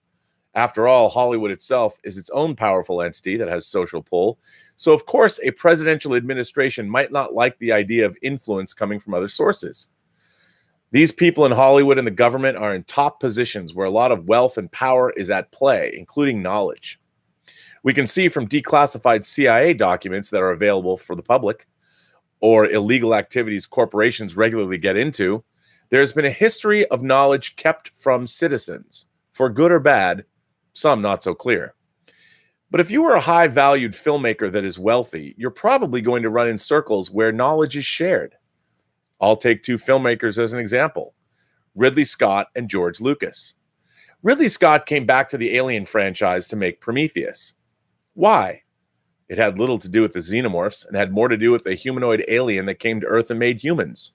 After all, Hollywood itself is its own powerful entity that has social pull. So, of course, a presidential administration might not like the idea of influence coming from other sources. These people in Hollywood and the government are in top positions where a lot of wealth and power is at play, including knowledge. We can see from declassified CIA documents that are available for the public or illegal activities corporations regularly get into, there's been a history of knowledge kept from citizens, for good or bad, some not so clear. But if you are a high-valued filmmaker that is wealthy, you're probably going to run in circles where knowledge is shared. I'll take two filmmakers as an example, Ridley Scott and George Lucas. Ridley Scott came back to the Alien franchise to make Prometheus. Why? It had little to do with the xenomorphs and had more to do with a humanoid alien that came to Earth and made humans.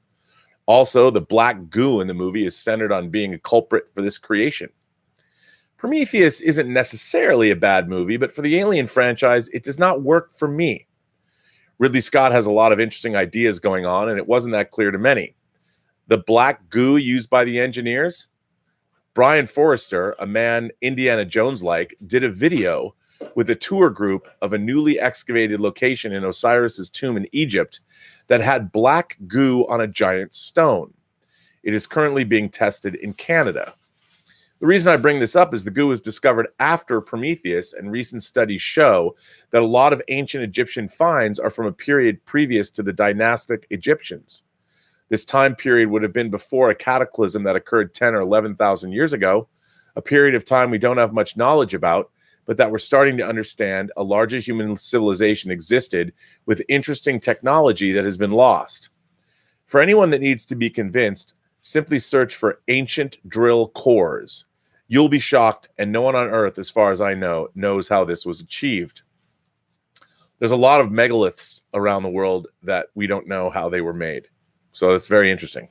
Also, the black goo in the movie is centered on being a culprit for this creation. Prometheus isn't necessarily a bad movie, but for the Alien franchise, it does not work for me. Ridley Scott has a lot of interesting ideas going on, and it wasn't that clear to many. The black goo used by the engineers? Brian Forrester, a man Indiana Jones-like, did a video with a tour group of a newly excavated location in Osiris's tomb in Egypt that had black goo on a giant stone. It is currently being tested in Canada. The reason I bring this up is the goo was discovered after Prometheus, and recent studies show that a lot of ancient Egyptian finds are from a period previous to the dynastic Egyptians. This time period would have been before a cataclysm that occurred 10 or 11,000 years ago, a period of time we don't have much knowledge about, but that we're starting to understand a larger human civilization existed with interesting technology that has been lost. For anyone that needs to be convinced, simply search for ancient drill cores. You'll be shocked, and no one on Earth, as far as I know, knows how this was achieved. There's a lot of megaliths around the world that we don't know how they were made. So it's very interesting.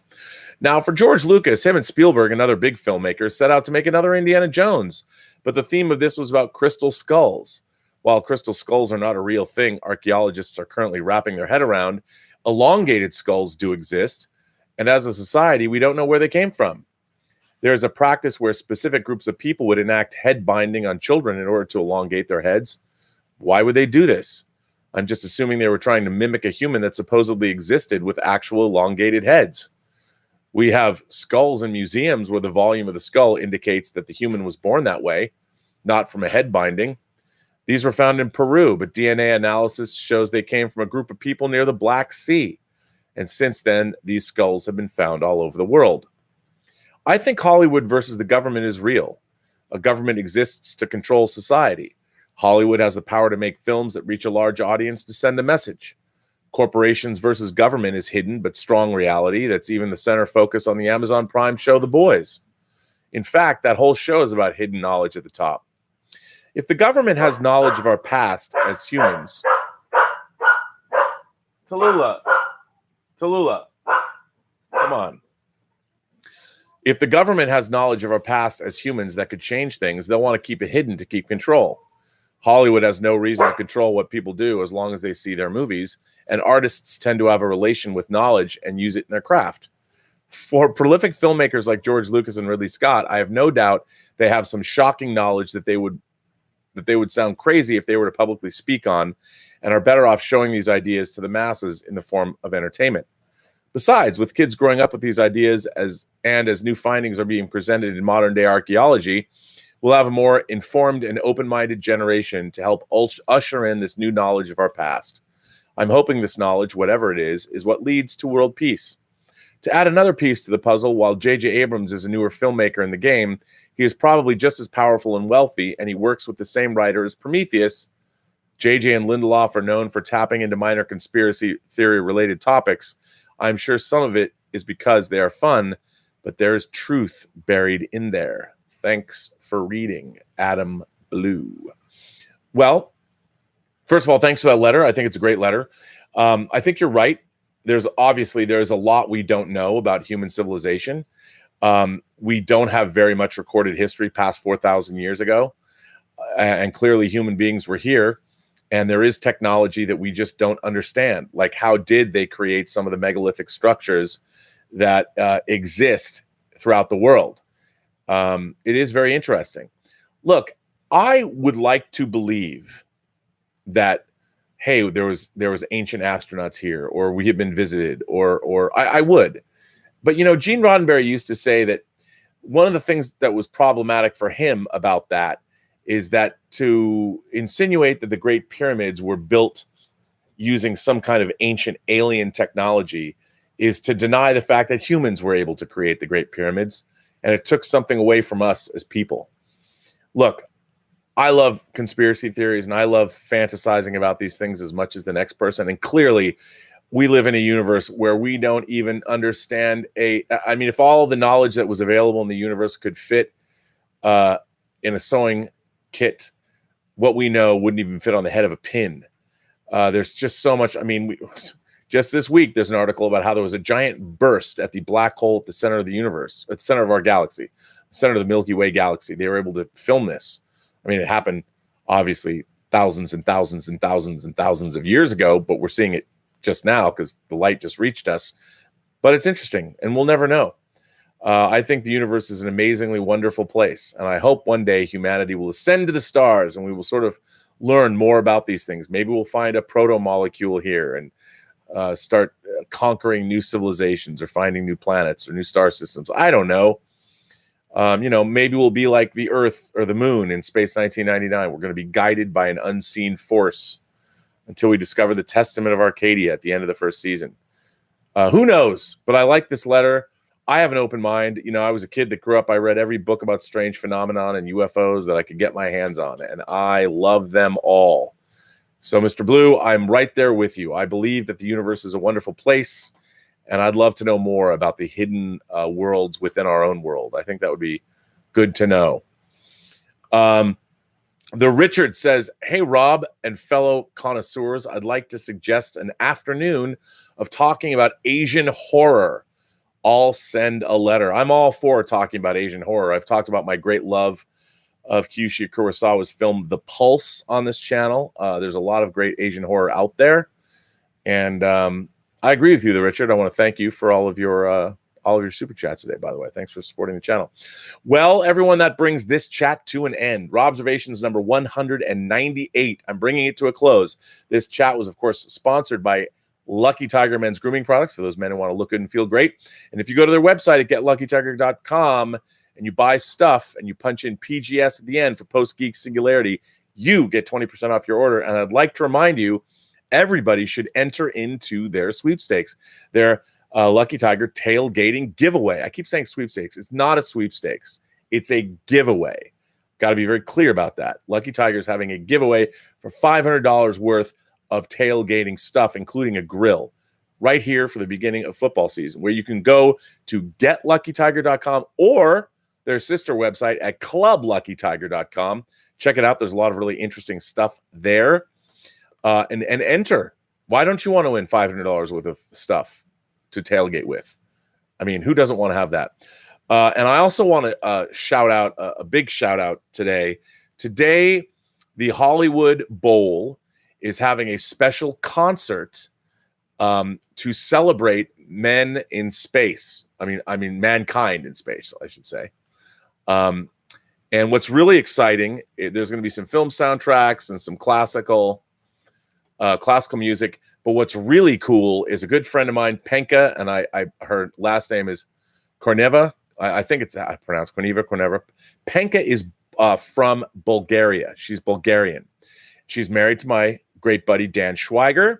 Now, for George Lucas, him and Spielberg and other big filmmakers set out to make another Indiana Jones. But the theme of this was about crystal skulls. While crystal skulls are not a real thing archaeologists are currently wrapping their head around, elongated skulls do exist. And as a society, we don't know where they came from. There is a practice where specific groups of people would enact head binding on children in order to elongate their heads. Why would they do this? I'm just assuming they were trying to mimic a human that supposedly existed with actual elongated heads. We have skulls in museums where the volume of the skull indicates that the human was born that way, not from a head binding. These were found in Peru, but DNA analysis shows they came from a group of people near the Black Sea. And since then, these skulls have been found all over the world. I think Hollywood versus the government is real. A government exists to control society. Hollywood has the power to make films that reach a large audience to send a message. Corporations versus government is hidden but strong reality that's even the center focus on the Amazon Prime show The Boys. In fact, that whole show is about hidden knowledge at the top. If the government has knowledge of our past as humans... Tallulah, come on. If the government has knowledge of our past as humans that could change things, they'll want to keep it hidden to keep control. Hollywood has no reason to control what people do as long as they see their movies, and artists tend to have a relation with knowledge and use it in their craft. For prolific filmmakers like George Lucas and Ridley Scott, I have no doubt they have some shocking knowledge that they would sound crazy if they were to publicly speak on, and are better off showing these ideas to the masses in the form of entertainment. Besides, with kids growing up with these ideas as new findings are being presented in modern-day archaeology, we'll have a more informed and open-minded generation to help usher in this new knowledge of our past. I'm hoping this knowledge, whatever it is what leads to world peace. To add another piece to the puzzle, while J.J. Abrams is a newer filmmaker in the game, he is probably just as powerful and wealthy, and he works with the same writer as Prometheus. J.J. and Lindelof are known for tapping into minor conspiracy theory-related topics. I'm sure some of it is because they are fun, but there is truth buried in there. Thanks for reading, Adam Blue. Well, first of all, thanks for that letter. I think it's a great letter. I think you're right. There's a lot we don't know about human civilization. We don't have very much recorded history past 4,000 years ago. And clearly human beings were here. And there is technology that we just don't understand. Like, how did they create some of the megalithic structures that exist throughout the world? It is very interesting. Look, I would like to believe that, hey, there was ancient astronauts here, or we have been visited, or I would. But, Gene Roddenberry used to say that one of the things that was problematic for him about that is that to insinuate that the Great Pyramids were built using some kind of ancient alien technology is to deny the fact that humans were able to create the Great Pyramids, and it took something away from us as people. Look, I love conspiracy theories, and I love fantasizing about these things as much as the next person, and clearly we live in a universe where we don't even understand if all the knowledge that was available in the universe could fit in a sewing kit, what we know wouldn't even fit on the head of a pin. There's just so much. Just this week, there's an article about how there was a giant burst at the black hole at the center of the universe, at the center of our galaxy, the center of the Milky Way galaxy. They were able to film this. I mean, it happened obviously thousands and thousands and thousands and thousands of years ago, but we're seeing it just now because the light just reached us. But it's interesting, and we'll never know. I think the universe is an amazingly wonderful place, and I hope one day humanity will ascend to the stars and we will sort of learn more about these things. Maybe we'll find a proto-molecule here and start conquering new civilizations or finding new planets or new star systems. I don't know. Maybe we'll be like the Earth or the Moon in Space 1999. We're going to be guided by an unseen force until we discover the Testament of Arcadia at the end of the first season. Who knows? But I like this letter. I have an open mind. I was a kid that grew up. I read every book about strange phenomenon and UFOs that I could get my hands on, and I love them all. So, Mr. Blue, I'm right there with you. I believe that the universe is a wonderful place, and I'd love to know more about the hidden worlds within our own world. I think that would be good to know. The Richard says, hey, Rob and fellow connoisseurs, I'd like to suggest an afternoon of talking about Asian horror. I'll send a letter. I'm all for talking about Asian horror. I've talked about my great love of Kiyoshi Kurosawa's film The Pulse on this channel. There's a lot of great Asian horror out there. And I agree with you, Richard. I want to thank you for all of your super chats today, by the way. Thanks for supporting the channel. Well, everyone, that brings this chat to an end. Robservations number 198. I'm bringing it to a close. This chat was, of course, sponsored by Lucky Tiger Men's Grooming Products for those men who want to look good and feel great. And if you go to their website at getluckytiger.com and you buy stuff and you punch in PGS at the end for Post-Geek Singularity, you get 20% off your order. And I'd like to remind you, everybody should enter into their sweepstakes, their Lucky Tiger tailgating giveaway. I keep saying sweepstakes. It's not a sweepstakes. It's a giveaway. Got to be very clear about that. Lucky Tiger is having a giveaway for $500 worth of tailgating stuff, including a grill, right here for the beginning of football season, where you can go to getluckytiger.com or their sister website at clubluckytiger.com. Check it out. There's a lot of really interesting stuff there. And enter. Why don't you want to win $500 worth of stuff to tailgate with? I mean, who doesn't want to have that? And I also want to shout out a big shout out today. Today, the Hollywood Bowl is having a special concert to celebrate men in space. I mean, mankind in space, I should say. And what's really exciting, there's going to be some film soundtracks and some classical music. But what's really cool is a good friend of mine, Penka, and her last name is Korneva. I think it's pronounced Korneva. Penka is from Bulgaria. She's Bulgarian. She's married to my great buddy Dan Schweiger,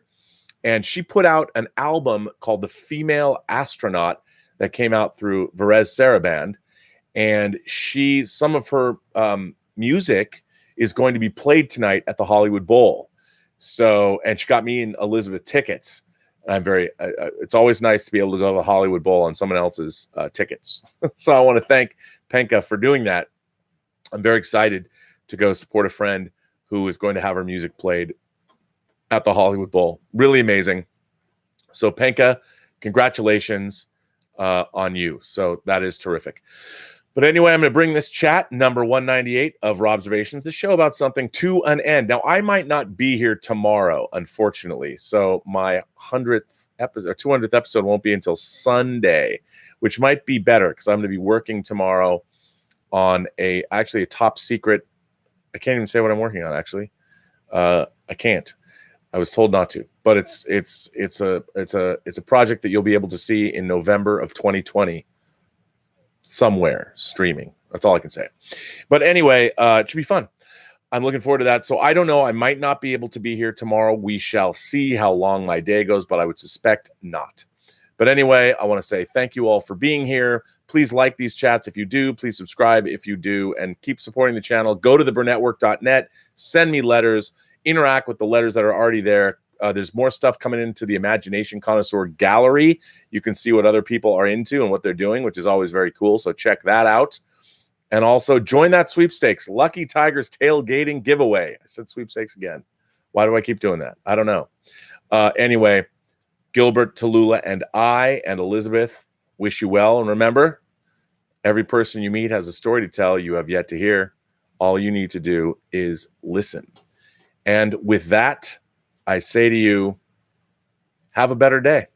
and she put out an album called The Female Astronaut that came out through Verez Saraband, and some of her music is going to be played tonight at the Hollywood Bowl. So, and she got me and Elizabeth tickets, and I'm very it's always nice to be able to go to the Hollywood Bowl on someone else's tickets. So I want to thank Penka for doing that. I'm very excited to go support a friend who is going to have her music played at the Hollywood Bowl. Really amazing. So Penka, congratulations on you. So that is terrific. But anyway, I'm going to bring this chat, number 198 of Robservations, the show about something, to an end. Now, I might not be here tomorrow, unfortunately. So my 100th episode or 200th episode won't be until Sunday, which might be better because I'm going to be working tomorrow on a top secret. I can't even say what I'm working on, actually. I can't. I was told not to, but it's a project that you'll be able to see in November of 2020 somewhere streaming. That's all I can say. But anyway, it should be fun. I'm looking forward to that. So I don't know. I might not be able to be here tomorrow. We shall see how long my day goes, but I would suspect not. But anyway, I want to say thank you all for being here. Please like these chats if you do. Please subscribe if you do, and keep supporting the channel. Go to theburnettwork.net. Send me letters. Interact with the letters that are already there. There's more stuff coming into the Imagination Connoisseur gallery. You can see what other people are into and what they're doing, which is always very cool. So check that out. And also join that sweepstakes, Lucky Tigers tailgating giveaway. I said sweepstakes again. Why do I keep doing that? I don't know. Anyway, Gilbert, Tallulah, and I and Elizabeth wish you well. And remember, every person you meet has a story to tell you have yet to hear. All you need to do is listen. And with that, I say to you, have a better day.